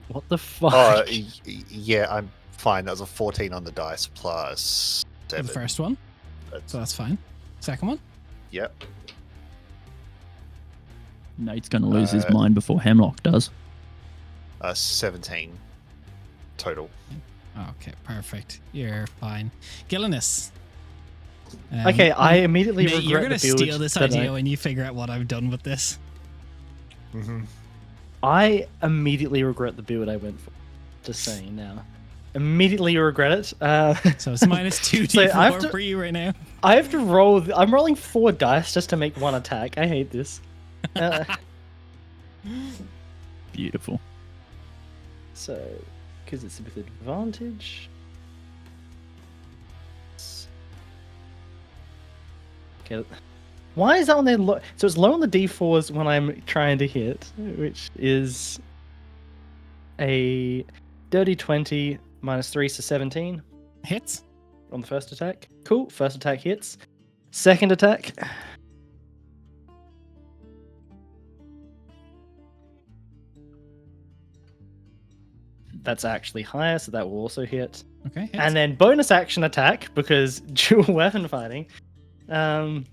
What the fuck? Yeah, I'm fine. That was a 14 on the dice plus For 7. the first one. So that's fine. Second one? Yep. Nate's going to lose his mind before Hemlock does. 17 total. Okay, perfect. You're fine. Gillinus. Okay, I immediately mate, regret you're gonna the build steal this that idea when you figure out what I've done with this. Mm-hmm. I immediately regret the build I went for. Just saying now. Immediately regret it. So it's minus 2 So I have d4 to- for you right now. I have to roll. I'm rolling 4 dice just to make 1 attack. I hate this. Beautiful. So, because it's with advantage. Okay. Why is that one there low? So it's low on the d4s when I'm trying to hit, which is a dirty 20 minus 3, so 17 Hits. on the first attack. Cool. First attack hits. Second attack. That's actually higher, so that will also hit. Okay. Hits. And then bonus action attack, because dual weapon fighting. Okay,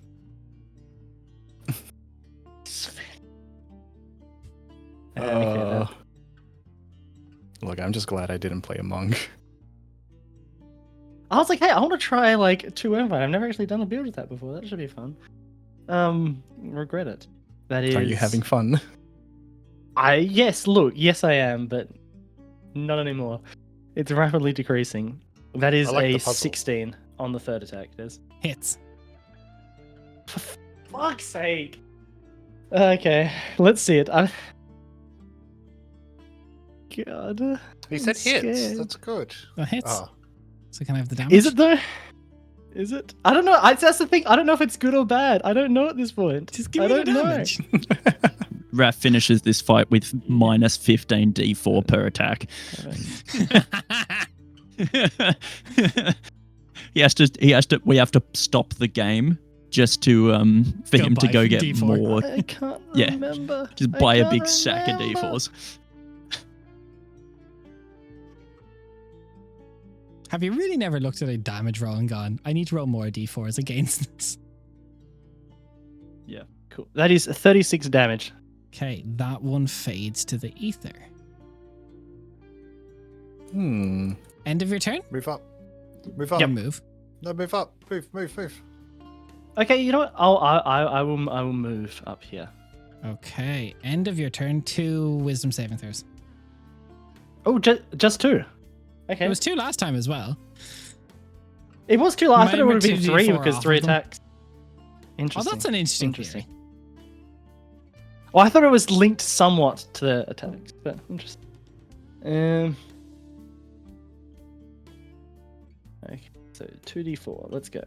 Look, I'm just glad I didn't play a monk. I was like, hey, I want to try like 2 weapon fighting. I've never actually done a build with that before. That should be fun. Regret it. That is. Are you having fun? Yes, I am, but not anymore. It's rapidly decreasing. That is I like the a puzzle. 16 on the third attack. Des. Hits. For fuck's sake. Okay, let's see it. God. He said I'm hits. scared. That's good. That hits. Oh. So can I have the damage? Is it though? Is it? I don't know. That's the thing. I don't know if it's good or bad. I don't know at this point. Just give I me the don't know. damage. Raph finishes this fight with minus 15 d4 per attack. We have to stop the game just to for Go him to buy go get D4. more. I can't Yeah, remember. Just I buy a can't big sack of remember. d4s. Have you really never looked at a damage roll and gone, I need to roll more d4s against this? Yeah. Cool. That is 36 damage. Okay, that one fades to the ether. End of your turn? Move up. Move up. Or move. No, move up. Move. Okay, you know what? I will move up here. Okay, end of your turn. 2 wisdom saving throws. Oh, just 2. Okay. It was 2 last time as well. It was too low. I thought it Remember would have been 3 2d4 because off 3 of them. attacks. Oh, Interesting. that's an interesting Interesting. theory. Well, I thought it was linked somewhat to the attacks, but interesting. Okay, so 2d4. Let's go.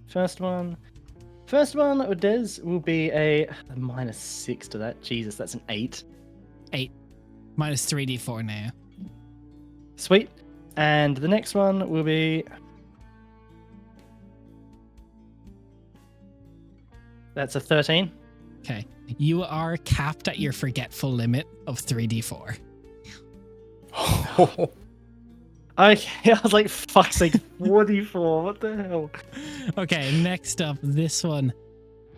First one with Des will be a -6 to that. Jesus, that's an 8. 8 minus 3d4 now. Sweet. And the next one will be. That's a 13. Okay. You are capped at your forgetful limit of 3d4. Okay, I was like, fuck's sake, 44. What the hell? Okay, next up, this one.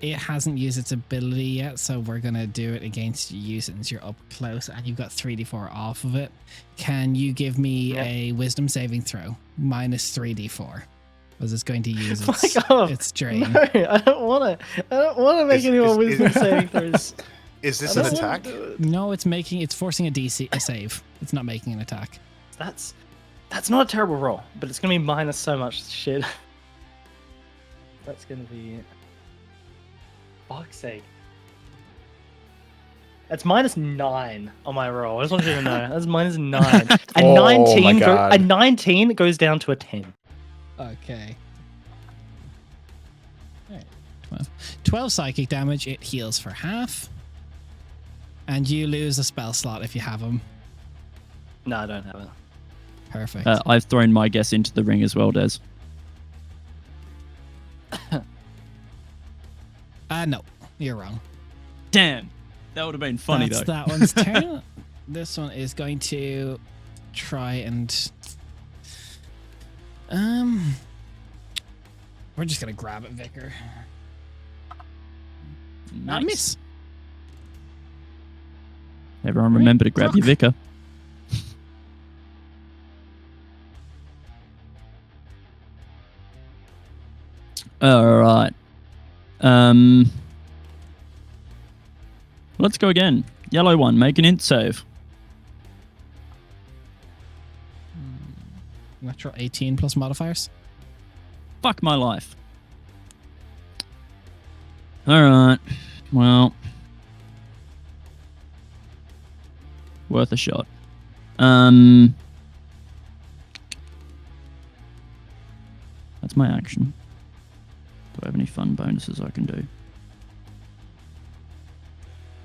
It hasn't used its ability yet, so we're going to do it against you since you're up close and you've got 3d4 off of it. Can you give me a wisdom saving throw? Minus 3d4. Because it's going to use its drain. No, I don't want to make any more wisdom saving throws. Is this an attack? No, it's forcing a save. It's not making an attack. That's not a terrible roll, but it's going to be minus so much shit. That's going to be... Fuck's sake. That's -9 on my roll. I just want you to know. That's -9. A 19 goes down to a 10. Okay. Alright. 12 psychic damage. It heals for half. And you lose a spell slot if you have them. No, I don't have it. Perfect. I've thrown my guess into the ring as well, Des. No, you're wrong. Damn. That would have been funny, That's though. that one's turn. This one is going to try and... We're just going to grab it, Vicar. Nice. Miss. Everyone remember to grab your vicar. Alright. Let's go again. Yellow one, make an int save. Natural 18 plus modifiers. Fuck my life. Alright. Well. Worth a shot. That's my action. Do I have any fun bonuses I can do?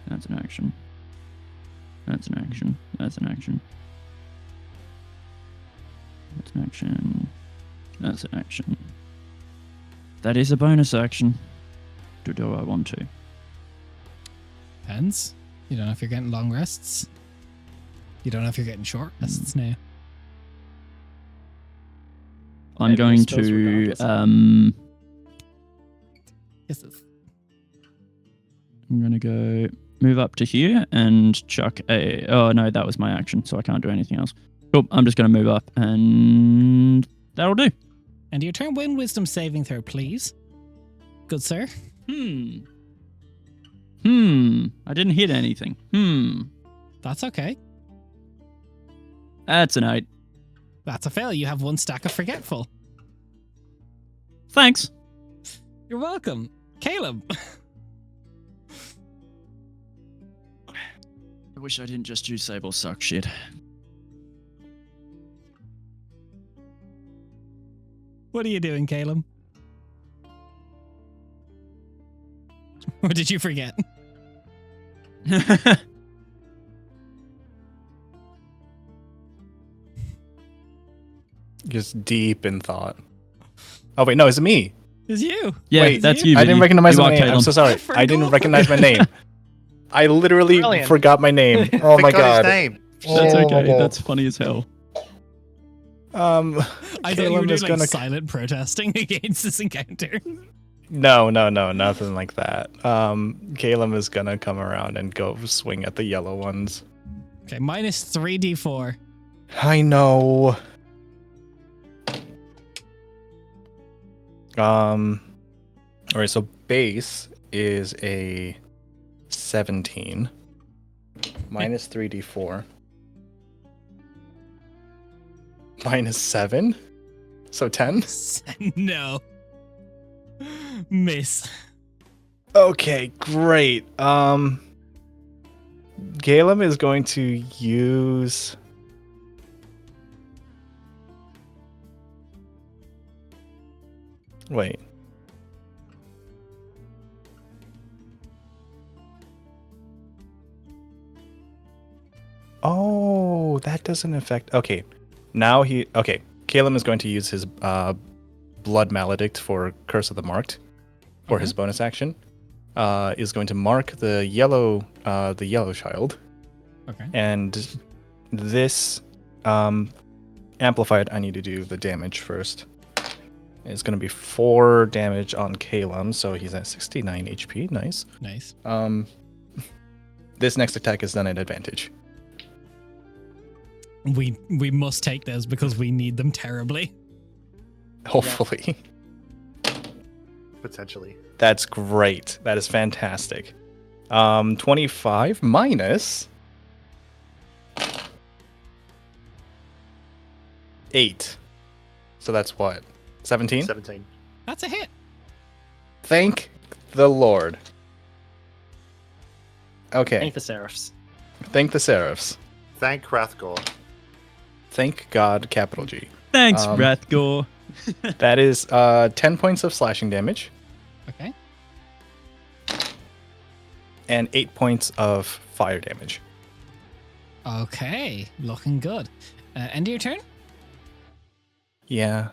That's an action. That's an action. That's an action. That's an action. That's an action. That is a bonus action. Do I want to? Depends. You don't know if you're getting long rests. You don't know if you're getting short rests now. I'm going to Yes. I'm going to go move up to here and chuck a... Oh, no, that was my action, so I can't do anything else. Cool, I'm just going to move up, and that'll do. And your turn, win wisdom saving throw, please. Good, sir. I didn't hit anything. That's okay. That's an 8. That's a fail. You have 1 stack of forgetful. Thanks. You're welcome. Caleb. I wish I didn't just use save or suck shit. What are you doing, Caleb? Or did you forget? Just deep in thought. Oh wait, no, it's me. It's you. Yeah, Wait, that's you. I didn't recognize You my are name. I'm Caleb. so sorry. I didn't recognize my name. I literally Brilliant. forgot my name. Oh my Forgot god. his name. That's okay. Oh. That's funny as hell. I thought you were Caleb is doing like gonna. silent protesting against this encounter. No, nothing like that. Caleb is gonna come around and go swing at the yellow ones. Okay, minus 3d4. I know. Alright, so base is a 17. Minus 3d4. Minus 7? So 10? No. Miss. Okay, great. Galen is going to use. Wait. Oh, that doesn't affect. Okay, now Okay, Caleb is going to use his Blood Maledict for Curse of the Marked for his bonus action. Is going to mark the yellow child, Okay. and this amplified. I need to do the damage first. It's going to be 4 damage on Calum, so he's at 69 HP. Nice. Nice. This next attack is done at advantage. We must take those because we need them terribly. Hopefully. Potentially. That's great. That is fantastic. 25 minus 8. So that's what? 17? 17. That's a hit. Thank the Lord. Okay. Thank the Seraphs. Thank the Seraphs. Thank Hrathgore. Thank God, capital G. Thanks, Um, Rathgore. That is 10 points of slashing damage Okay. and 8 points of fire damage. Okay. Looking good. End of your turn? Yeah.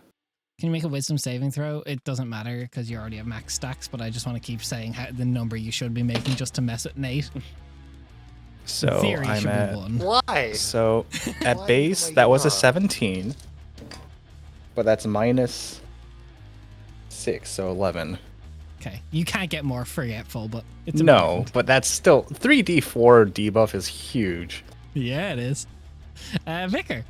Can you make a wisdom saving throw? It doesn't matter because you already have max stacks, but I just want to keep saying the number you should be making just to mess with Nate. So In theory, I'm should at. be 1. Why? So at Why base, the way that you was a are? 17, but that's minus 6, so 11. Okay. You can't get more forgetful, but it's No, important. but that's still 3d4 debuff is huge. Yeah, it is. Vicar.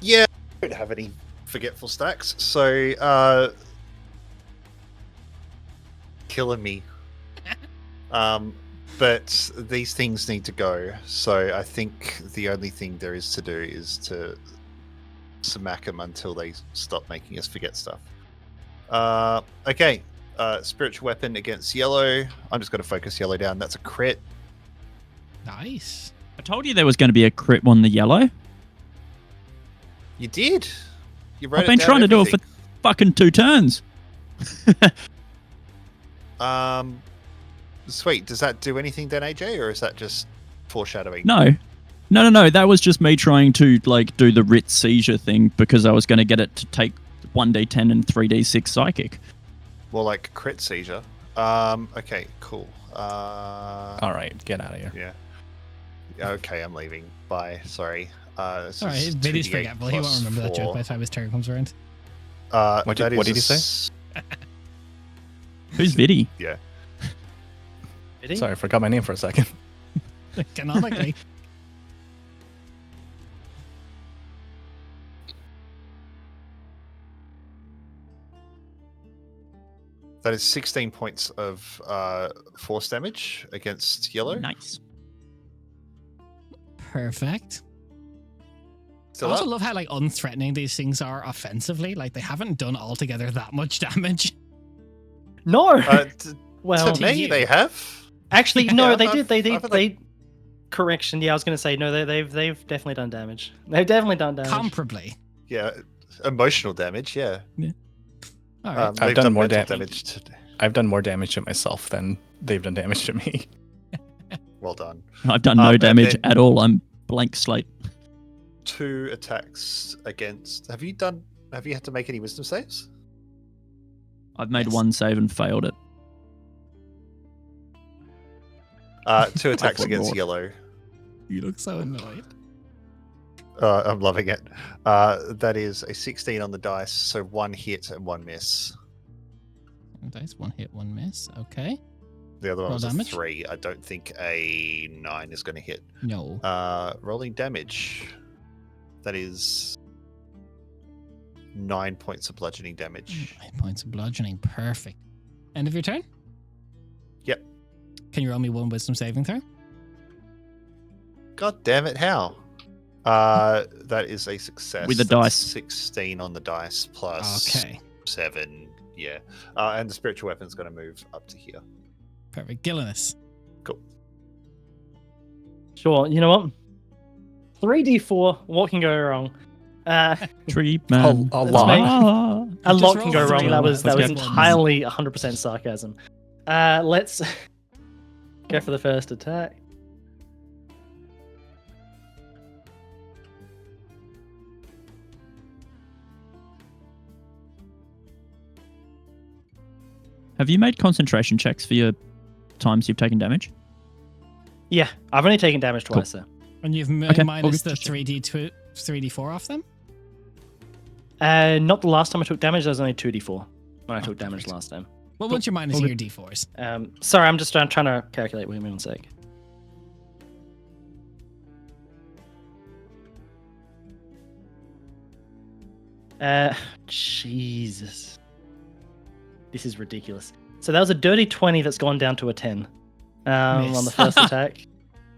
Yeah, I don't have any forgetful stacks, so killing me. But these things need to go, so I think the only thing there is to do is to smack them until they stop making us forget stuff. Okay, spiritual weapon against yellow. I'm just going to focus yellow down. That's a crit. Nice. I told you there was going to be a crit on the yellow. You did. You wrote I've been it down trying to do it for everything. fucking 2 turns. Sweet. Does that do anything then, AJ, or is that just foreshadowing? No. That was just me trying to do the writ seizure thing because I was going to get it to take 1d10 and 3d6 psychic. More like crit seizure. Okay, cool. All right, get out of here. Yeah. Okay, I'm leaving. Bye. Sorry. So Sorry, it's Viddy's 2d8 forgetful. He won't plus remember that joke 4. by the time his turn comes around. What That did is he a say? Who's Viddy? Yeah. Did he? Sorry, I forgot my name for a second. Canonically. That is 16 points of force damage against yellow. Nice. Perfect. I Still also up? love how unthreatening these things are offensively. Like they haven't done altogether that much damage. No. to Well, to me, you. they have. actually, no. Yeah, They I've- did. They I've did. had, They. Correction. Yeah, I was going to say no. They've definitely done damage. They've definitely done damage. Comparably. Yeah, emotional damage. Yeah. All right. I've They've done more mental damage. to. I've done more damage to myself than they've done damage to me. Well done. I've done no and damage then- at all. I'm blank slate. 2 attacks against. Have you had to make any wisdom saves? I've made Yes. 1 save and failed it. 2 attacks thought against more. yellow. You look so annoyed. I'm loving it. That is a 16 on the dice, so 1 hit and 1 miss. Dice, 1 hit, 1 miss. Okay. The other one Roll was damage? a 3. I don't think a 9 is going to hit. No. Rolling damage. That is 9 points of bludgeoning damage. 9 points of bludgeoning. Perfect. End of your turn? Yep. Can you roll me 1 wisdom saving throw? God damn it! How? That is a success. With the That's dice. 16 on the dice plus Okay, 7. Yeah. And the spiritual weapon's going to move up to here. perfect. Gillinus. Cool. Sure. You know what? 3d4. What can go wrong? Tree man. A Let's lot. make- Ah. A Just lot roll can go wrong. three That was ones. Let's go. entirely 100% sarcasm. Let's go for the first attack. Have you made concentration checks for your times you've taken damage? Yeah, I've only taken damage Cool. twice, though. And you've Okay, minus all the good. 3d4 off them? Not the last time I took damage. There was only 2d4 when I took damage perfect. last time. Well, once you're minusing All your d4s. Sorry, I'm just trying to calculate. Wait a minute, 1 sec. Jesus. This is ridiculous. So that was a dirty 20 that's gone down to a 10 on the Miss. first attack.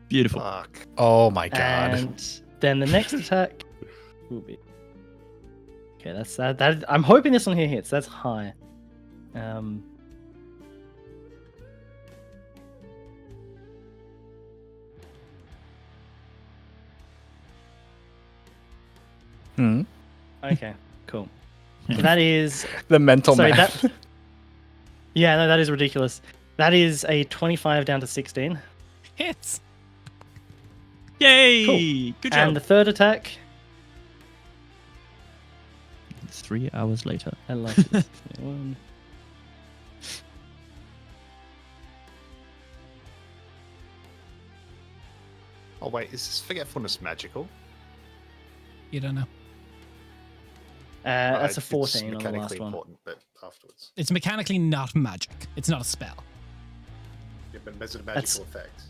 Beautiful. Fuck. Oh my god. And then the next attack will be... Okay, that's that. I'm hoping this one here hits. That's high. Okay, cool. So that is... The mental Sorry, math. that... Yeah, no, that is ridiculous. That is a 25 down to 16. Hits! Yay! Cool. Good job. And the third attack... It's 3 hours later. I like this. One. Oh, wait. Is this forgetfulness magical? You don't know. That's a It's 14 on the mechanically last one. important, but afterwards. It's mechanically not magic. It's not a spell. Yeah, but is it a That's- magical effect?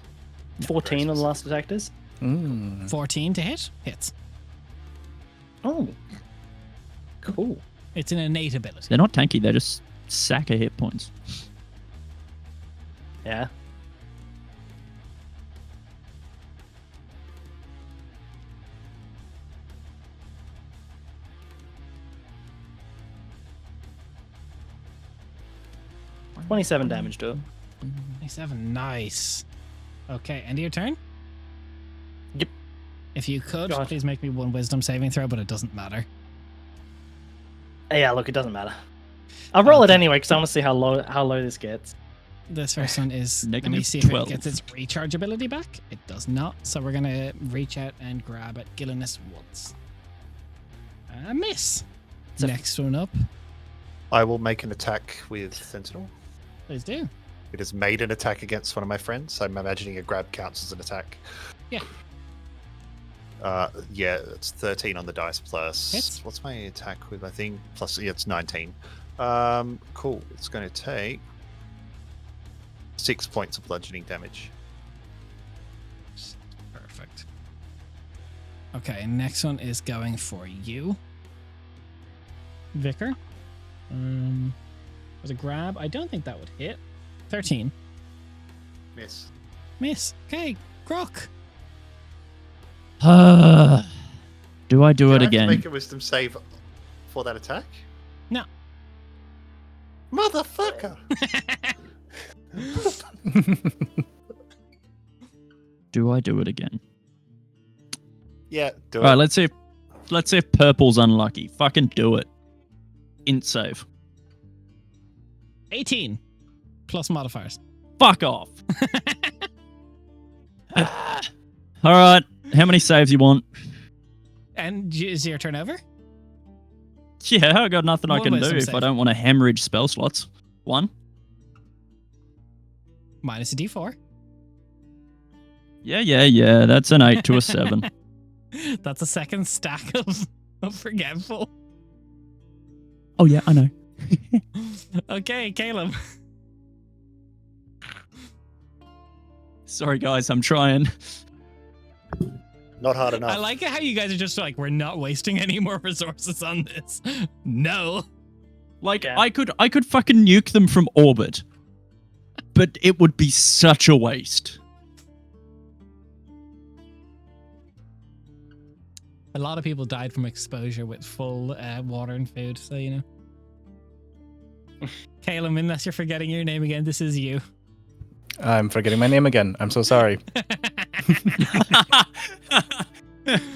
14 on the last attack does. 14 to hit? Hits. Oh. Cool. It's an innate ability. They're not tanky, they're just sack of hit points. Yeah. $27 damage to it. 27. Nice. Okay, end of your turn? Yep. If you could, Go on. please make me one wisdom saving throw, but it doesn't matter. Yeah, look, it doesn't matter. I'll roll it Okay. anyway because I want to see how low this gets. This first one is, let me Negative see if 12. it gets its recharge ability back. It does not, so we're going to reach out and grab at Gillinus once. Miss. a- Next one up. I will make an attack with Sentinel. Please do. It has made an attack against one of my friends. I'm imagining a grab counts as an attack. Yeah. Yeah, it's 13 on the dice plus. Hits. What's my attack with? I think plus. Yeah, it's 19. Cool. It's going to take 6 points of bludgeoning damage. Perfect. Okay, next one is going for you, Vicar. Was a grab? I don't think that would hit. 13. Miss. Miss. Okay, Grok. Do I do Did it I have to again? make a wisdom save for that attack? No. Motherfucker! Do I do it again? Yeah, do All right, it. let's see if purple's unlucky. Fucking do it. Int save. 18 plus modifiers. Fuck off. All right, how many saves you want? And is your turn over? Yeah, I got nothing I One can do wisdom if save. I don't want to hemorrhage spell slots. 1. Minus a d4. Yeah. That's an 8 to a 7. That's a second stack of forgetful. Oh yeah, I know. Okay, Caleb. Sorry guys, I'm trying. Not hard enough. I like it how you guys are just like, we're not wasting any more resources on this. No. Like Yeah. I could fucking nuke them from orbit. But it would be such a waste. A lot of people died from exposure with full water and food, so you know. Caleb, unless you're forgetting your name again, this is you. I'm forgetting my name again. I'm so sorry.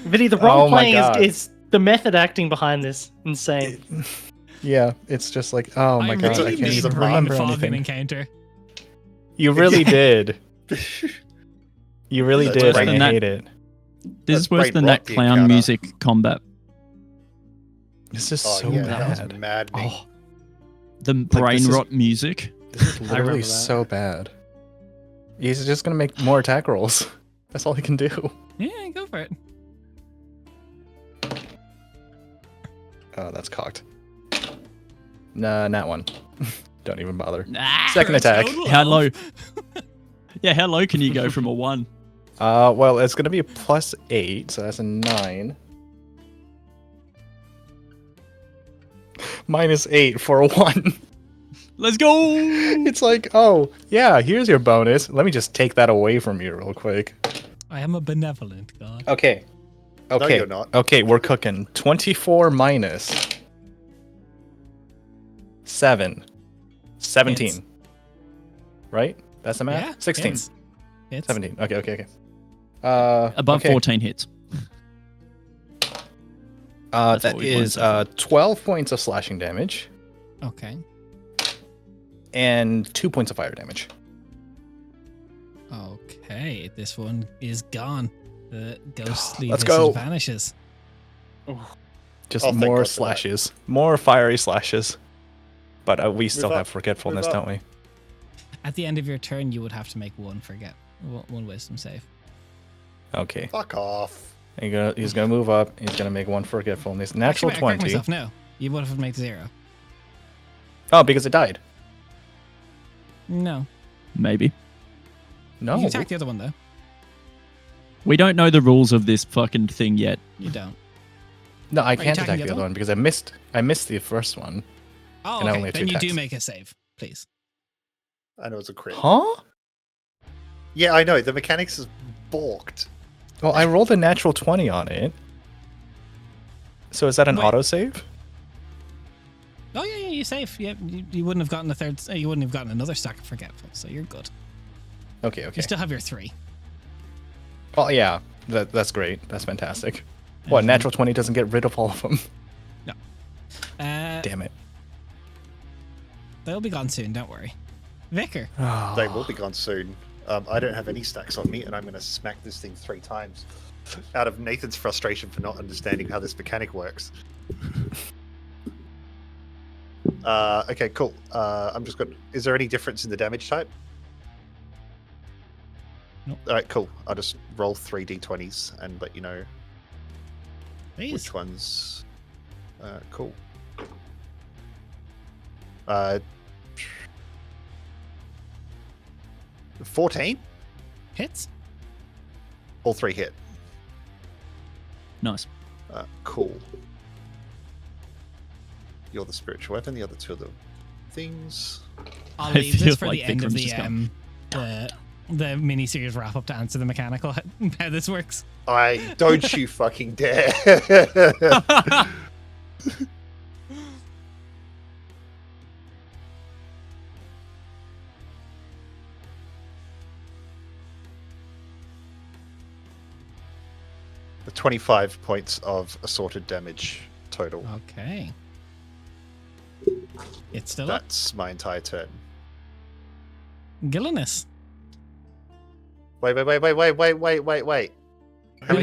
Vinny, the role Oh my playing God. is the method acting behind this. Insane. Yeah, it's just like, oh my god, really I can't made even brain remember fog an anything. encounter. You really did. You really That's did, worse and than I that. hate it. This is Brain worse than rot that the clown encounter. music combat. This is Oh so yeah, that was bad. maddening. Oh, the brain this is- rot music. This is remember literally that. so bad. He's just gonna make more attack rolls. That's all he can do. Yeah, go for it. Oh, that's cocked. Nah, not one. Don't even bother. Ah, Second attack. how low? Yeah, how low can you go from a 1? Well, it's gonna be a +8, so that's a 9. -8 for a 1. Let's go! It's like, oh, yeah, here's your bonus. Let me just take that away from you real quick. I am a benevolent god. Okay. Okay. you're not. Okay, we're cooking. 24 minus 7. 17. Hits. Right? That's the math? Yeah, 16. Hits. 17. Okay. Above okay. 14 hits. That's That what we've learned is so far. 12 points of slashing damage Okay. and 2 points of fire damage. Okay, this one is gone. The ghostly Let's visage go. vanishes. Just Oh, thank more God for that. slashes. More fiery slashes. But we still up, have forgetfulness, move up. don't we? At the end of your turn, you would have to make one wisdom save. Okay. Fuck off. He's gonna move up. He's gonna make one forgetfulness. Natural Actually, I correct 20. myself, no. You would have made 0. Oh, because it died. No. Maybe. No. You can attack the other one, though. We don't know the rules of this fucking thing yet. You don't. No, I you can't attacking attack the the other other one because I missed the first one. Oh, And I okay. only have Then 2 you do attacks. make a save, please. I know it's a crit. Huh? Yeah, I know. The mechanics is balked. Well, I rolled a natural 20 on it. So is that an Wait. autosave? Oh, yeah, you save. Yeah, you wouldn't have gotten a third. You wouldn't have gotten another stack of forgetful, so you're good. Okay. You still have your 3. Oh, yeah. That's great. That's fantastic. What, natural 20 doesn't get rid of all of them? Damn it. They'll be gone soon. Don't worry. Vicar. They will be gone soon. I don't have any stacks on me, and I'm going to smack this thing 3 times. Out of Nathan's frustration for not understanding how this mechanic works. Okay, cool. I'm just going. Is there any difference in the damage type? Nope. All right, cool. I'll just roll 3 d20s and let you know Please. which ones. Cool. 14. Hits. All 3 hit. Nice. Cool. You're the spiritual weapon. The other 2 are the things. I'll I leave feel this for like the end of Vikram's just gone. the mini-series wrap-up to answer the mechanical how this works. I don't you fucking dare. The 25 points of assorted damage total. Okay. It's still up. That's my entire turn. Gilliness. Wait. How many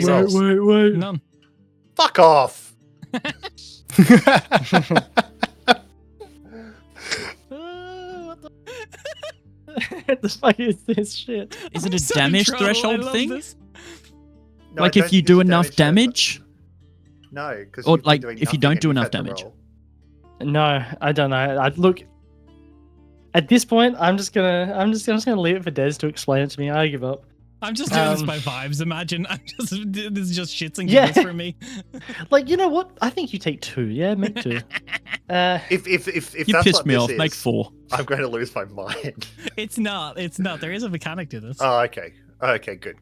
Wait, rolls? wait. None. Fuck off! What the fuck is this shit? Is it I'm a so in damage trouble, I threshold love thing? this. No, Like I if don't you think do it's a enough damage? No, because Or, like, if you don't do enough damage. No, I don't know. I look. At this point, I'm just gonna leave it for Des to explain it to me. I give up. I'm just doing this Um, by vibes. Imagine this is just shits and Yeah. giggles for me. Like, you know what? I think you take 2. Yeah, make 2. If You that's pissed what me this off. is, Make 4. I'm going to lose my mind. It's not. There is a mechanic to this. Oh, okay. Okay, good.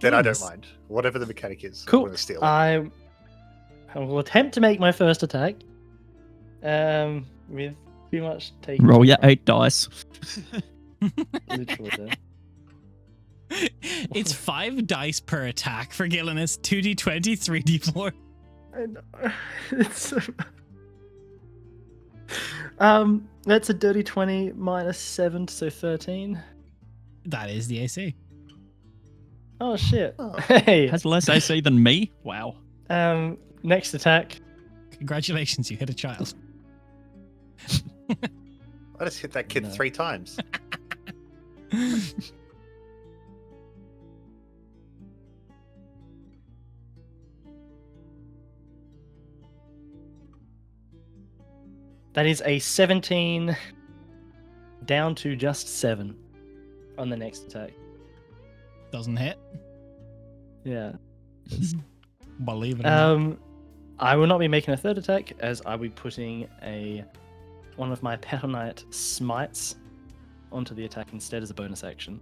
Then I don't Goodness. mind. Whatever the mechanic is, I'm Cool. going to steal it. I I will attempt to make my first attack. With too much taking. Roll your 8 dice. Literally there. It's 5 dice per attack for Gillen. It's 2d20, 3d4. I know. It's that's a dirty 20 minus 7, so 13. That is the AC. Oh shit. Oh. Hey. Has less AC than me? Wow. Next attack. Congratulations, you hit a child. I just hit that kid No. 3 times. That is a 17 down to just 7 on the next attack. Doesn't hit. Yeah. Believe it or not. I will not be making a third attack as I'll be putting one of my Petonite smites onto the attack instead as a bonus action.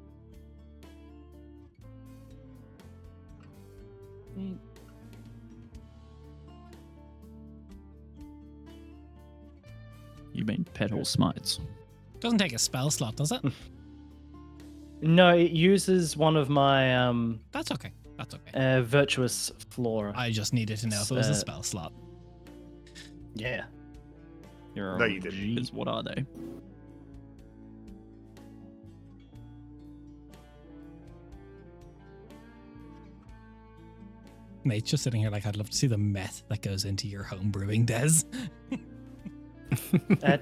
You mean petal smites? Doesn't take a spell slot, does it? No, it uses one of my That's okay. That's okay. virtuous flora. I just needed to know if it was a uh, spell slot. Yeah. No, you didn't. Jeez, what are they? Nate's just sitting here like, I'd love to see the meth that goes into your home brewing, Des.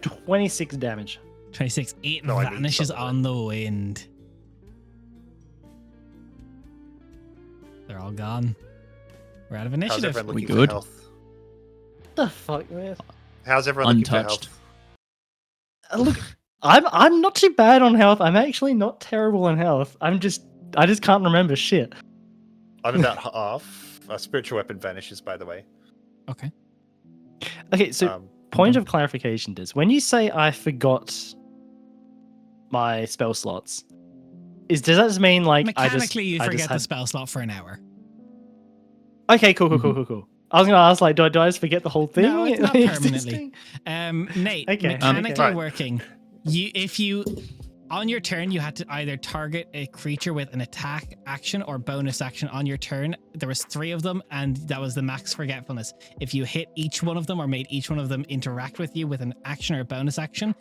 26 damage. 26. 8 No, I need vanishes some of on the wind. They're all gone. We're out of How's initiative. everyone We looking good? for health? What the fuck, man? How's everyone looking for Untouched. health? Look, I'm not too bad on health. I'm actually not terrible on health. I just can't remember shit. I'm about half. Spiritual weapon vanishes, by the way. Okay. Okay, so Um, point of clarification is when you say I forgot my spell slots, does that just mean like Mechanically, you I just forget the had... spell slot for an hour. Okay, cool. I was gonna ask like, do I just forget the whole thing? No, it's not existing? permanently. Nate, Okay, mechanically okay. working. If you on your turn, you had to either target a creature with an attack action or bonus action on your turn. There was 3 of them, and that was the max forgetfulness. If you hit each one of them or made each one of them interact with you with an action or a bonus action,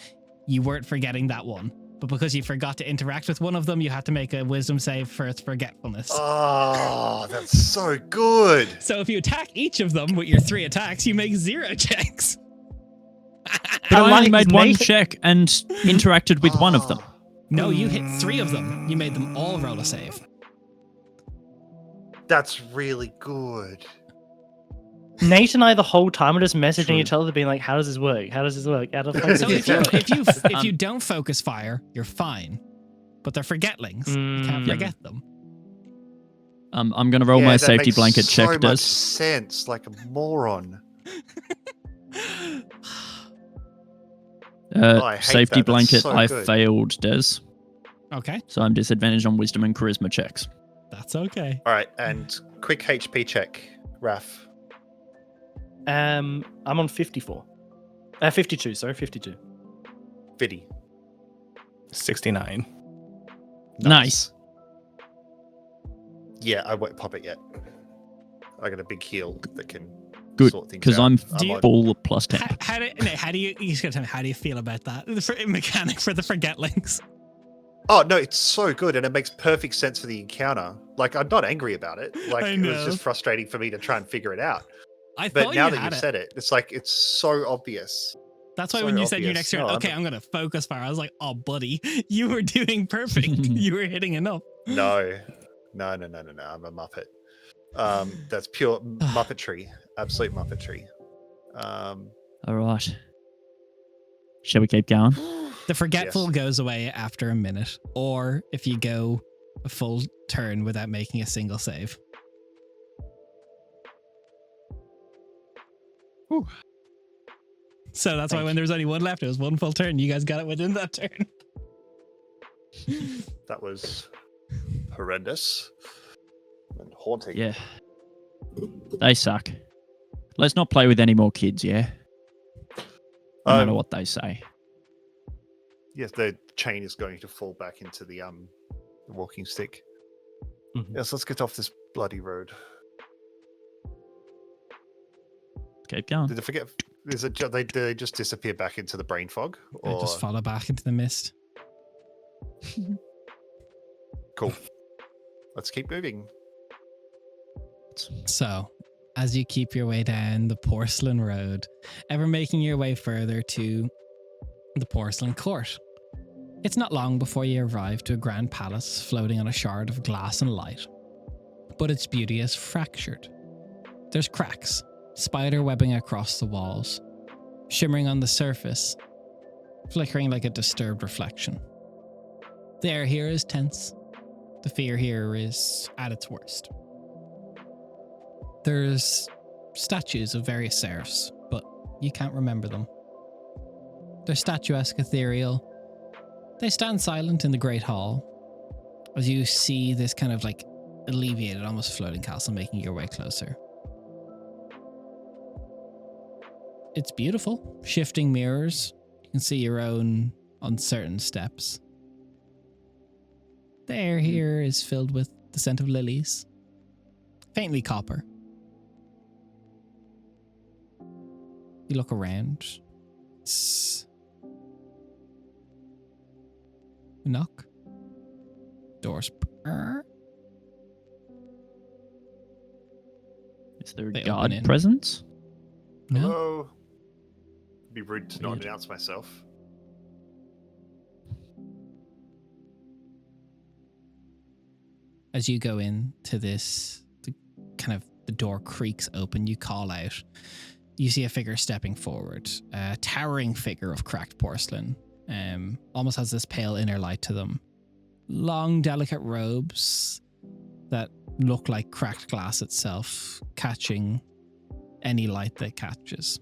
you weren't forgetting that one. But because you forgot to interact with one of them, you had to make a wisdom save for its forgetfulness. oh, that's so good. So if you attack each of them with your 3 attacks, you make 0 checks. But I only like made one Nathan- check and interacted with one of them. No, you hit 3 of them. You made them all roll a save. That's really good. Nate and I the whole time are just messaging True. each other, being like, "How does this work? How does this work? How the fuck does So this if work?" you don't focus fire, you're fine. But they're forgetlings. You can't Mm. forget them. I'm going to roll Yeah, my that safety makes blanket so check, much Des. sense, like a moron. I hate Safety that. That's blanket, so I good. failed, Des. Okay, So I'm disadvantaged on wisdom and charisma checks. that's okay. All right, and quick HP check, Raf. I'm on 54. 52. Sorry, 52. Viddy. 69. Nice. Yeah, I won't pop it yet. I got a big heal that can Good, sort things because out. I'm on- full plus 10. How do you just gotta tell me, how do you feel about that? The mechanic for the forgetlings. Oh no, it's so good, and it makes perfect sense for the encounter. Like, I'm not angry about it. Like, I it was know. just frustrating for me to try and figure it out. I But thought now you that had you've it. said it, it's like it's so obvious. That's why so when you said your obvious. next turn, No, I'm- okay, I'm gonna focus fire. I was like, oh, buddy, you were doing perfect. You were hitting enough. No. I'm a Muppet. That's pure Muppetry. Absolute Muppetry. All right. Shall we keep going? The forgetful Yes. goes away after a minute, or if you go a full turn without making a single save. Whew. So that's why when there was only one left, it was one full turn. You guys got it within that turn. That was horrendous and haunting. Yeah. They suck. Let's not play with any more kids, yeah? No matter Um, what they say. Yes, the chain is going to fall back into the walking stick. Mhm. Yes, let's get off this bloody road. Keep going. Did I forget? Did they just disappear back into the brain fog? I Or just follow back into the mist. cool. Let's keep moving. So, as you keep your way down the Porcelain Road, ever making your way further to the Porcelain Court. It's not long before you arrive to a grand palace floating on a shard of glass and light. But its beauty is fractured. There's cracks, spider webbing across the walls, shimmering on the surface, flickering like a disturbed reflection. The air here is tense. The fear here is at its worst. There's statues of various serfs, but you can't remember them. They're statuesque, ethereal. They stand silent in the great hall as you see this kind of like alleviated, almost floating castle making your way closer. It's beautiful. Shifting mirrors. You can see your own uncertain steps. The air here is filled with the scent of lilies, faintly copper. You look around. Knock. Doors. Is there a They open guard in. presence? No. Hello. It'd be rude to not Weird. announce myself. As you go into this, the door creaks open. You call out. You see a figure stepping forward, a towering figure of cracked porcelain. Almost has this pale inner light to them. Long, delicate robes that look like cracked glass itself, catching any light that catches.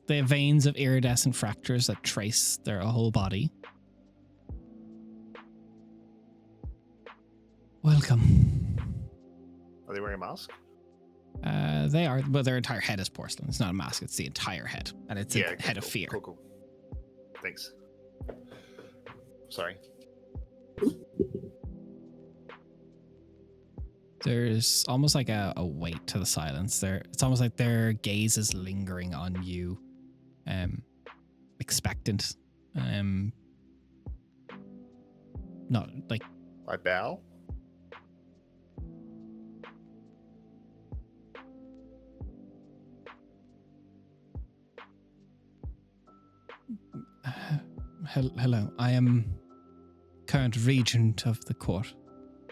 They have veins of iridescent fractures that trace their whole body. Welcome. Are they wearing a mask? They are, but their entire head is porcelain. It's not a mask, it's the entire head. And it's a okay, head of cool, fear. Cool. Thanks. Sorry. There's almost like a weight to the silence there. It's almost like their gaze is lingering on you, expectant. Not like I bow. hello. I am current regent of the court,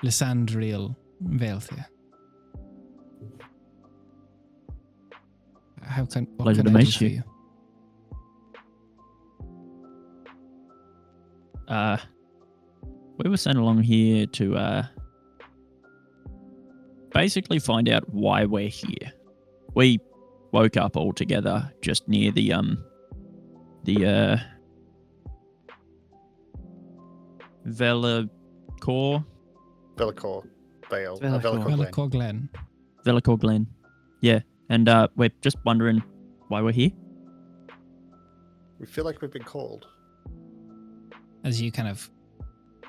Lysandriel Vaelthia. What Pleasure can to I do meet for you. We were sent along here to basically find out why we're here. We woke up all together just near the Velicor Velicor. Vale. Velicor. Velicor Glen. Velicor Glen. Velicor Glen. Yeah, and we're just wondering why we're here. We feel like we've been called. As you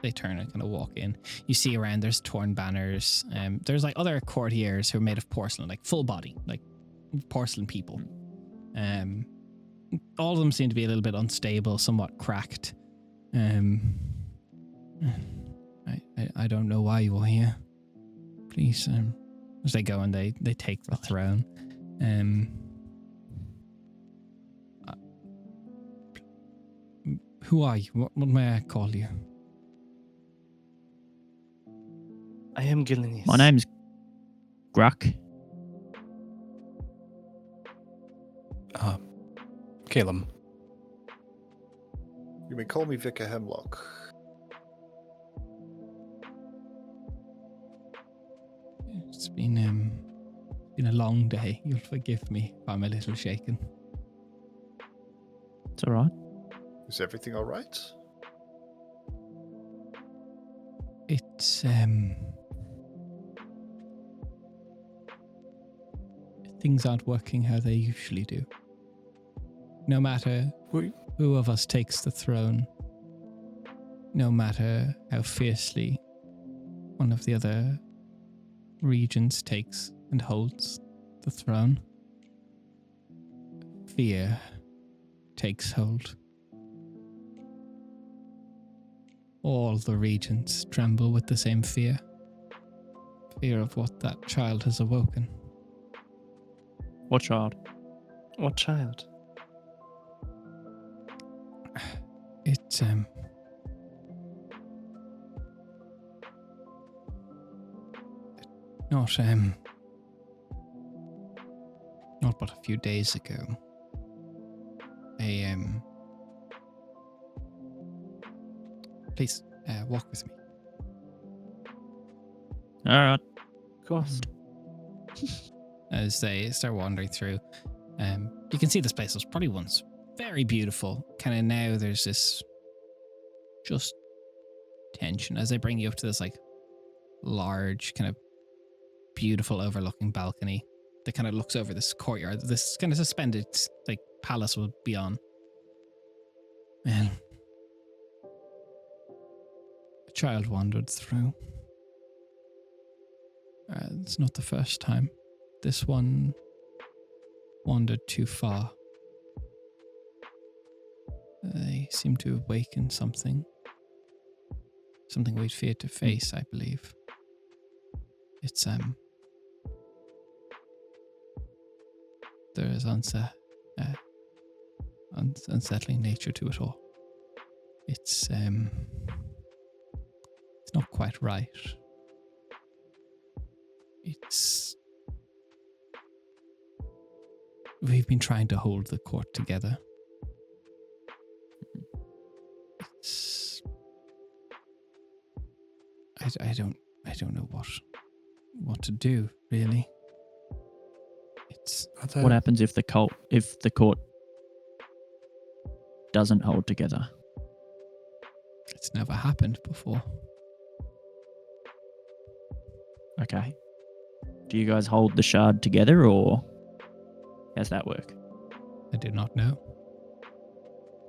they turn and kind of walk in. You see around there's torn banners. There's like other courtiers who are made of porcelain, like full body, like porcelain people. All of them seem to be a little bit unstable, somewhat cracked. I don't know why you're here. Please, as they go and they take the throne. Who are you? What may I call you? I am Gillinis. My name's Gruck. Caleb. You may call me Vicar Hemlock. It's been a long day. You'll forgive me if I'm a little shaken. It's all right. Is everything all right? It's things aren't working how they usually do. No matter who of us takes the throne, no matter how fiercely one of the other regions takes and holds the throne, fear takes hold. All the regions tremble with the same fear. Fear of what that child has awoken. What child? What child? It's not but a few days ago. Please, walk with me. All right. Of course. As they start wandering through, you can see this place was probably once very beautiful. Kind of now there's this just tension as they bring you up to this like large kind of beautiful overlooking balcony that kind of looks over this courtyard. This kind of suspended like palace will be on. And a child wandered through. It's not the first time. This one wandered too far. They seem to awaken something. Something we'd feared to face, I believe. It's, there is unsettling nature to it all. It's not quite right. We've been trying to hold the court together. I don't know what to do, really. What happens if the court doesn't hold together? It's never happened before. Okay. Do you guys hold the shard together, or how's that work? I do not know.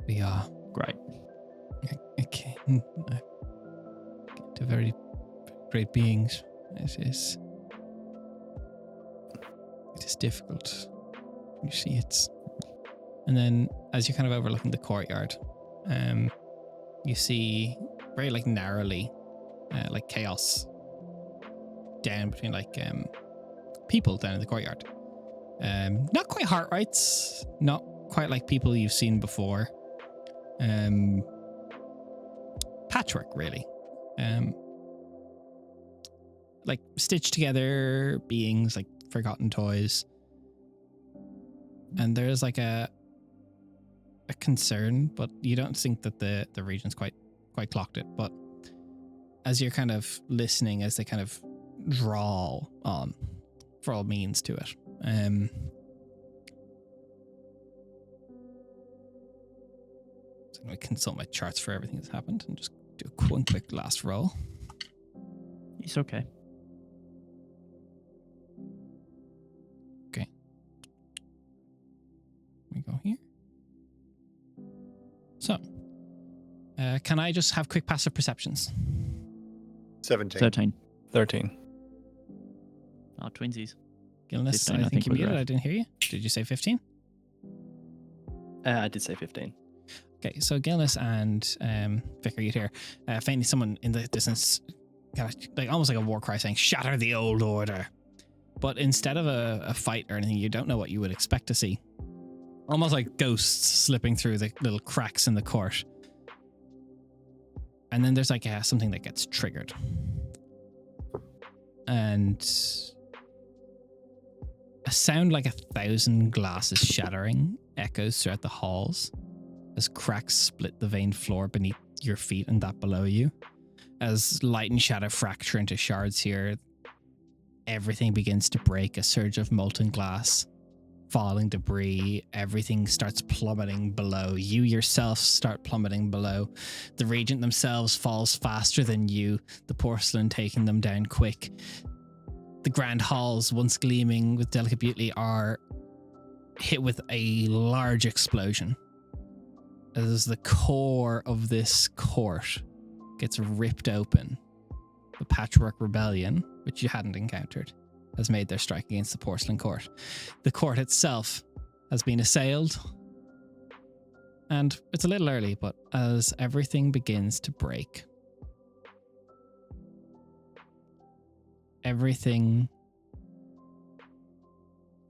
We are Great. to very great beings. It is difficult. You see, it's, and then as you're kind of overlooking the courtyard, you see very like narrowly, like chaos down between like people down in the courtyard. Not quite Heartrights, not quite like people you've seen before. Patchwork, really. Like stitched together beings, like forgotten toys. And there's like a concern, but you don't think that the region's quite clocked it. But as you're kind of listening, as they kind of draw on for all means to it, so I'm going to consult my charts for everything that's happened and just do one quick last roll. It's okay. Okay. Let me go here. So, can I just have quick passive perceptions? 17. 13. Oh, Twinsies. Gilness, 15, I think you was muted. right. I didn't hear you. Did you say 15? I did say 15. Okay, so Gilness and Vicar, you'd hear faintly someone in the distance, kind of like almost like a war cry saying, "Shatter the old order." But instead of a fight or anything, you don't know what you would expect to see. Almost like ghosts slipping through the little cracks in the court. And then there's like something that gets triggered. And a sound like 1,000 glasses shattering echoes throughout the halls as cracks split the veined floor beneath your feet and that below you. As light and shadow fracture into shards here, everything begins to break, a surge of molten glass, falling debris, everything starts plummeting below. You yourself start plummeting below. The regent themselves falls faster than you, the porcelain taking them down quick. The grand halls, once gleaming with delicate beauty, are hit with a large explosion as the core of this court gets ripped open. The Patchwork Rebellion, which you hadn't encountered, has made their strike against the Porcelain Court. The court itself has been assailed, and it's a little early, but as everything begins to break, everything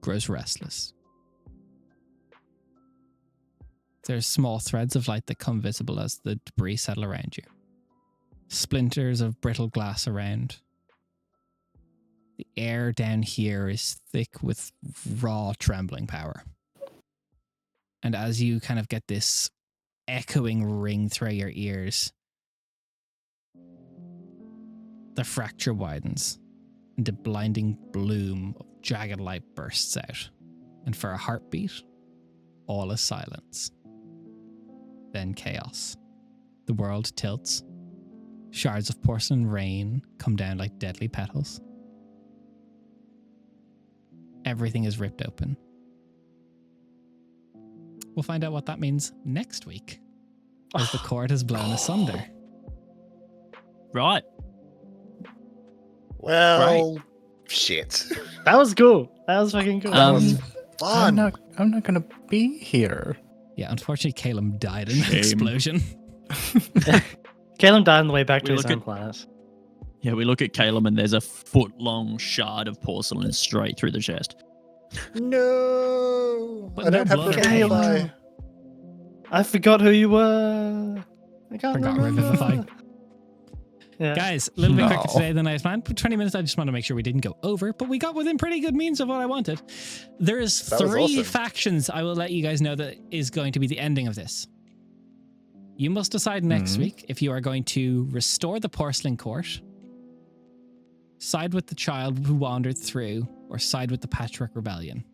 grows restless. There's small threads of light that come visible as the debris settle around you. Splinters of brittle glass around. The air down here is thick with raw trembling power. And as you kind of get this echoing ring through your ears, the fracture widens and a blinding bloom of jagged light bursts out. And for a heartbeat, all is silence. Then chaos. The world tilts. Shards of porcelain rain come down like deadly petals. Everything is ripped open. We'll find out what that means next week, as the court is blown asunder. Right. Well, shit. That was cool. That was fucking cool. Fun. I'm not gonna be here. Yeah, unfortunately, Caleb died in the Shame. explosion. Caleb died on the way back to We his look own at- planet. Yeah, we look at Caleb and there's a foot-long shard of porcelain straight through the chest. No. But I no don't have blood the or pain. Revivify. I forgot who you were. I can't Forgot remember. Revivify. Yeah. Guys, a little bit quicker No. today than I had planned. 20 minutes, I just want to make sure we didn't go over, but we got within pretty good means of what I wanted. There is That was 3 awesome. factions I will let you guys know that is going to be the ending of this. You must decide next week if you are going to restore the Porcelain Court, side with the child who wandered through, or side with the Patchwork Rebellion.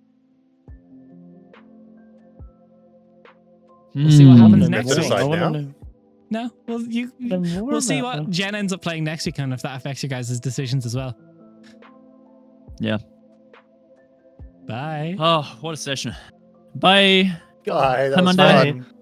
We'll see what happens Let's next week. decide I wanna now. know- No, well, know more we'll see about what them. Jen ends up playing next week and if that affects your guys' decisions as well. Yeah. Bye. Oh, what a session. Bye. Guy, that Come was on down. fun.